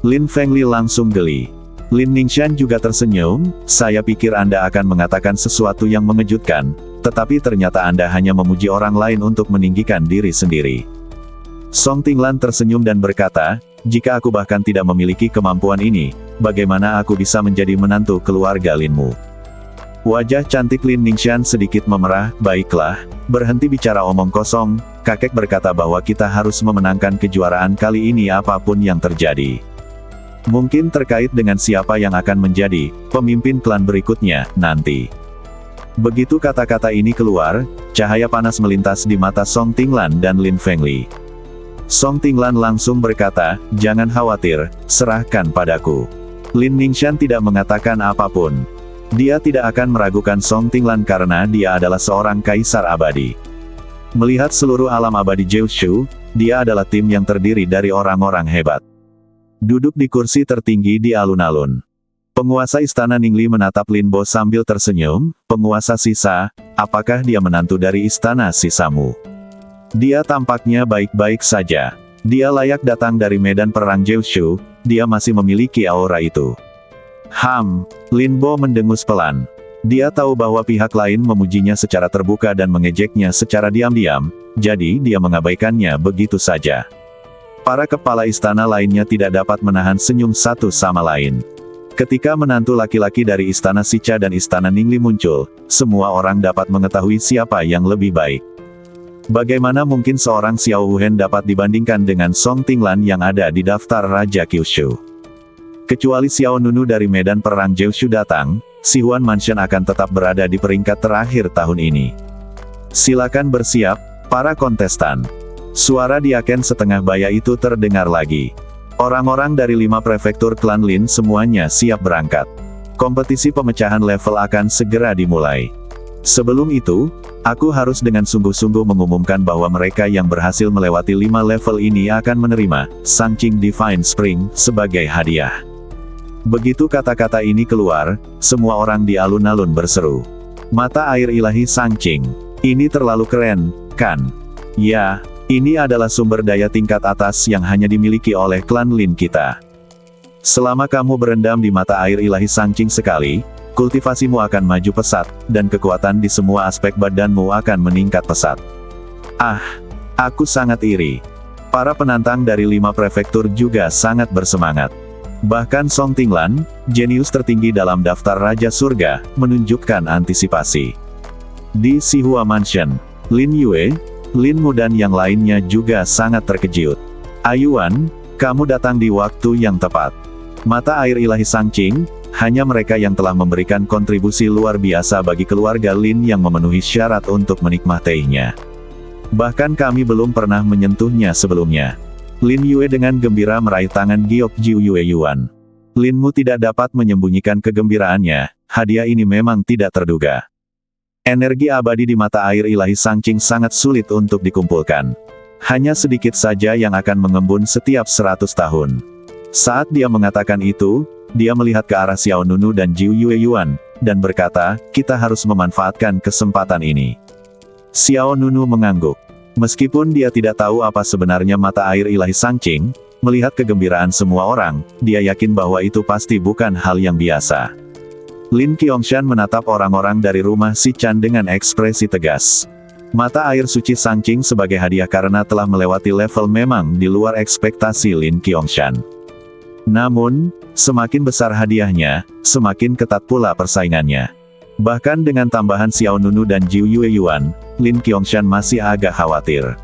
Lin Fengli langsung geli. Lin Ningxian juga tersenyum, saya pikir Anda akan mengatakan sesuatu yang mengejutkan, tetapi ternyata Anda hanya memuji orang lain untuk meninggikan diri sendiri. Song Tinglan tersenyum dan berkata, jika aku bahkan tidak memiliki kemampuan ini, bagaimana aku bisa menjadi menantu keluarga Linmu? Wajah cantik Lin Ningxian sedikit memerah, baiklah, berhenti bicara omong kosong, kakek berkata bahwa kita harus memenangkan kejuaraan kali ini apapun yang terjadi. Mungkin terkait dengan siapa yang akan menjadi pemimpin klan berikutnya, nanti. Begitu kata-kata ini keluar, cahaya panas melintas di mata Song Tinglan dan Lin Fengli. Song Tinglan langsung berkata, jangan khawatir, serahkan padaku. Lin Ningxian tidak mengatakan apapun. Dia tidak akan meragukan Song Tinglan karena dia adalah seorang kaisar abadi. Melihat seluruh alam abadi Jeushu, dia adalah tim yang terdiri dari orang-orang hebat. Duduk di kursi tertinggi di alun-alun. Penguasa istana Ningli menatap Lin Bo sambil tersenyum, penguasa sisa, apakah dia menantu dari istana sisamu? Dia tampaknya baik-baik saja. Dia layak datang dari medan perang Jeushu, dia masih memiliki aura itu. Lin Bo mendengus pelan. Dia tahu bahwa pihak lain memujinya secara terbuka dan mengejeknya secara diam-diam, jadi dia mengabaikannya begitu saja. Para kepala istana lainnya tidak dapat menahan senyum satu sama lain. Ketika menantu laki-laki dari istana Sicha dan istana Ningli muncul, semua orang dapat mengetahui siapa yang lebih baik. Bagaimana mungkin seorang Xiao Wuhen dapat dibandingkan dengan Song Tinglan yang ada di daftar Raja Kyushu? Kecuali Xiao Nunu dari medan perang Jeushu datang, Sihuan Mansion akan tetap berada di peringkat terakhir tahun ini. Silakan bersiap, para kontestan. Suara Diaken setengah baya itu terdengar lagi. Orang-orang dari 5 prefektur klan Lin semuanya siap berangkat. Kompetisi pemecahan level akan segera dimulai. Sebelum itu, aku harus dengan sungguh-sungguh mengumumkan bahwa mereka yang berhasil melewati 5 level ini akan menerima Sangqing Divine Spring sebagai hadiah. Begitu kata-kata ini keluar, semua orang di alun-alun berseru. Mata air ilahi Sangqing. Ini terlalu keren, kan? Ya, ini adalah sumber daya tingkat atas yang hanya dimiliki oleh klan Lin kita. Selama kamu berendam di mata air ilahi Sangqing sekali, kultivasimu akan maju pesat, dan kekuatan di semua aspek badanmu akan meningkat pesat. Ah, aku sangat iri. Para penantang dari 5 prefektur juga sangat bersemangat. Bahkan Song Tinglan, jenius tertinggi dalam daftar Raja Surga, menunjukkan antisipasi. Di Sihua Mansion, Lin Yue, Lin Mu dan yang lainnya juga sangat terkejut. Ayuan, kamu datang di waktu yang tepat. Mata air ilahi Sangqing, hanya mereka yang telah memberikan kontribusi luar biasa bagi keluarga Lin yang memenuhi syarat untuk menikmatinya. Bahkan kami belum pernah menyentuhnya sebelumnya. Lin Yue dengan gembira meraih tangan Giok Jiu Yue Yuan. Lin Mu tidak dapat menyembunyikan kegembiraannya, hadiah ini memang tidak terduga. Energi abadi di mata air ilahi Sangqing sangat sulit untuk dikumpulkan. Hanya sedikit saja yang akan mengembun setiap 100 tahun. Saat dia mengatakan itu, dia melihat ke arah Xiao Nunu dan Jiu Yue Yuan, dan berkata, kita harus memanfaatkan kesempatan ini. Xiao Nunu mengangguk. Meskipun dia tidak tahu apa sebenarnya mata air ilahi Sangqing, melihat kegembiraan semua orang, dia yakin bahwa itu pasti bukan hal yang biasa. Lin Qiangshan menatap orang-orang dari rumah Si Chan dengan ekspresi tegas. Mata air suci Sangqing sebagai hadiah karena telah melewati level memang di luar ekspektasi Lin Qiangshan. Namun, semakin besar hadiahnya, semakin ketat pula persaingannya. Bahkan dengan tambahan Xiao Nunu dan Jiu Yue Yuan, Lin Qiangshan masih agak khawatir.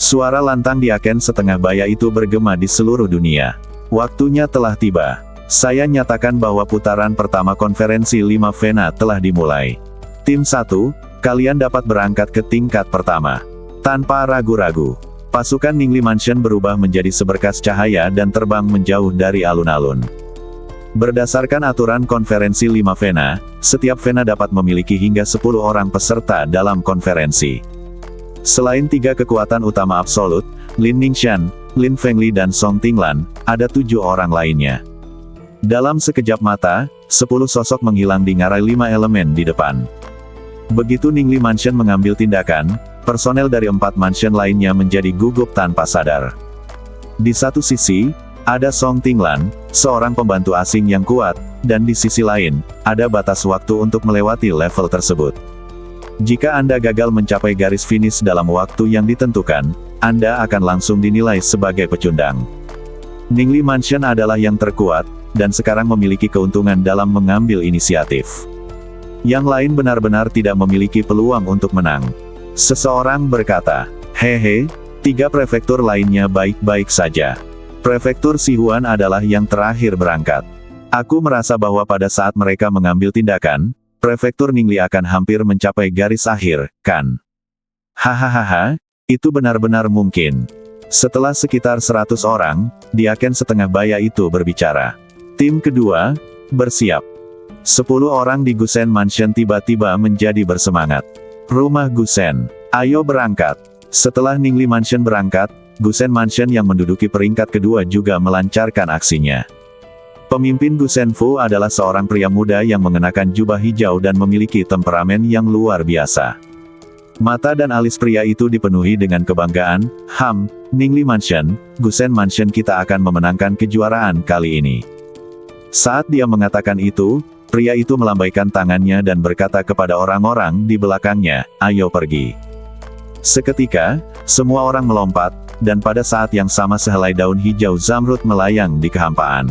Suara lantang Diaken setengah baya itu bergema di seluruh dunia. Waktunya telah tiba. Saya nyatakan bahwa putaran pertama konferensi 5 Vena telah dimulai. Tim 1, kalian dapat berangkat ke tingkat pertama. Tanpa ragu-ragu. Pasukan Ningli Mansion berubah menjadi seberkas cahaya dan terbang menjauh dari alun-alun. Berdasarkan aturan konferensi 5 Vena, setiap Vena dapat memiliki hingga 10 orang peserta dalam konferensi. Selain 3 kekuatan utama absolut, Lin Ningxian, Lin Fengli dan Song Tinglan, ada 7 orang lainnya. Dalam sekejap mata, 10 sosok menghilang di ngarai 5 elemen di depan. Begitu Ningli Mansion mengambil tindakan, personel dari 4 mansion lainnya menjadi gugup tanpa sadar. Di satu sisi, ada Song Tinglan, seorang pembantu asing yang kuat, dan di sisi lain, ada batas waktu untuk melewati level tersebut. Jika Anda gagal mencapai garis finish dalam waktu yang ditentukan, Anda akan langsung dinilai sebagai pecundang. Ningli Mansion adalah yang terkuat, dan sekarang memiliki keuntungan dalam mengambil inisiatif. Yang lain benar-benar tidak memiliki peluang untuk menang. Seseorang berkata, hehe, 3 prefektur lainnya baik-baik saja. Prefektur Sihuan adalah yang terakhir berangkat. Aku merasa bahwa pada saat mereka mengambil tindakan, prefektur Ningli akan hampir mencapai garis akhir, kan? Hahaha, itu benar-benar mungkin. Setelah sekitar 100 orang, Diaken setengah baya itu berbicara. Tim kedua, bersiap. 10 orang di Gusen Mansion tiba-tiba menjadi bersemangat. Rumah Gusen, ayo berangkat. Setelah Ningli Mansion berangkat, Gusen Mansion yang menduduki peringkat kedua juga melancarkan aksinya. Pemimpin Gusen Fu adalah seorang pria muda yang mengenakan jubah hijau dan memiliki temperamen yang luar biasa. Mata dan alis pria itu dipenuhi dengan kebanggaan. Ningli Mansion, Gusen Mansion kita akan memenangkan kejuaraan kali ini. Saat dia mengatakan itu, pria itu melambaikan tangannya dan berkata kepada orang-orang di belakangnya, ayo pergi. Seketika, semua orang melompat, dan pada saat yang sama sehelai daun hijau zamrud melayang di kehampaan.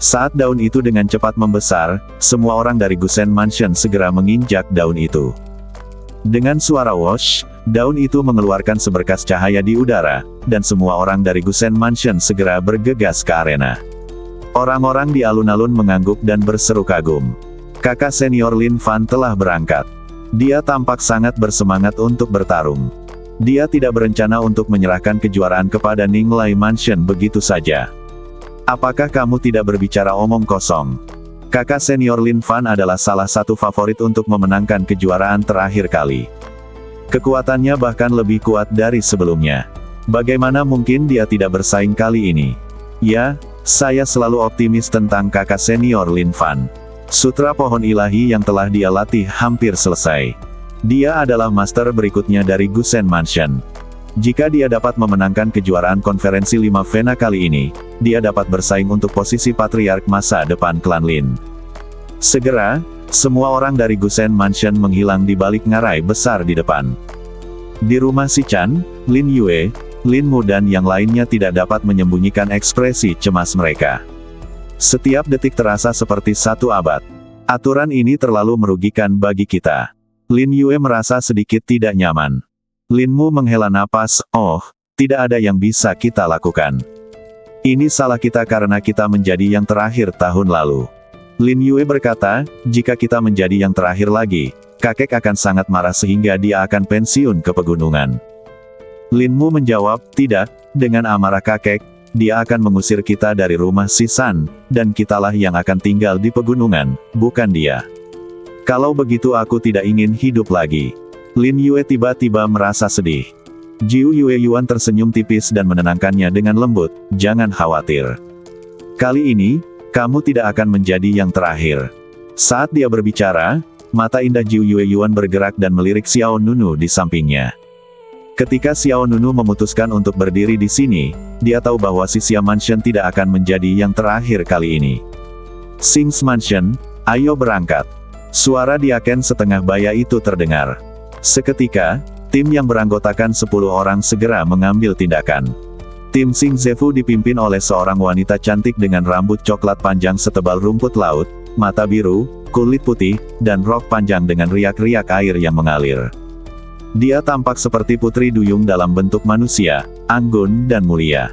Saat daun itu dengan cepat membesar, semua orang dari Gusen Mansion segera menginjak daun itu. Dengan suara wosh, Daun itu mengeluarkan seberkas cahaya di udara, dan semua orang dari Gusen Mansion segera bergegas ke arena. Orang-orang di alun-alun mengangguk dan berseru kagum. Kakak senior Lin Fan telah berangkat. Dia tampak sangat bersemangat untuk bertarung. Dia tidak berencana untuk menyerahkan kejuaraan kepada Ninglai Mansion begitu saja. Apakah kamu tidak berbicara omong kosong? Kakak senior Lin Fan adalah salah satu favorit untuk memenangkan kejuaraan terakhir kali. Kekuatannya bahkan lebih kuat dari sebelumnya. Bagaimana mungkin dia tidak bersaing kali ini? Ya, saya selalu optimis tentang kakak senior Lin Fan. Sutra pohon ilahi yang telah dia latih hampir selesai. Dia adalah master berikutnya dari Gusen Mansion. Jika dia dapat memenangkan kejuaraan konferensi 5 Vena kali ini, dia dapat bersaing untuk posisi patriark masa depan klan Lin. Segera, semua orang dari Gusen Mansion menghilang di balik ngarai besar di depan. Di rumah Si Chan, Lin Yue, Lin Mu dan yang lainnya tidak dapat menyembunyikan ekspresi cemas mereka. Setiap detik terasa seperti satu abad. Aturan ini terlalu merugikan bagi kita. Lin Yue merasa sedikit tidak nyaman. Lin Mu menghela napas, oh, tidak ada yang bisa kita lakukan. Ini salah kita karena kita menjadi yang terakhir tahun lalu. Lin Yue berkata, jika kita menjadi yang terakhir lagi, kakek akan sangat marah sehingga dia akan pensiun ke pegunungan. Lin Mu menjawab, tidak, dengan amarah kakek, dia akan mengusir kita dari rumah Si San, dan kitalah yang akan tinggal di pegunungan, bukan dia. Kalau begitu aku tidak ingin hidup lagi. Lin Yue tiba-tiba merasa sedih. Jiu Yue Yuan tersenyum tipis dan menenangkannya dengan lembut, jangan khawatir. Kali ini, kamu tidak akan menjadi yang terakhir. Saat dia berbicara, mata indah Jiu Yue Yuan bergerak dan melirik Xiao Nunu di sampingnya. Ketika Xiao Nunu memutuskan untuk berdiri di sini, dia tahu bahwa Xia Mansion tidak akan menjadi yang terakhir kali ini. Sings Mansion, ayo berangkat. Suara diaken setengah baya itu terdengar. Seketika, tim yang beranggotakan 10 orang segera mengambil tindakan. Tim Sing Zefu dipimpin oleh seorang wanita cantik dengan rambut coklat panjang setebal rumput laut, mata biru, kulit putih, dan rok panjang dengan riak-riak air yang mengalir. Dia tampak seperti putri duyung dalam bentuk manusia, anggun dan mulia.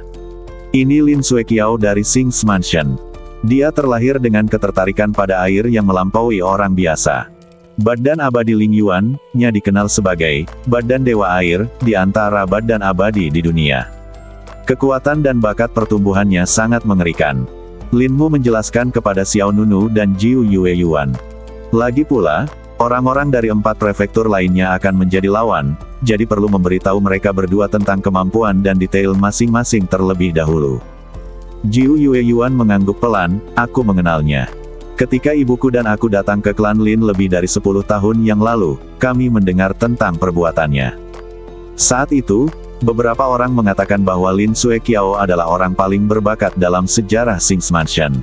Ini Lin Suekiao dari Sings Mansion. Dia terlahir dengan ketertarikan pada air yang melampaui orang biasa. Badan abadi Ling Yuan-nya dikenal sebagai badan dewa air di antara badan abadi di dunia. Kekuatan dan bakat pertumbuhannya sangat mengerikan. Lin Mu menjelaskan kepada Xiao Nunu dan Jiu Yue Yuan. Lagi pula, orang-orang dari 4 prefektur lainnya akan menjadi lawan, jadi perlu memberitahu mereka berdua tentang kemampuan dan detail masing-masing terlebih dahulu. Jiu Yue Yuan mengangguk pelan, aku mengenalnya. Ketika ibuku dan aku datang ke klan Lin lebih dari 10 tahun yang lalu, kami mendengar tentang perbuatannya. Saat itu, beberapa orang mengatakan bahwa Lin Suekiao adalah orang paling berbakat dalam sejarah Sings Mansion.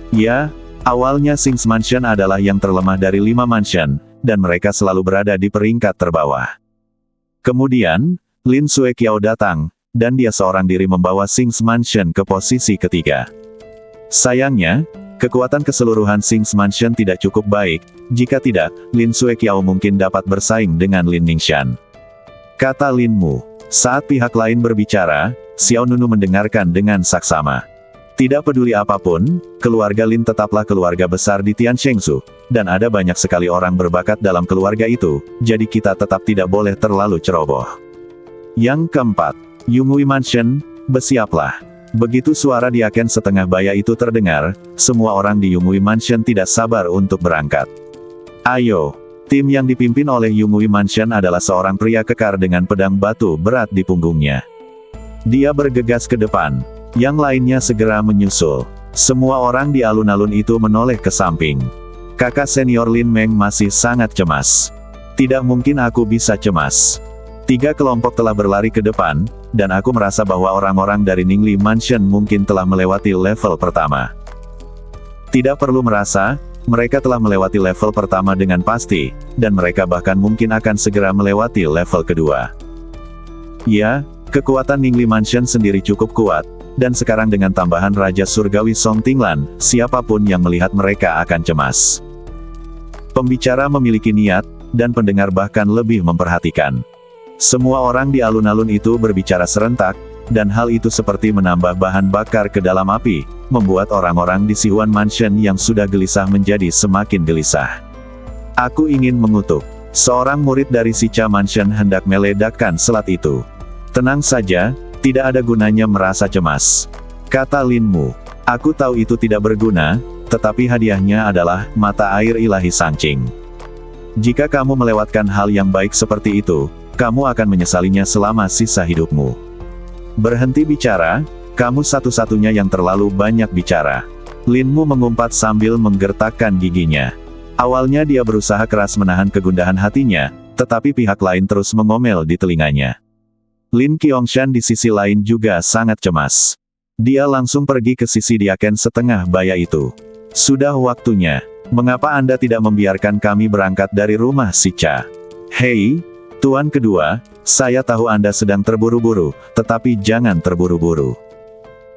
Ya, awalnya Sings Mansion adalah yang terlemah dari 5 mansion, dan mereka selalu berada di peringkat terbawah. Kemudian, Lin Suekiao datang, dan dia seorang diri membawa Sings Mansion ke posisi ketiga. Sayangnya, kekuatan keseluruhan Sings Mansion tidak cukup baik, jika tidak, Lin Suekiao mungkin dapat bersaing dengan Lin Ningxian. Kata Lin Mu. Saat pihak lain berbicara, Xiao Nunu mendengarkan dengan saksama. Tidak peduli apapun, keluarga Lin tetaplah keluarga besar di Tianshengsu, dan ada banyak sekali orang berbakat dalam keluarga itu, jadi kita tetap tidak boleh terlalu ceroboh. Yang keempat, Yungui Mansion, bersiaplah. Begitu suara diaken setengah baya itu terdengar, semua orang di Yungui Mansion tidak sabar untuk berangkat. Ayo! Tim yang dipimpin oleh Yungui Mansion adalah seorang pria kekar dengan pedang batu berat di punggungnya. Dia bergegas ke depan. Yang lainnya segera menyusul. Semua orang di alun-alun itu menoleh ke samping. Kakak senior Lin Meng masih sangat cemas. Tidak mungkin aku bisa cemas. 3 kelompok telah berlari ke depan, dan aku merasa bahwa orang-orang dari Ningli Mansion mungkin telah melewati level pertama. Tidak perlu merasa, mereka telah melewati level pertama dengan pasti, dan mereka bahkan mungkin akan segera melewati level kedua. Ya, kekuatan Ningli Mansion sendiri cukup kuat, dan sekarang dengan tambahan Raja Surgawi Song Tinglan, siapapun yang melihat mereka akan cemas. Pembicara memiliki niat, dan pendengar bahkan lebih memperhatikan. Semua orang di alun-alun itu berbicara serentak, dan hal itu seperti menambah bahan bakar ke dalam api, membuat orang-orang di Sihuan Mansion yang sudah gelisah menjadi semakin gelisah. Aku ingin mengutuk. Seorang murid dari Sicha Mansion hendak meledakkan selat itu. Tenang saja, tidak ada gunanya merasa cemas, kata Lin Mu. Aku tahu itu tidak berguna, tetapi hadiahnya adalah mata air ilahi Sangqing. Jika kamu melewatkan hal yang baik seperti itu, kamu akan menyesalinya selama sisa hidupmu. Berhenti bicara, kamu satu-satunya yang terlalu banyak bicara. Lin Mu mengumpat sambil menggertakkan giginya. Awalnya dia berusaha keras menahan kegundahan hatinya, tetapi pihak lain terus mengomel di telinganya. Lin Qiangshan di sisi lain juga sangat cemas. Dia langsung pergi ke sisi Diaken setengah baya itu. Sudah waktunya. Mengapa Anda tidak membiarkan kami berangkat dari rumah Sicha? Hei, Tuan kedua, saya tahu Anda sedang terburu-buru, tetapi jangan terburu-buru.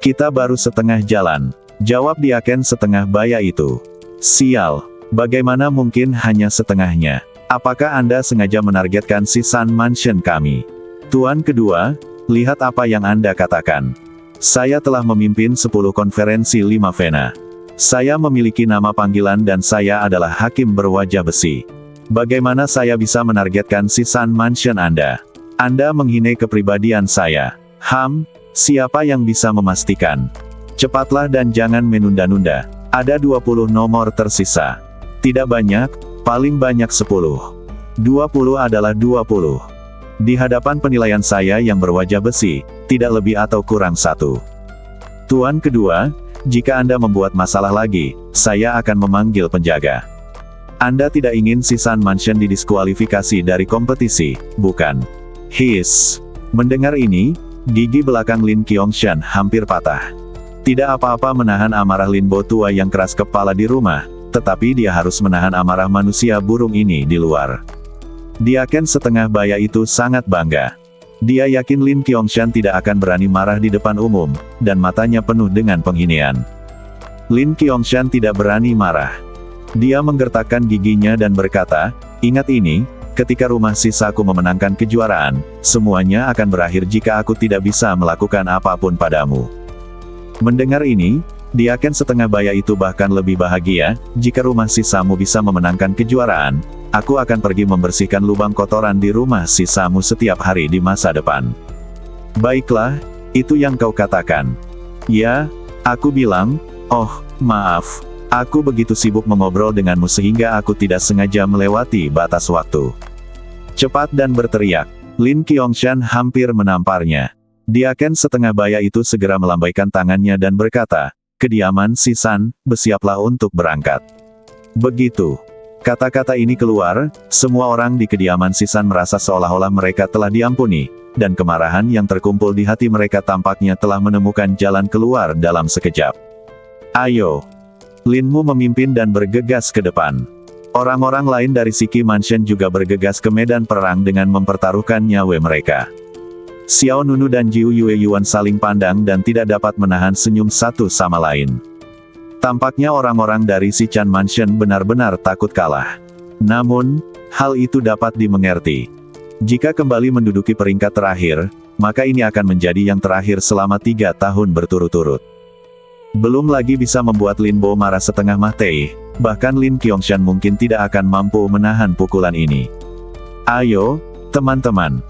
Kita baru setengah jalan, jawab Diaken setengah baya itu. Sial, bagaimana mungkin hanya setengahnya? Apakah Anda sengaja menargetkan Sisan Mansion kami? Tuan kedua, lihat apa yang Anda katakan. Saya telah memimpin 10 konferensi 5 Vena. Saya memiliki nama panggilan dan saya adalah hakim berwajah besi. Bagaimana saya bisa menargetkan Sisan Mansion Anda? Anda menghina kepribadian saya. Siapa yang bisa memastikan? Cepatlah dan jangan menunda-nunda. Ada 20 nomor tersisa. Tidak banyak, paling banyak 10. 20 adalah 20. Di hadapan penilaian saya yang berwajah besi, tidak lebih atau kurang 1. Tuan kedua, jika Anda membuat masalah lagi, saya akan memanggil penjaga. Anda tidak ingin Sisan Mansion didiskualifikasi dari kompetisi, bukan? Hiss. Mendengar ini, gigi belakang Lin Qiangshan hampir patah. Tidak apa-apa menahan amarah Lin Bo tua yang keras kepala di rumah, tetapi dia harus menahan amarah manusia burung ini di luar. Diaken setengah baya itu sangat bangga. Dia yakin Lin Qiangshan tidak akan berani marah di depan umum, dan matanya penuh dengan penghinaan. Lin Qiangshan tidak berani marah. Dia menggertakkan giginya dan berkata, ingat ini, ketika rumah sisaku memenangkan kejuaraan, semuanya akan berakhir jika aku tidak bisa melakukan apapun padamu. Mendengar ini, Diaken setengah baya itu bahkan lebih bahagia, jika rumah sisamu bisa memenangkan kejuaraan, aku akan pergi membersihkan lubang kotoran di rumah sisamu setiap hari di masa depan. Baiklah, itu yang kau katakan. Ya, aku bilang, oh, maaf. Aku begitu sibuk mengobrol denganmu sehingga aku tidak sengaja melewati batas waktu. Cepat dan berteriak. Lin Qiangshan hampir menamparnya. Diaken setengah baya itu segera melambaikan tangannya dan berkata, kediaman Sisan, bersiaplah untuk berangkat. Begitu. Kata-kata ini keluar, semua orang di kediaman Sisan merasa seolah-olah mereka telah diampuni, dan kemarahan yang terkumpul di hati mereka tampaknya telah menemukan jalan keluar dalam sekejap. Ayo. Lin Mu memimpin dan bergegas ke depan. Orang-orang lain dari Siki Mansion juga bergegas ke medan perang dengan mempertaruhkan nyawa mereka. Xiao Nunu dan Jiu Yue Yuan saling pandang dan tidak dapat menahan senyum satu sama lain. Tampaknya orang-orang dari Sichan Mansion benar-benar takut kalah. Namun, hal itu dapat dimengerti. Jika kembali menduduki peringkat terakhir, maka ini akan menjadi yang terakhir selama 3 tahun berturut-turut. Belum lagi bisa membuat Lin Bo marah setengah mati, bahkan Lin Qiangshan mungkin tidak akan mampu menahan pukulan ini. Ayo, teman-teman.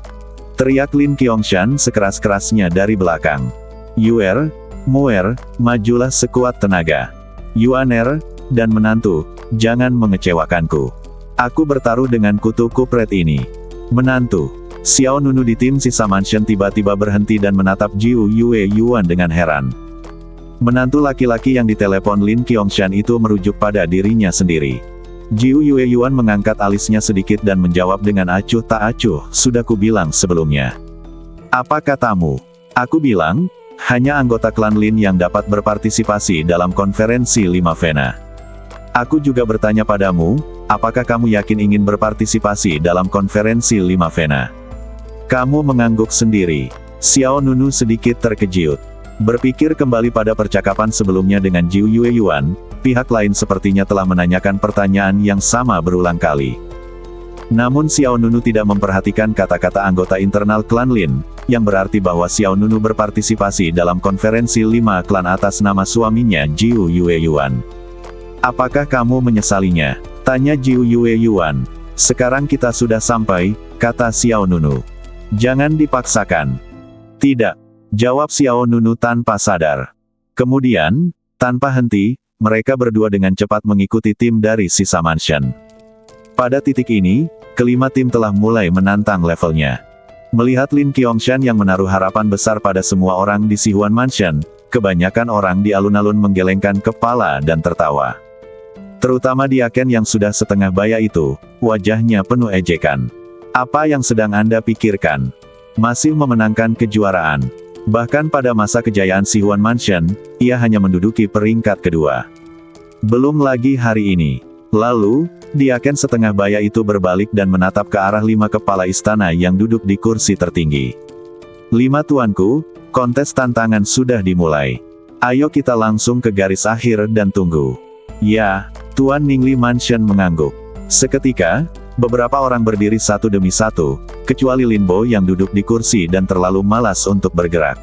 Teriak Lin Qiangshan sekeras-kerasnya dari belakang. Yuer, Muer, majulah sekuat tenaga. Yuaner, dan menantu, jangan mengecewakanku. Aku bertaruh dengan kutu kupret ini. Menantu. Xiao Nunu di tim sisa Mansion tiba-tiba berhenti dan menatap Jiu Yue Yuan dengan heran. Menantu laki-laki yang ditelepon Lin Qiangshan itu merujuk pada dirinya sendiri. Jiu Yue Yuan mengangkat alisnya sedikit dan menjawab dengan acuh tak acuh, sudah kubilang sebelumnya. Apa katamu? Aku bilang, hanya anggota klan Lin yang dapat berpartisipasi dalam konferensi 5 Vena. Aku juga bertanya padamu, apakah kamu yakin ingin berpartisipasi dalam konferensi 5 Vena? Kamu mengangguk sendiri. Xiao Nunu sedikit terkejut. Berpikir kembali pada percakapan sebelumnya dengan Jiu Yue Yuan, pihak lain sepertinya telah menanyakan pertanyaan yang sama berulang kali. Namun Xiao Nunu tidak memperhatikan kata-kata anggota internal klan Lin, yang berarti bahwa Xiao Nunu berpartisipasi dalam konferensi 5 klan atas nama suaminya Jiu Yue Yuan. Apakah kamu menyesalinya? Tanya Jiu Yue Yuan. Sekarang kita sudah sampai, kata Xiao Nunu. Jangan dipaksakan. Tidak, jawab Xiao Nunu tanpa sadar. Kemudian, tanpa henti, mereka berdua dengan cepat mengikuti tim dari sisa mansion. Pada titik ini, kelima tim telah mulai menantang levelnya. Melihat Lin Qiangshan yang menaruh harapan besar pada semua orang di Sihuan Mansion, kebanyakan orang di alun-alun menggelengkan kepala dan tertawa. Terutama Diaken yang sudah setengah baya itu, wajahnya penuh ejekan. Apa yang sedang Anda pikirkan? Masih memenangkan kejuaraan. Bahkan pada masa kejayaan Sihuan Mansion, ia hanya menduduki peringkat kedua. Belum lagi hari ini. Lalu, Diaken setengah baya itu berbalik dan menatap ke arah 5 kepala istana yang duduk di kursi tertinggi. 5 tuanku, kontes tantangan sudah dimulai. Ayo kita langsung ke garis akhir dan tunggu. Ya, Tuan Ningli Mansion mengangguk. Seketika, beberapa orang berdiri satu demi satu, kecuali Linbo yang duduk di kursi dan terlalu malas untuk bergerak.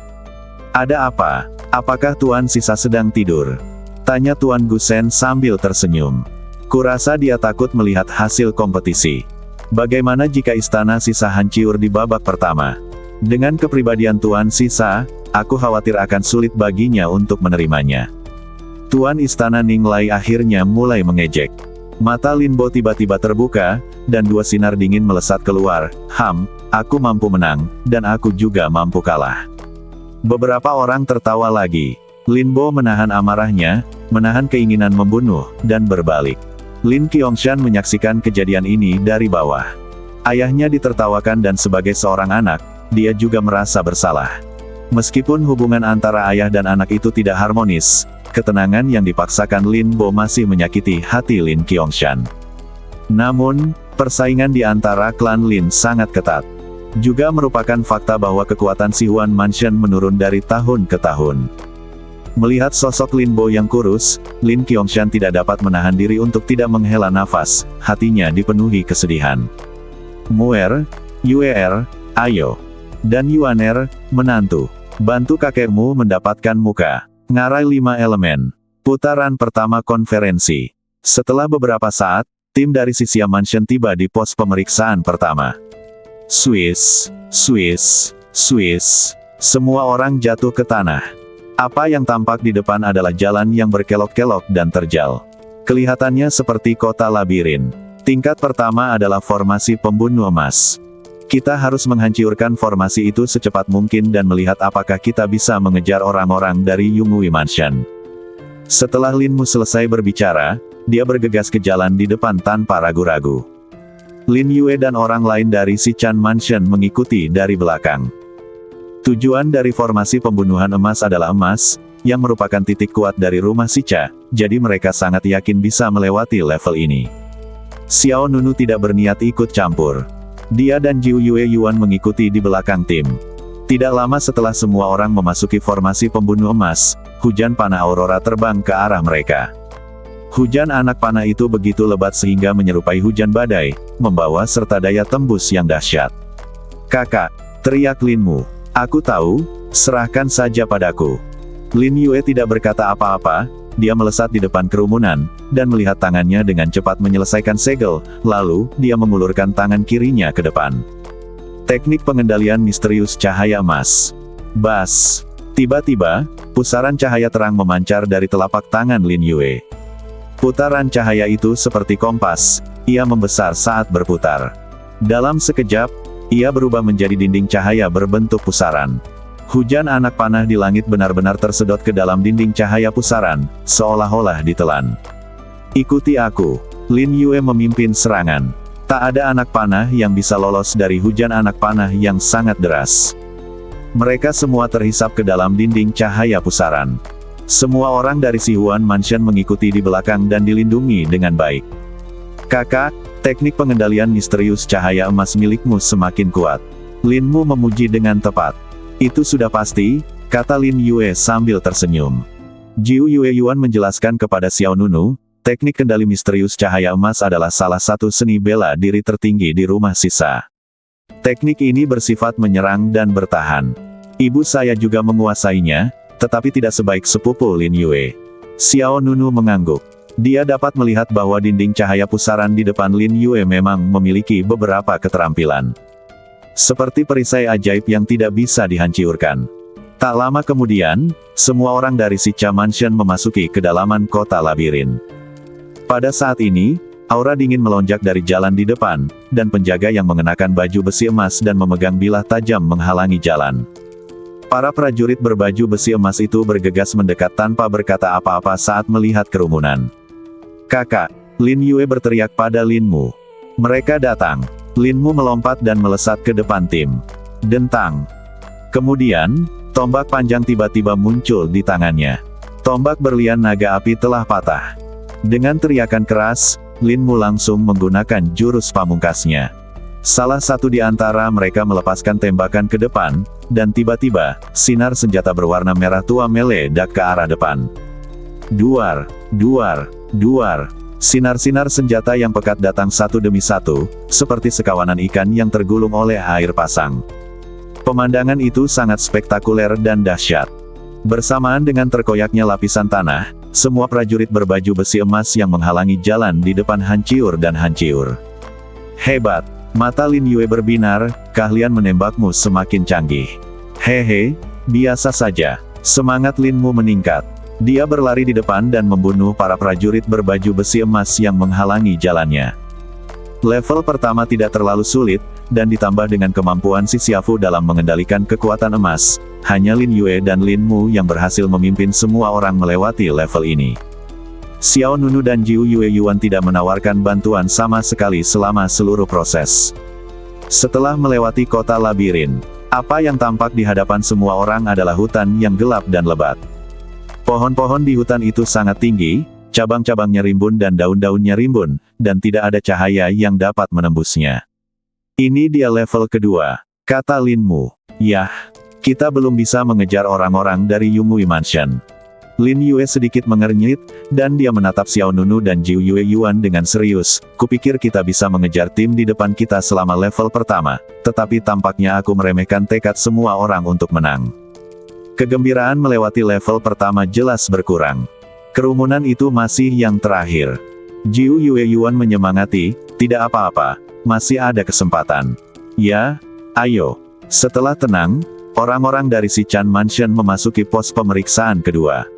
Ada apa? Apakah Tuan Sisa sedang tidur? Tanya Tuan Gusen sambil tersenyum. Kurasa dia takut melihat hasil kompetisi. Bagaimana jika istana Sisa hancur di babak pertama? Dengan kepribadian Tuan Sisa, aku khawatir akan sulit baginya untuk menerimanya. Tuan Istana Ninglai akhirnya mulai mengejek. Mata Linbo tiba-tiba terbuka, dan 2 sinar dingin melesat keluar. Aku mampu menang, dan aku juga mampu kalah. Beberapa orang tertawa lagi. Linbo menahan amarahnya, menahan keinginan membunuh, dan berbalik. Lin Qiangshan menyaksikan kejadian ini dari bawah. Ayahnya ditertawakan dan sebagai seorang anak, dia juga merasa bersalah. Meskipun hubungan antara ayah dan anak itu tidak harmonis, ketenangan yang dipaksakan Linbo masih menyakiti hati Lin Qiangshan. Namun, persaingan di antara klan Lin sangat ketat. Juga merupakan fakta bahwa kekuatan Sihuan Mansion menurun dari tahun ke tahun. Melihat sosok Linbo yang kurus, Lin Qiangshan tidak dapat menahan diri untuk tidak menghela nafas, hatinya dipenuhi kesedihan. Muer, Yuer, ayo. Dan Yuaner, menantu. Bantu kakekmu mendapatkan muka. Ngarai 5 elemen. Putaran pertama konferensi. Setelah beberapa saat, tim dari Sisia Mansion tiba di pos pemeriksaan pertama. Swiss, Swiss, Swiss. Semua orang jatuh ke tanah. Apa yang tampak di depan adalah jalan yang berkelok-kelok dan terjal. Kelihatannya seperti kota labirin. Tingkat pertama adalah formasi pembunuh emas. Kita harus menghancurkan formasi itu secepat mungkin dan melihat apakah kita bisa mengejar orang-orang dari Yungui Mansion. Setelah Linmu selesai berbicara, dia bergegas ke jalan di depan tanpa ragu-ragu. Lin Yue dan orang lain dari Sichan Mansion mengikuti dari belakang. Tujuan dari formasi pembunuhan emas adalah emas, yang merupakan titik kuat dari rumah Sicha, jadi mereka sangat yakin bisa melewati level ini. Xiao Nunu tidak berniat ikut campur. Dia dan Jiu Yue Yuan mengikuti di belakang tim. Tidak lama setelah semua orang memasuki formasi pembunuh emas, hujan panah aurora terbang ke arah mereka. Hujan anak panah itu begitu lebat sehingga menyerupai hujan badai, membawa serta daya tembus yang dahsyat. Kakak, teriak Linmu. Aku tahu, serahkan saja padaku. Lin Yue tidak berkata apa-apa, dia melesat di depan kerumunan, dan melihat tangannya dengan cepat menyelesaikan segel, lalu, dia mengulurkan tangan kirinya ke depan. Teknik pengendalian misterius cahaya emas. Bas. Tiba-tiba, pusaran cahaya terang memancar dari telapak tangan Lin Yue. Putaran cahaya itu seperti kompas, ia membesar saat berputar. Dalam sekejap, ia berubah menjadi dinding cahaya berbentuk pusaran. Hujan anak panah di langit benar-benar tersedot ke dalam dinding cahaya pusaran, seolah-olah ditelan. Ikuti aku. Lin Yue memimpin serangan. Tak ada anak panah yang bisa lolos dari hujan anak panah yang sangat deras. Mereka semua terhisap ke dalam dinding cahaya pusaran. Semua orang dari Sihuan Mansion mengikuti di belakang dan dilindungi dengan baik. Kakak, teknik pengendalian misterius cahaya emas milikmu semakin kuat. Linmu memuji dengan tepat. Itu sudah pasti, kata Lin Yue sambil tersenyum. Jiu Yue Yuan menjelaskan kepada Xiao Nunu, Teknik kendali misterius cahaya emas adalah salah satu seni bela diri tertinggi di rumah sisa. Teknik ini bersifat menyerang dan bertahan. Ibu saya juga menguasainya, tetapi tidak sebaik sepupu Lin Yue. Xiao Nunu mengangguk. Dia dapat melihat bahwa dinding cahaya pusaran di depan Lin Yue memang memiliki beberapa keterampilan. Seperti perisai ajaib yang tidak bisa dihancurkan. Tak lama kemudian, semua orang dari Shicha Mansion memasuki kedalaman kota labirin. Pada saat ini, aura dingin melonjak dari jalan di depan, dan penjaga yang mengenakan baju besi emas dan memegang bilah tajam menghalangi jalan. Para prajurit berbaju besi emas itu bergegas mendekat tanpa berkata apa-apa saat melihat kerumunan. "Kakak," Lin Yue berteriak pada Lin Mu. Mereka datang. Lin Mu melompat dan melesat ke depan tim. Dentang. Kemudian, tombak panjang tiba-tiba muncul di tangannya. Tombak berlian naga api telah patah. Dengan teriakan keras, Lin Mu langsung menggunakan jurus pamungkasnya. Salah satu di antara mereka melepaskan tembakan ke depan, dan tiba-tiba, sinar senjata berwarna merah tua meledak ke arah depan. Duar, duar, duar. Sinar-sinar senjata yang pekat datang satu demi satu, seperti sekawanan ikan yang tergulung oleh air pasang. Pemandangan itu sangat spektakuler dan dahsyat. Bersamaan dengan terkoyaknya lapisan tanah, semua prajurit berbaju besi emas yang menghalangi jalan di depan hancur dan hancur. Hebat! Mata Lin Yue berbinar, keahlian menembakmu semakin canggih. Hehe, biasa saja. Semangat Lin Mu meningkat. Dia berlari di depan dan membunuh para prajurit berbaju besi emas yang menghalangi jalannya. Level pertama tidak terlalu sulit, dan ditambah dengan kemampuan si Xiaofu dalam mengendalikan kekuatan emas, hanya Lin Yue dan Lin Mu yang berhasil memimpin semua orang melewati level ini. Xiao Nunu dan Jiu Yue Yuan tidak menawarkan bantuan sama sekali selama seluruh proses. Setelah melewati kota labirin, apa yang tampak di hadapan semua orang adalah hutan yang gelap dan lebat. Pohon-pohon di hutan itu sangat tinggi, cabang-cabangnya rimbun dan daun-daunnya rimbun, dan tidak ada cahaya yang dapat menembusnya. "Ini dia level kedua," kata Lin Mu. "Yah, kita belum bisa mengejar orang-orang dari Yumui Mansion." Lin Yue sedikit mengernyit, dan dia menatap Xiao Nunu dan Jiu Yue Yuan dengan serius. "Kupikir kita bisa mengejar tim di depan kita selama level pertama, tetapi tampaknya aku meremehkan tekad semua orang untuk menang." Kegembiraan melewati level pertama jelas berkurang. Kerumunan itu masih yang terakhir. Jiu Yue Yuan menyemangati, "Tidak apa-apa, masih ada kesempatan. Ya, ayo." Setelah tenang, orang-orang dari Shicha Mansion memasuki pos pemeriksaan kedua.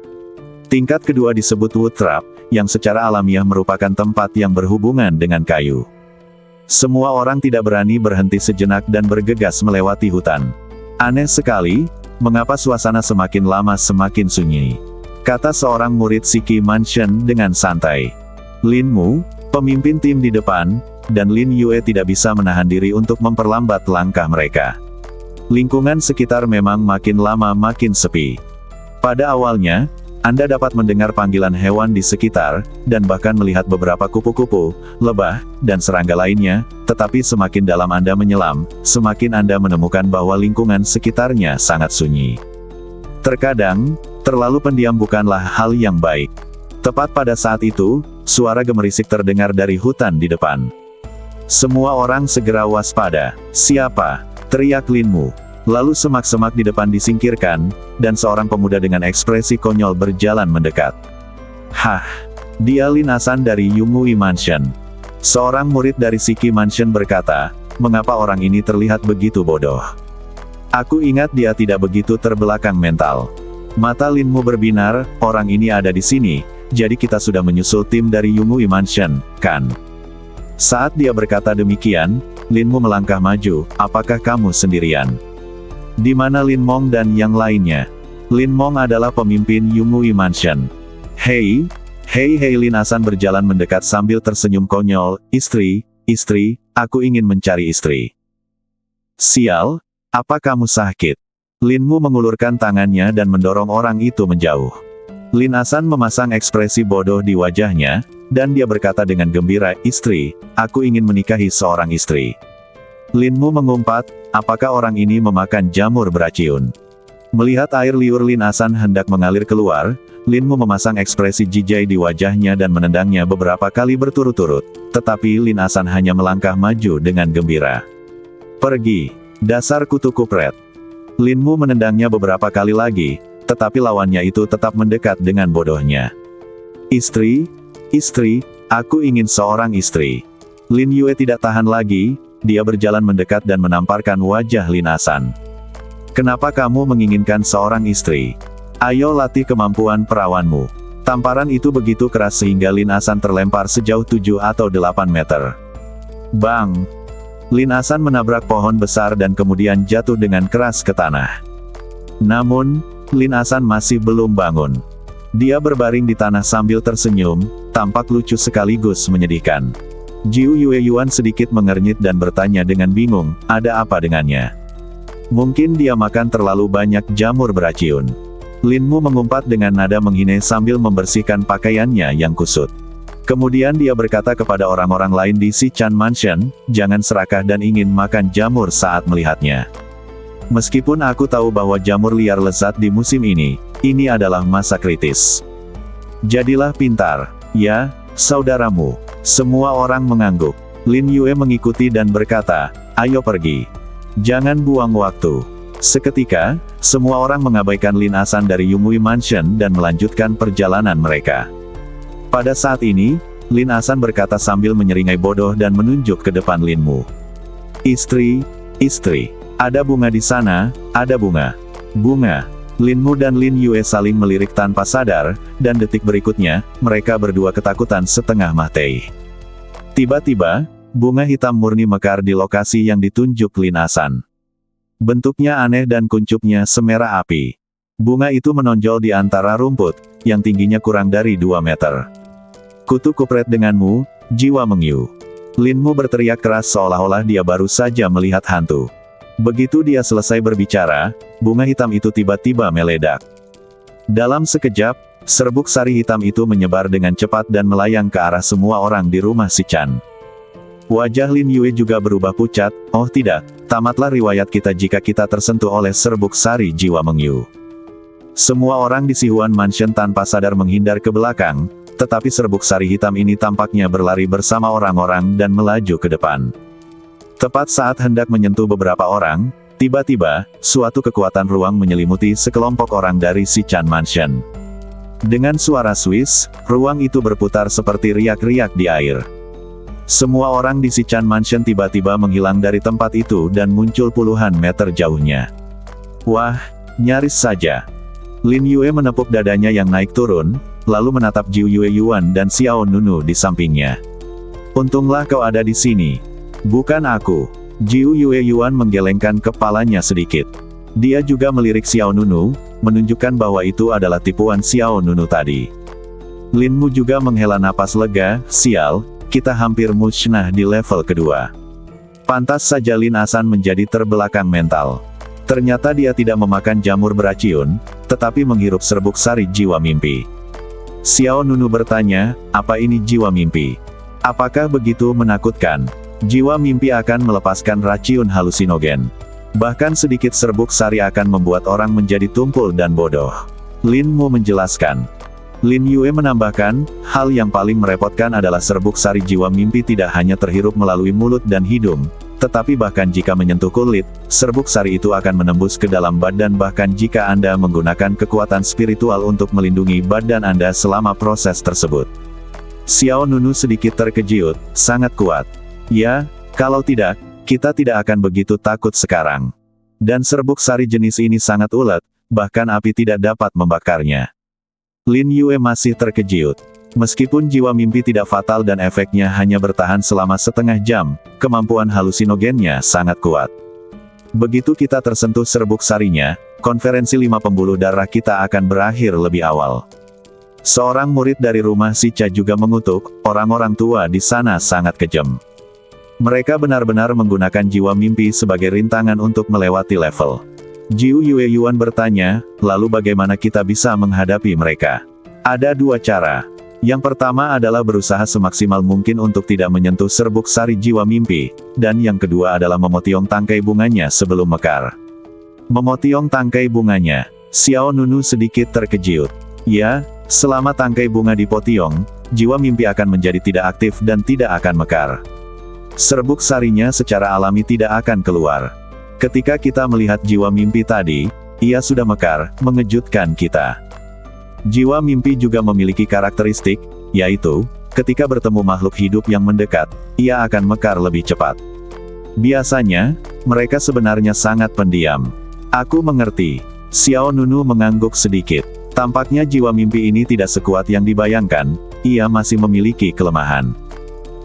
Tingkat kedua disebut Wood Trap, yang secara alamiah merupakan tempat yang berhubungan dengan kayu. Semua orang tidak berani berhenti sejenak dan bergegas melewati hutan. "Aneh sekali, mengapa suasana semakin lama semakin sunyi?" kata seorang murid Shiki Mansion dengan santai. Lin Mu, pemimpin tim di depan, dan Lin Yue tidak bisa menahan diri untuk memperlambat langkah mereka. Lingkungan sekitar memang makin lama makin sepi. Pada awalnya, Anda dapat mendengar panggilan hewan di sekitar, dan bahkan melihat beberapa kupu-kupu, lebah, dan serangga lainnya, tetapi semakin dalam Anda menyelam, semakin Anda menemukan bahwa lingkungan sekitarnya sangat sunyi. Terkadang, terlalu pendiam bukanlah hal yang baik. Tepat pada saat itu, suara gemerisik terdengar dari hutan di depan. Semua orang segera waspada. "Siapa?" teriak Lin Mu. Lalu semak-semak di depan disingkirkan, dan seorang pemuda dengan ekspresi konyol berjalan mendekat. "Hah, dia Lin Asan dari Yumui Mansion." Seorang murid dari Shiki Mansion berkata, "Mengapa orang ini terlihat begitu bodoh? Aku ingat dia tidak begitu terbelakang mental." Mata Lin Mu berbinar, "Orang ini ada di sini, jadi kita sudah menyusul tim dari Yumui Mansion, kan?" Saat dia berkata demikian, Lin Mu melangkah maju. "Apakah kamu sendirian? Di mana Lin Mong dan yang lainnya?" Lin Mong adalah pemimpin Yumui Mansion. Hei, Lin Asan berjalan mendekat sambil tersenyum konyol. Istri, aku ingin mencari istri." "Sial, apa kamu sakit?" Lin Mu mengulurkan tangannya dan mendorong orang itu menjauh. Lin Asan memasang ekspresi bodoh di wajahnya, dan dia berkata dengan gembira, "Istri, aku ingin menikahi seorang istri." Lin Mu mengumpat, "Apakah orang ini memakan jamur beracun?" Melihat air liur Lin Asan hendak mengalir keluar, Lin Mu memasang ekspresi jijai di wajahnya dan menendangnya beberapa kali berturut-turut. Tetapi Lin Asan hanya melangkah maju dengan gembira. Pergi, dasar kutu kupret. Lin Mu menendangnya beberapa kali lagi, tetapi lawannya itu tetap mendekat dengan bodohnya. Istri, aku ingin seorang istri. Lin Yue tidak tahan lagi, dia berjalan mendekat dan menamparkan wajah Lin Asan. Kenapa kamu menginginkan seorang istri? Ayo latih kemampuan perawanmu. Tamparan itu begitu keras sehingga Lin Asan terlempar sejauh 7 atau 8 meter. Bang! Lin Asan menabrak pohon besar dan kemudian jatuh dengan keras ke tanah. Namun, Lin Asan masih belum bangun. Dia berbaring di tanah sambil tersenyum, tampak lucu sekaligus menyedihkan. Jiu Yue Yuan sedikit mengernyit dan bertanya dengan bingung, ada apa dengannya? Mungkin dia makan terlalu banyak jamur beracun. Lin Mu mengumpat dengan nada menghina sambil membersihkan pakaiannya yang kusut. Kemudian dia berkata kepada orang-orang lain di Sichan Mansion, jangan serakah dan ingin makan jamur saat melihatnya. Meskipun aku tahu bahwa jamur liar lezat di musim ini adalah masa kritis. Jadilah pintar, ya, saudaramu. Semua orang mengangguk. Lin Yue mengikuti dan berkata, ayo pergi. Jangan buang waktu. Seketika, semua orang mengabaikan Lin Asan dari Yunghui Mansion dan melanjutkan perjalanan mereka. Pada saat ini, Lin Asan berkata sambil menyeringai bodoh dan menunjuk ke depan Lin Mu. Istri, ada bunga di sana, ada bunga. Bunga. Lin Mu dan Lin Yue saling melirik tanpa sadar, dan detik berikutnya, mereka berdua ketakutan setengah mati. Tiba-tiba, bunga hitam murni mekar di lokasi yang ditunjuk Lin Asan. Bentuknya aneh dan kuncupnya semerah api. Bunga itu menonjol di antara rumput, yang tingginya kurang dari 2 meter. Kutu kupret denganmu, jiwa mengyu. Lin Mu berteriak keras seolah-olah dia baru saja melihat hantu. Begitu dia selesai berbicara, bunga hitam itu tiba-tiba meledak. Dalam sekejap, serbuk sari hitam itu menyebar dengan cepat dan melayang ke arah semua orang di rumah Sichan. Wajah Lin Yue juga berubah pucat, oh tidak, tamatlah riwayat kita jika kita tersentuh oleh serbuk sari jiwa mengyu. Semua orang di Sihuan Mansion tanpa sadar menghindar ke belakang, tetapi serbuk sari hitam ini tampaknya berlari bersama orang-orang dan melaju ke depan. Tepat saat hendak menyentuh beberapa orang, tiba-tiba, suatu kekuatan ruang menyelimuti sekelompok orang dari Sichan Mansion. Dengan suara Swiss, ruang itu berputar seperti riak-riak di air. Semua orang di Sichan Mansion tiba-tiba menghilang dari tempat itu dan muncul puluhan meter jauhnya. Wah, nyaris saja. Lin Yue menepuk dadanya yang naik turun, lalu menatap Jiu Yue Yuan dan Xiao Nunu di sampingnya. Untunglah kau ada di sini. Bukan aku. Jiu Yue Yuan menggelengkan kepalanya sedikit. Dia juga melirik Xiao Nunu, menunjukkan bahwa itu adalah tipuan Xiao Nunu tadi. Lin Mu juga menghela napas lega, sial, kita hampir musnah di level kedua. Pantas saja Lin Asan menjadi terbelakang mental. Ternyata dia tidak memakan jamur beracun, tetapi menghirup serbuk sari jiwa mimpi. Xiao Nunu bertanya, apa ini jiwa mimpi? Apakah begitu menakutkan? Jiwa mimpi akan melepaskan racun halusinogen. Bahkan sedikit serbuk sari akan membuat orang menjadi tumpul dan bodoh. Lin Mu menjelaskan. Lin Yue menambahkan, hal yang paling merepotkan adalah serbuk sari jiwa mimpi tidak hanya terhirup melalui mulut dan hidung, tetapi bahkan jika menyentuh kulit, serbuk sari itu akan menembus ke dalam badan bahkan jika Anda menggunakan kekuatan spiritual untuk melindungi badan Anda selama proses tersebut. Xiao Nunu sedikit terkejut, sangat kuat. Ya, kalau tidak, kita tidak akan begitu takut sekarang. Dan serbuk sari jenis ini sangat ulet, bahkan api tidak dapat membakarnya. Lin Yue masih terkejut. Meskipun jiwa mimpi tidak fatal dan efeknya hanya bertahan selama setengah jam, kemampuan halusinogennya sangat kuat. Begitu kita tersentuh serbuk sarinya, konferensi 5 pembuluh darah kita akan berakhir lebih awal. Seorang murid dari rumah Sicha juga mengutuk, orang-orang tua di sana sangat kejam. Mereka benar-benar menggunakan jiwa mimpi sebagai rintangan untuk melewati level. Jiu Yue Yuan bertanya, lalu bagaimana kita bisa menghadapi mereka? Ada 2 cara. Yang pertama adalah berusaha semaksimal mungkin untuk tidak menyentuh serbuk sari jiwa mimpi, dan yang kedua adalah memotiong tangkai bunganya sebelum mekar. Memotiong tangkai bunganya, Xiao Nunu sedikit terkejut. Ya, selama tangkai bunga dipotiong, jiwa mimpi akan menjadi tidak aktif dan tidak akan mekar. Serbuk sarinya secara alami tidak akan keluar. Ketika kita melihat jiwa mimpi tadi, ia sudah mekar, mengejutkan kita. Jiwa mimpi juga memiliki karakteristik, yaitu, ketika bertemu makhluk hidup yang mendekat, ia akan mekar lebih cepat. Biasanya, mereka sebenarnya sangat pendiam. Aku mengerti. Xiao Nunu mengangguk sedikit. Tampaknya jiwa mimpi ini tidak sekuat yang dibayangkan, ia masih memiliki kelemahan.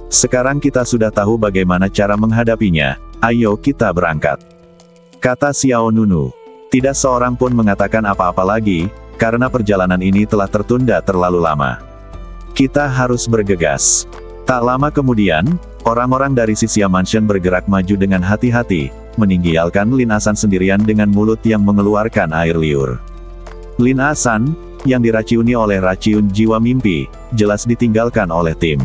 Sekarang kita sudah tahu bagaimana cara menghadapinya, ayo kita berangkat. Kata Xiao Nunu. Tidak seorang pun mengatakan apa-apa lagi, karena perjalanan ini telah tertunda terlalu lama. Kita harus bergegas. Tak lama kemudian, orang-orang dari Xixia Mansion bergerak maju dengan hati-hati, meninggalkan Lin Asan sendirian dengan mulut yang mengeluarkan air liur. Lin Asan, yang diraciuni oleh racun jiwa mimpi, jelas ditinggalkan oleh tim.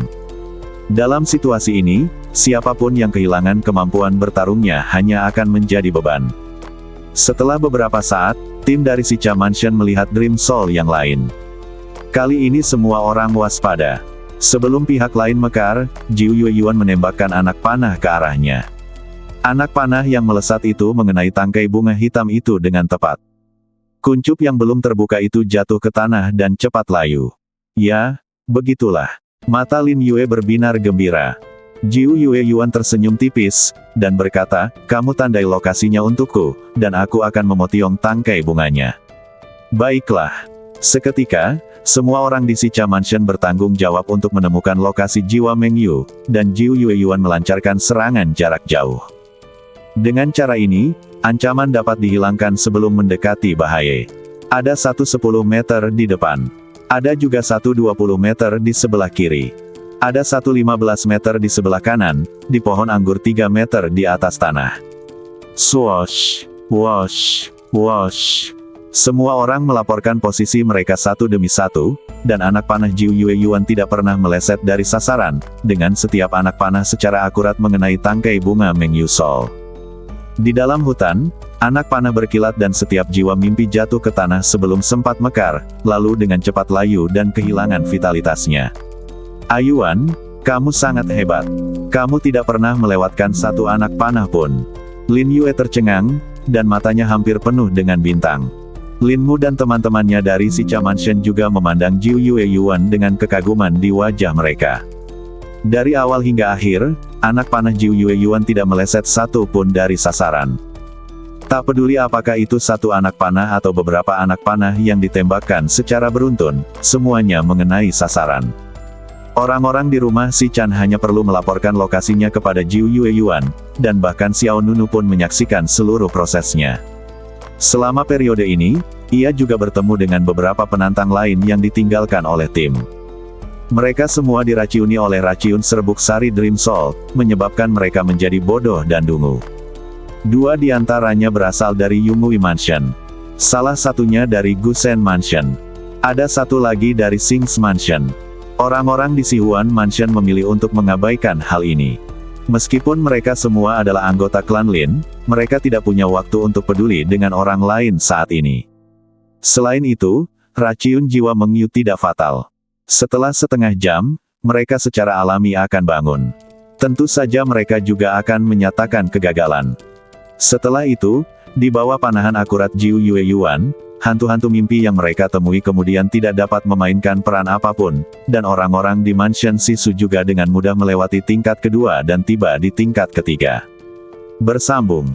Dalam situasi ini, siapapun yang kehilangan kemampuan bertarungnya hanya akan menjadi beban. Setelah beberapa saat, tim dari Xixia Mansion melihat Dream Soul yang lain. Kali ini semua orang waspada. Sebelum pihak lain mekar, Jiu Yueyuan menembakkan anak panah ke arahnya. Anak panah yang melesat itu mengenai tangkai bunga hitam itu dengan tepat. Kuncup yang belum terbuka itu jatuh ke tanah dan cepat layu. Ya, begitulah. Mata Lin Yue berbinar gembira. Jiu Yueyuan tersenyum tipis, dan berkata, kamu tandai lokasinya untukku, dan aku akan memotiong tangkai bunganya. Baiklah. Seketika, semua orang di Xixia Mansion bertanggung jawab untuk menemukan lokasi jiwa Meng Yu, dan Jiu Yueyuan melancarkan serangan jarak jauh. Dengan cara ini, ancaman dapat dihilangkan sebelum mendekati bahaya. Ada 110 meter di depan. Ada juga 120 meter di sebelah kiri. Ada 115 meter di sebelah kanan, di pohon anggur 3 meter di atas tanah. Swoosh, whoosh, whoosh. Semua orang melaporkan posisi mereka satu demi satu, dan anak panah Jiu Yueyuan tidak pernah meleset dari sasaran, dengan setiap anak panah secara akurat mengenai tangkai bunga Meng Yu Soul. Di dalam hutan, anak panah berkilat dan setiap jiwa mimpi jatuh ke tanah sebelum sempat mekar, lalu dengan cepat layu dan kehilangan vitalitasnya. Ayuan, kamu sangat hebat. Kamu tidak pernah melewatkan satu anak panah pun. Lin Yue tercengang, dan matanya hampir penuh dengan bintang. Lin Mu dan teman-temannya dari Xixia Mansion juga memandang Jiu Yueyuan dengan kekaguman di wajah mereka. Dari awal hingga akhir, anak panah Jiu Yueyuan tidak meleset satu pun dari sasaran. Tak peduli apakah itu satu anak panah atau beberapa anak panah yang ditembakkan secara beruntun, semuanya mengenai sasaran. Orang-orang di rumah Si Chan hanya perlu melaporkan lokasinya kepada Jiu Yueyuan, dan bahkan Xiao Nunu pun menyaksikan seluruh prosesnya. Selama periode ini, ia juga bertemu dengan beberapa penantang lain yang ditinggalkan oleh tim. Mereka semua diraciuni oleh racun serbuk sari Dream Soul, menyebabkan mereka menjadi bodoh dan dungu. Dua di antaranya berasal dari Yungui Mansion. Salah satunya dari Gusen Mansion. Ada satu lagi dari Sings Mansion. Orang-orang di Sihuan Mansion memilih untuk mengabaikan hal ini. Meskipun mereka semua adalah anggota klan Lin, mereka tidak punya waktu untuk peduli dengan orang lain saat ini. Selain itu, racun jiwa Meng Yu tidak fatal. Setelah setengah jam, mereka secara alami akan bangun. Tentu saja mereka juga akan menyatakan kegagalan. Setelah itu, di bawah panahan akurat Jiu Yueyuan, hantu-hantu mimpi yang mereka temui kemudian tidak dapat memainkan peran apapun, dan orang-orang di Mansion Sisu juga dengan mudah melewati tingkat kedua dan tiba di tingkat ketiga. Bersambung.